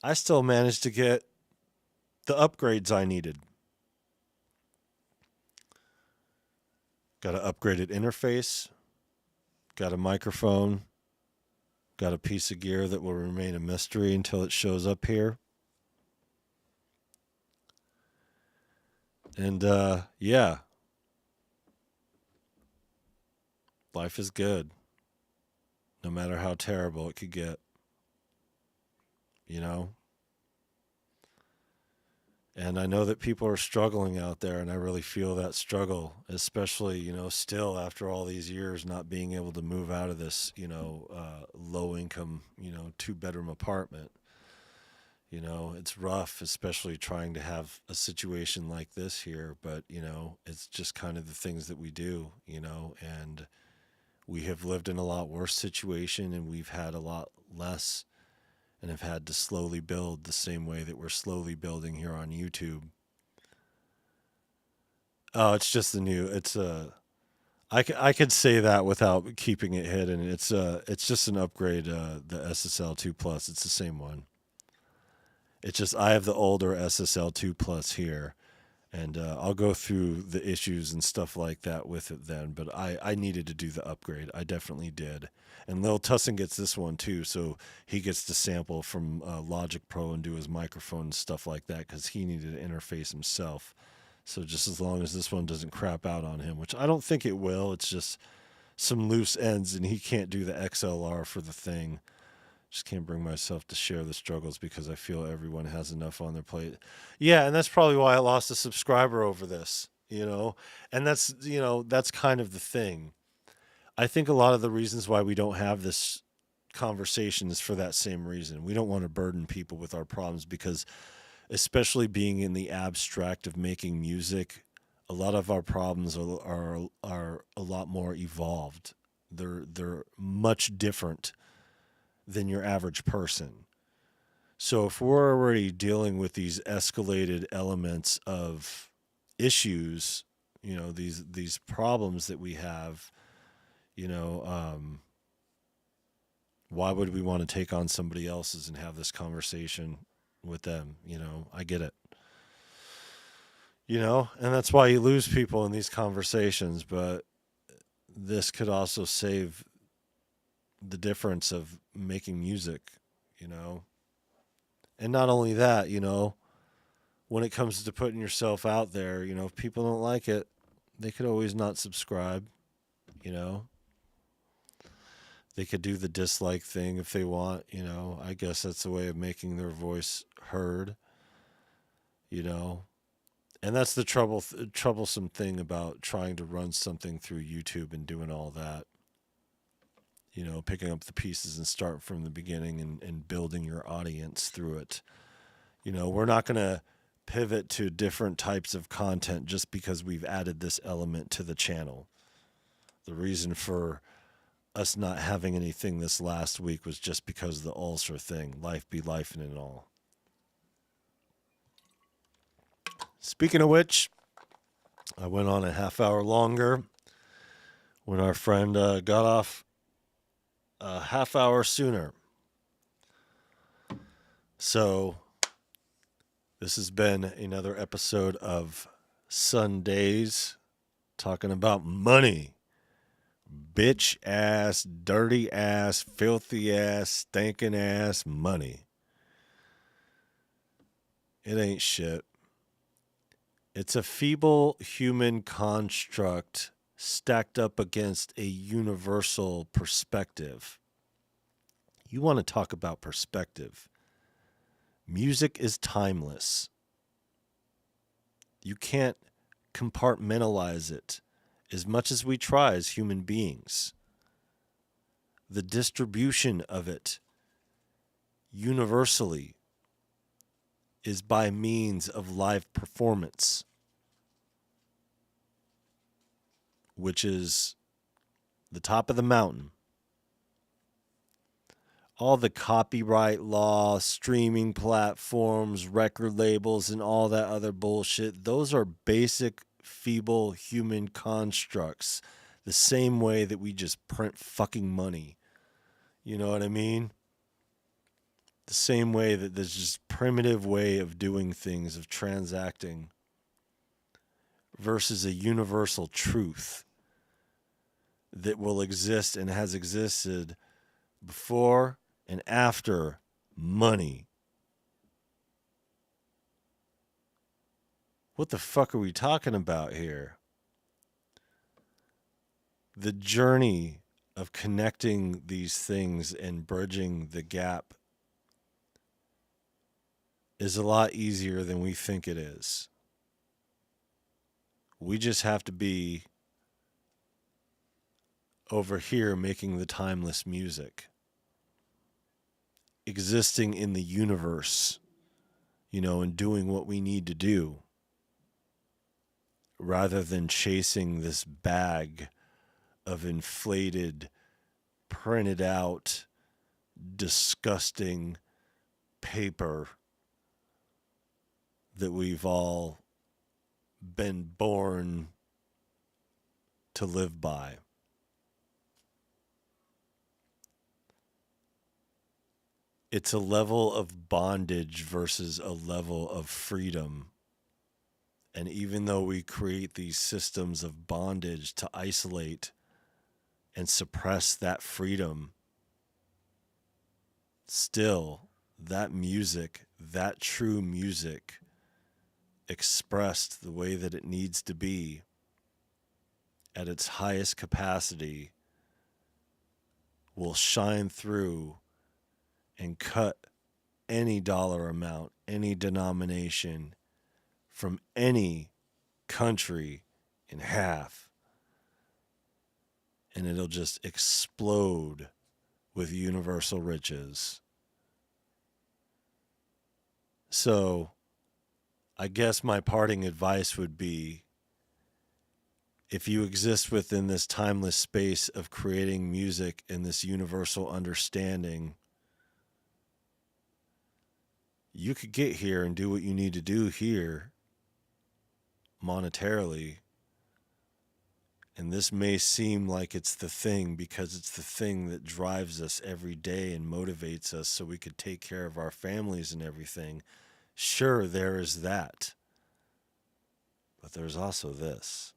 I still managed to get the upgrades I needed. Got an upgraded interface, got a microphone, got a piece of gear that will remain a mystery until it shows up here. And yeah, life is good, no matter how terrible it could get, you know? And I know that people are struggling out there, and I really feel that struggle, especially, still after all these years not being able to move out of this, low income, 2-bedroom apartment. You know, it's rough, especially trying to have a situation like this here, but, you know, it's just kind of the things that we do, you know, and we have lived in a lot worse situation and we've had a lot less and have had to slowly build the same way that we're slowly building here on YouTube. Oh, it's just the new, I could say that without keeping it hidden. It's just an upgrade, the SSL 2 Plus. It's the same one. It's just I have the older SSL 2 Plus here, and I'll go through the issues and stuff like that with it then. But I needed to do the upgrade. I definitely did. And Lil Tussin gets this one too, so he gets to sample from Logic Pro and do his microphone and stuff like that because he needed to interface himself. So just as long as this one doesn't crap out on him, which I don't think it will, it's just some loose ends, and he can't do the XLR for the thing. Just can't bring myself to share the struggles because I feel everyone has enough on their plate. Yeah, and that's probably why I lost a subscriber over this, you know? And that's, you know, that's kind of the thing. I think a lot of the reasons why we don't have this conversation is for that same reason. We don't want to burden people with our problems because, especially being in the abstract of making music, a lot of our problems are a lot more evolved. They're much different than your average person. So if we're already dealing with these escalated elements of issues, you know, these problems that we have, you know, why would we want to take on somebody else's and have this conversation with them? You know, I get it. You know, and that's why you lose people in these conversations, but this could also save the difference of making music, you know. And not only that, you know, when it comes to putting yourself out there, you know, if people don't like it, they could always not subscribe, you know. They could do the dislike thing if they want, you know. I guess that's a way of making their voice heard, you know. And that's the troublesome thing about trying to run something through YouTube and doing all that. You know, picking up the pieces and start from the beginning and building your audience through it. You know, we're not going to pivot to different types of content just because we've added this element to the channel. The reason for us not having anything this last week was just because of the ulcer thing. Life be life and all. Speaking of which, I went on a half hour longer when our friend got off a half hour sooner. So this has been another episode of Sundays talking about money. Bitch ass, dirty ass, filthy ass, stinking ass money. It ain't shit. It's a feeble human construct stacked up against a universal perspective. You want to talk about perspective. Music is timeless. You can't compartmentalize it as much as we try as human beings. The distribution of it universally is by means of live performance, which is the top of the mountain. All the copyright law, streaming platforms, record labels, and all that other bullshit, those are basic, feeble human constructs. The same way that we just print fucking money. You know what I mean? The same way that there's just primitive way of doing things, of transacting, versus a universal truth that will exist and has existed before and after money. What the fuck are we talking about here? The journey of connecting these things and bridging the gap is a lot easier than we think it is. We just have to be over here making the timeless music, existing in the universe, and doing what we need to do rather than chasing this bag of inflated, printed out, disgusting paper that we've all been born to live by. It's a level of bondage versus a level of freedom. And even though we create these systems of bondage to isolate and suppress that freedom, still, that music, that true music, expressed the way that it needs to be at its highest capacity, will shine through and cut any dollar amount, any denomination from any country in half. And it'll just explode with universal riches. So, I guess my parting advice would be, if you exist within this timeless space of creating music and this universal understanding, you could get here and do what you need to do here monetarily. And this may seem like it's the thing because it's the thing that drives us every day and motivates us so we could take care of our families and everything. Sure, there is that. But there's also this.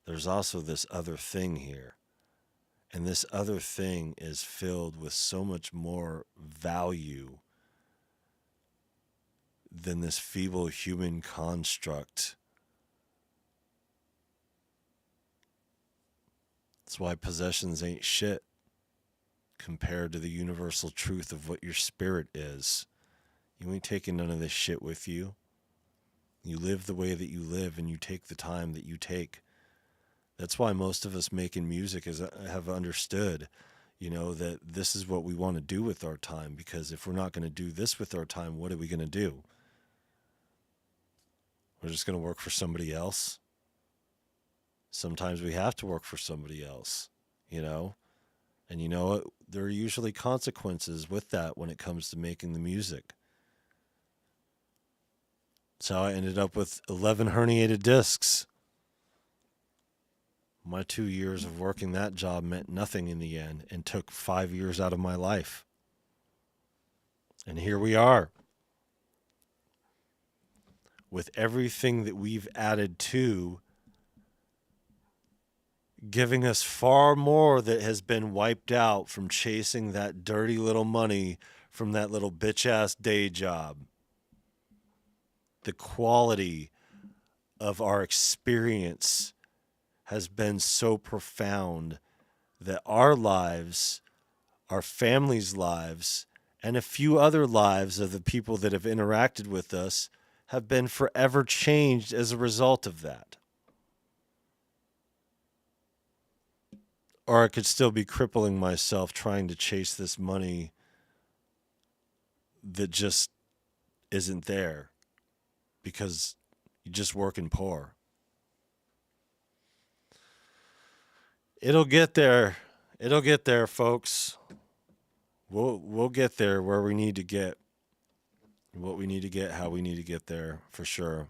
There's also this other thing here. And this other thing is filled with so much more value than this feeble human construct. That's why possessions ain't shit compared to the universal truth of what your spirit is. You ain't taking none of this shit with you. You live the way that you live and you take the time that you take. That's why most of us making music have understood, that this is what we want to do with our time. Because if we're not going to do this with our time, what are we going to do? We're just going to work for somebody else. Sometimes we have to work for somebody else, And you know what? There are usually consequences with that when it comes to making the music. So I ended up with 11 herniated discs. My 2 years of working that job meant nothing in the end and took 5 years out of my life. And here we are. With everything that we've added to, giving us far more that has been wiped out from chasing that dirty little money from that little bitch-ass day job. The quality of our experience has been so profound that our lives, our families' lives, and a few other lives of the people that have interacted with us have been forever changed as a result of that. Or I could still be crippling myself trying to chase this money that just isn't there because you're just working poor. It'll get there. It'll get there, folks. We'll get there where we need to get, what we need to get, how we need to get there, for sure.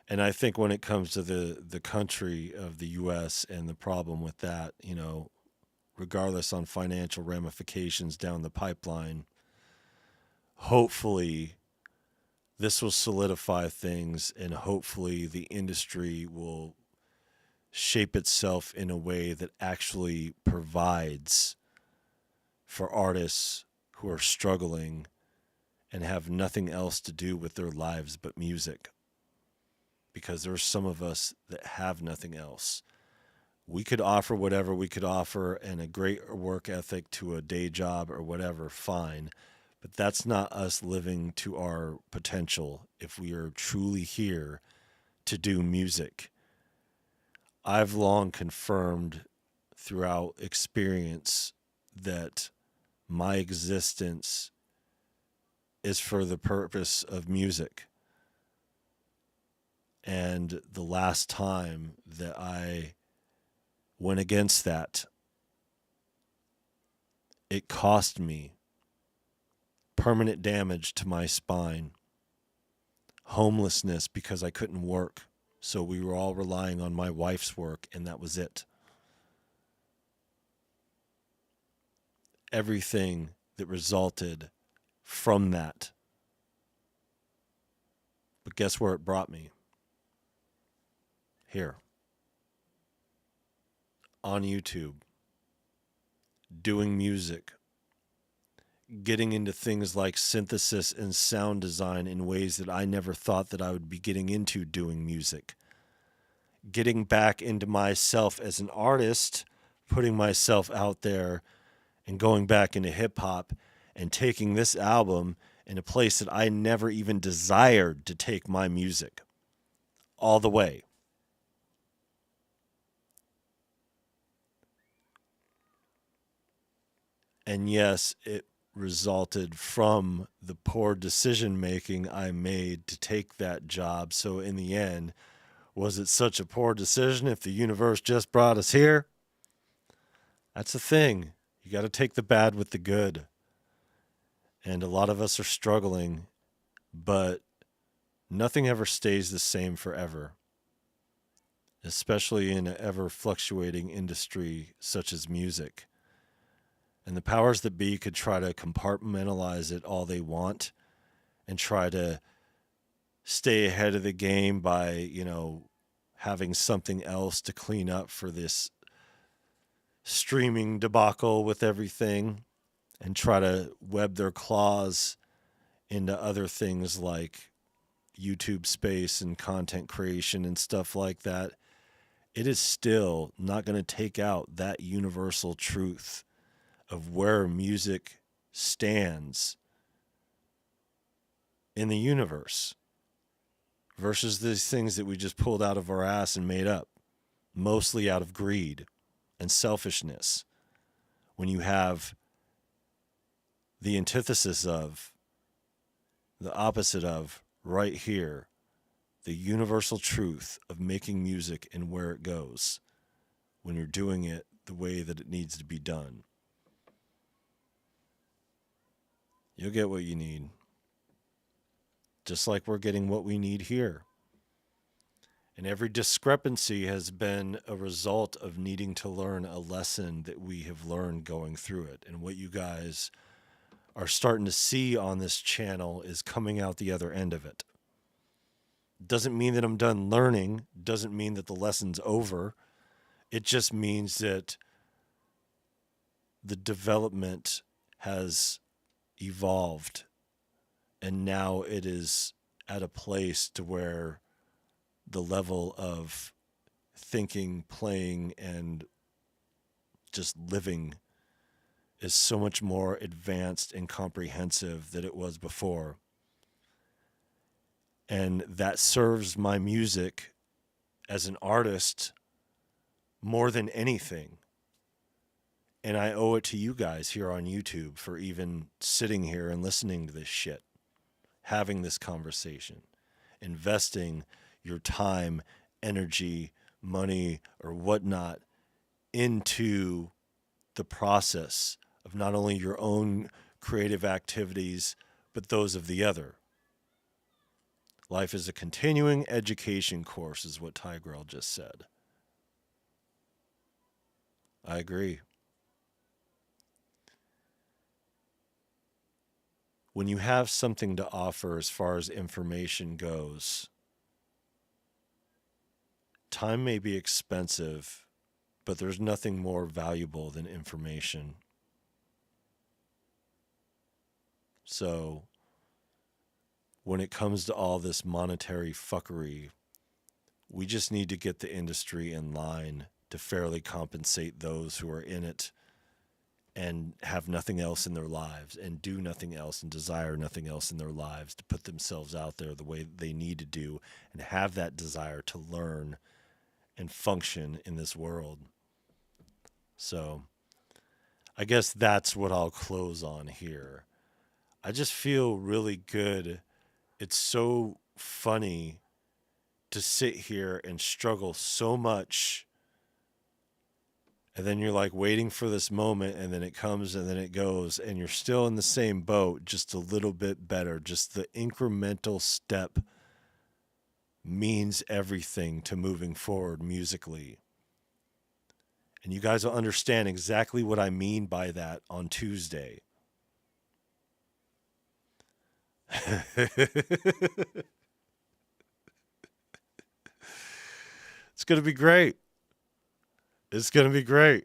And I think when it comes to the country of the U.S. and the problem with that, regardless on financial ramifications down the pipeline, hopefully this will solidify things and hopefully the industry will shape itself in a way that actually provides for artists who are struggling and have nothing else to do with their lives but music. Because there are some of us that have nothing else. We could offer whatever we could offer and a great work ethic to a day job or whatever, fine. But that's not us living to our potential if we are truly here to do music. I've long confirmed throughout experience that my existence is for the purpose of music. And the last time that I went against that, it cost me permanent damage to my spine, homelessness because I couldn't work. So we were all relying on my wife's work, and that was it. Everything that resulted from that. But guess where it brought me? Here. On YouTube. Doing music. Getting into things like synthesis and sound design in ways that I never thought that I would be getting into doing music. Getting back into myself as an artist, putting myself out there and going back into hip hop and taking this album in a place that I never even desired to take my music. All the way. And yes, it resulted from the poor decision making I made to take that job. So in the end, was it such a poor decision if the universe just brought us here? That's the thing. You got to take the bad with the good. And a lot of us are struggling, but nothing ever stays the same forever, especially in an ever fluctuating industry such as music. And the powers that be could try to compartmentalize it all they want and try to stay ahead of the game by, having something else to clean up for this streaming debacle with everything and try to web their claws into other things like YouTube space and content creation and stuff like that. It is still not going to take out that universal truth of where music stands in the universe versus these things that we just pulled out of our ass and made up, mostly out of greed and selfishness. When you have the antithesis of, the opposite of, right here, the universal truth of making music and where it goes when you're doing it the way that it needs to be done. You'll get what you need. Just like we're getting what we need here. And every discrepancy has been a result of needing to learn a lesson that we have learned going through it. And what you guys are starting to see on this channel is coming out the other end of it. Doesn't mean that I'm done learning. Doesn't mean that the lesson's over. It just means that the development has evolved. And now it is at a place to where the level of thinking, playing, and just living is so much more advanced and comprehensive than it was before. And that serves my music as an artist more than anything. And I owe it to you guys here on YouTube for even sitting here and listening to this shit, having this conversation, investing your time, energy, money, or whatnot into the process of not only your own creative activities, but those of the other. Life is a continuing education course, is what Tigrel just said. I agree. When you have something to offer as far as information goes, time may be expensive, but there's nothing more valuable than information. So, when it comes to all this monetary fuckery, we just need to get the industry in line to fairly compensate those who are in it and have nothing else in their lives and do nothing else and desire nothing else in their lives, to put themselves out there the way they need to do and have that desire to learn and function in this world. So I guess that's what I'll close on here. I just feel really good. It's so funny to sit here and struggle so much, and then you're like waiting for this moment, and then it comes and then it goes, and you're still in the same boat, just a little bit better. Just the incremental step means everything to moving forward musically. And you guys will understand exactly what I mean by that on Tuesday. It's going to be great. It's going to be great.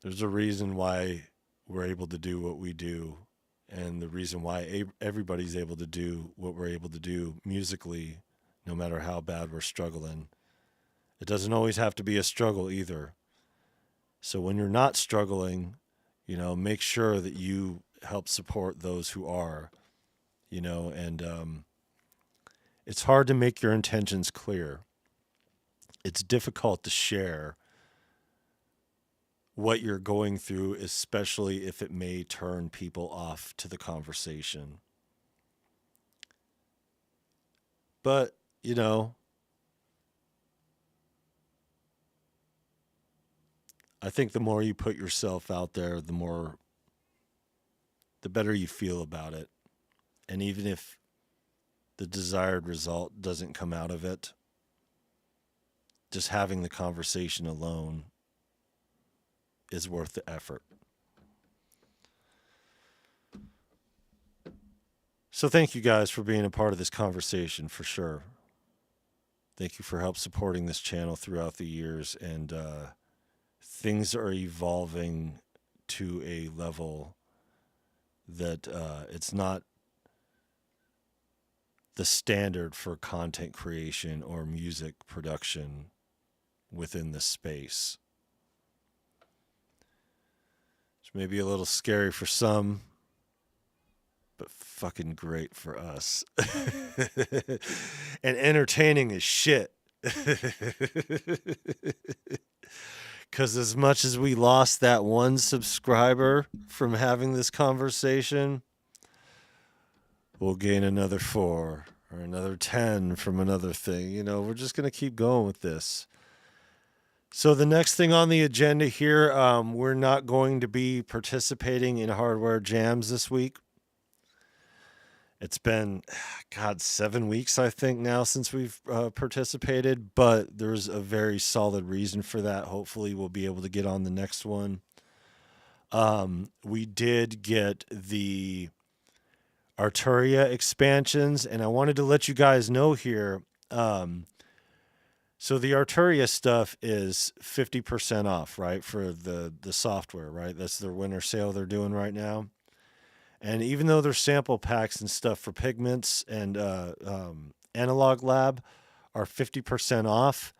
There's a reason why we're able to do what we do, and the reason why everybody's able to do what we're able to do musically, no matter how bad we're struggling. It doesn't always have to be a struggle either. So when you're not struggling, make sure that you help support those who are, and it's hard to make your intentions clear. It's difficult to share what you're going through, especially if it may turn people off to the conversation. But, I think the more you put yourself out there, the better you feel about it. And even if the desired result doesn't come out of it, just having the conversation alone is worth the effort. So thank you guys for being a part of this conversation for sure. Thank you for help supporting this channel throughout the years, and things are evolving to a level that it's not the standard for content creation or music production within this space. It's maybe a little scary for some, but fucking great for us. And entertaining as shit. Because as much as we lost that one subscriber from having this conversation, we'll gain another 4 or another 10 from another thing. We're just going to keep going with this. So the next thing on the agenda here, we're not going to be participating in hardware jams this week. It's been, 7 weeks, I think, now since we've participated, but there's a very solid reason for that. Hopefully we'll be able to get on the next one. We did get the Arturia expansions, and I wanted to let you guys know here. So the Arturia stuff is 50% off, right, for the software, right? That's their winter sale they're doing right now. And even though their sample packs and stuff for Pigments and Analog Lab are 50% off,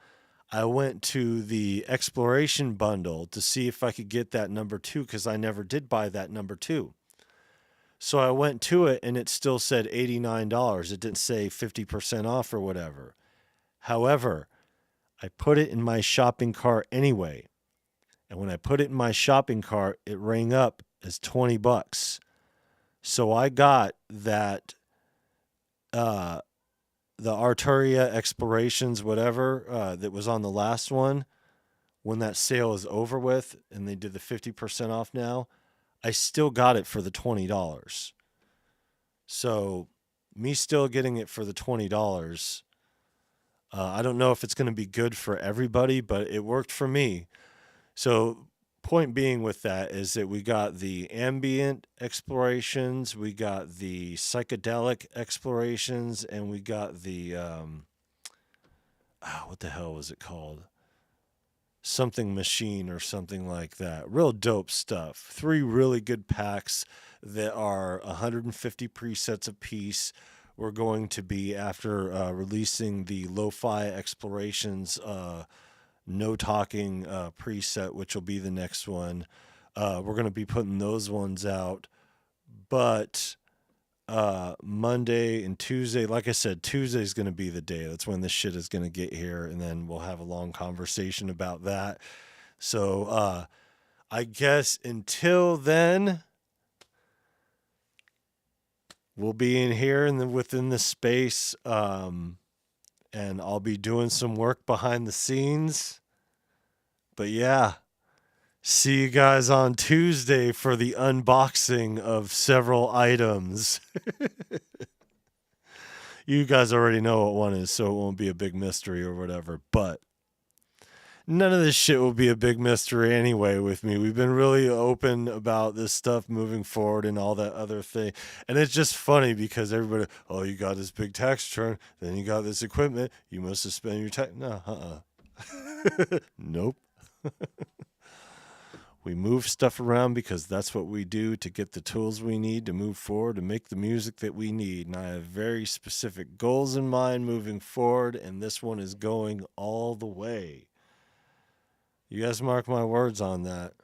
I went to the Exploration bundle to see if I could get that number 2, because I never did buy that number 2. So I went to it, and it still said $89. It didn't say 50% off or whatever. However, I put it in my shopping cart anyway. And when I put it in my shopping cart, it rang up as $20. So I got that, the Arturia Explorations, whatever, that was on the last one. When that sale is over with and they did the 50% off now, I still got it for the $20. So me still getting it for the $20, I don't know if it's going to be good for everybody, but it worked for me. So point being with that is that we got the ambient explorations, we got the psychedelic explorations, and we got the, what the hell was it called? Something machine or something like that. Real dope stuff. 3 really good packs that are 150 presets a piece. We're going to be, after releasing the Lo-Fi Explorations No Talking preset, which will be the next one, we're going to be putting those ones out. But Monday and Tuesday, like I said, Tuesday's going to be the day. That's when this shit is going to get here, and then we'll have a long conversation about that. So I guess until then, we'll be in here in the within the space, and I'll be doing some work behind the scenes. But yeah, see you guys on Tuesday for the unboxing of several items. You guys already know what one is, so it won't be a big mystery or whatever. But none of this shit will be a big mystery anyway with me. We've been really open about this stuff moving forward and all that other thing. And it's just funny because everybody, oh, you got this big tax return, then you got this equipment, you must have spent your tax. No, nope. We move stuff around because that's what we do to get the tools we need to move forward to make the music that we need. And I have very specific goals in mind moving forward, and this one is going all the way. You guys mark my words on that.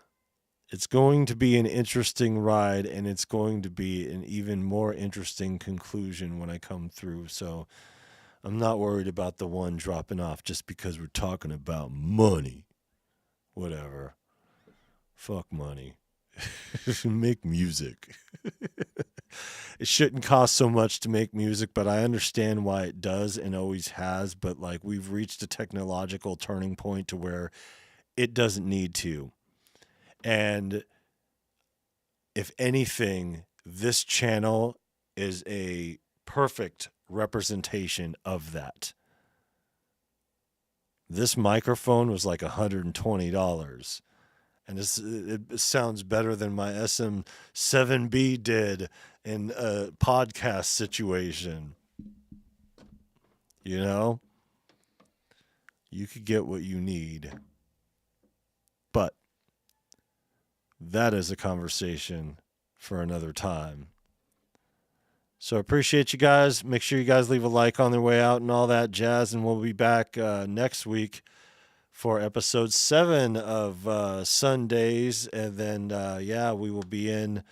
It's going to be an interesting ride, and it's going to be an even more interesting conclusion when I come through. So I'm not worried about the one dropping off just because we're talking about money. Whatever. Fuck money. Make music. It shouldn't cost so much to make music, but I understand why it does and always has. But like, we've reached a technological turning point to where it doesn't need to. And if anything, this channel is a perfect representation of that. This microphone was like $120. And it sounds better than my SM7B did in a podcast situation. You know? You could get what you need. But that is a conversation for another time. So I appreciate you guys. Make sure you guys leave a like on their way out and all that jazz. And we'll be back next week for episode 7 of Sundays. And then, we will be in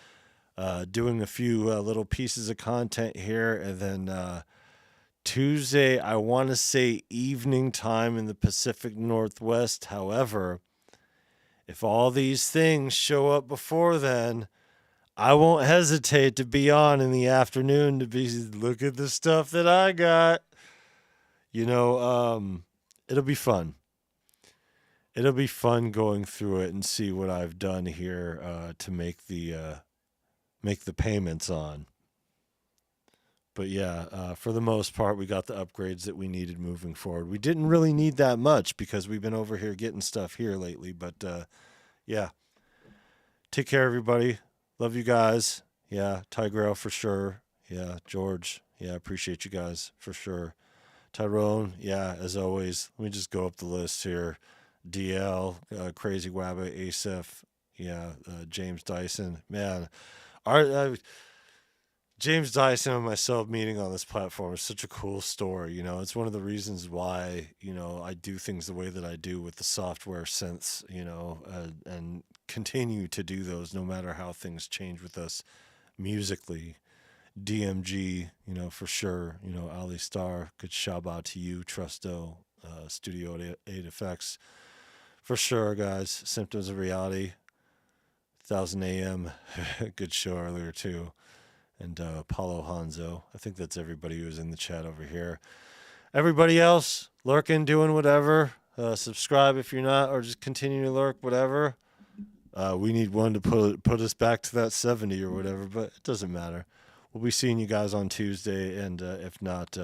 doing a few little pieces of content here. And then Tuesday, I want to say evening time in the Pacific Northwest. However, if all these things show up before then, I won't hesitate to be on in the afternoon to be, look at the stuff that I got. You know, it'll be fun. It'll be fun going through it and see what I've done here to make the payments on. But yeah, for the most part, we got the upgrades that we needed moving forward. We didn't really need that much because we've been over here getting stuff here lately. But yeah, take care, everybody. Love you guys. Yeah, Tigrell for sure. Yeah, George. Yeah, appreciate you guys for sure. Tyrone. Yeah, as always. Let me just go up the list here. DL, Crazy Wabbit, Asif, yeah, James Dyson. Man, James Dyson and myself meeting on this platform is such a cool story. You know, it's one of the reasons why, you know, I do things the way that I do with the software synths, you know, and continue to do those no matter how things change with us musically. DMG, you know, for sure. You know, Ali Star, good shout out to you, Trusto, Studio 8 Effects. For sure, guys. Symptoms of Reality, 1000 AM, good show earlier too. And Paulo Hanzo. I think that's everybody who's in the chat over here. Everybody else, lurking, doing whatever. Subscribe if you're not, or just continue to lurk, whatever. We need one to put us back to that 70 or whatever, but it doesn't matter. We'll be seeing you guys on Tuesday, and if not,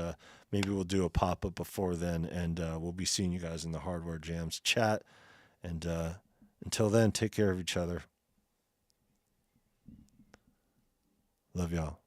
maybe we'll do a pop-up before then, and we'll be seeing you guys in the Hardware Jams chat. And until then, take care of each other. Love y'all.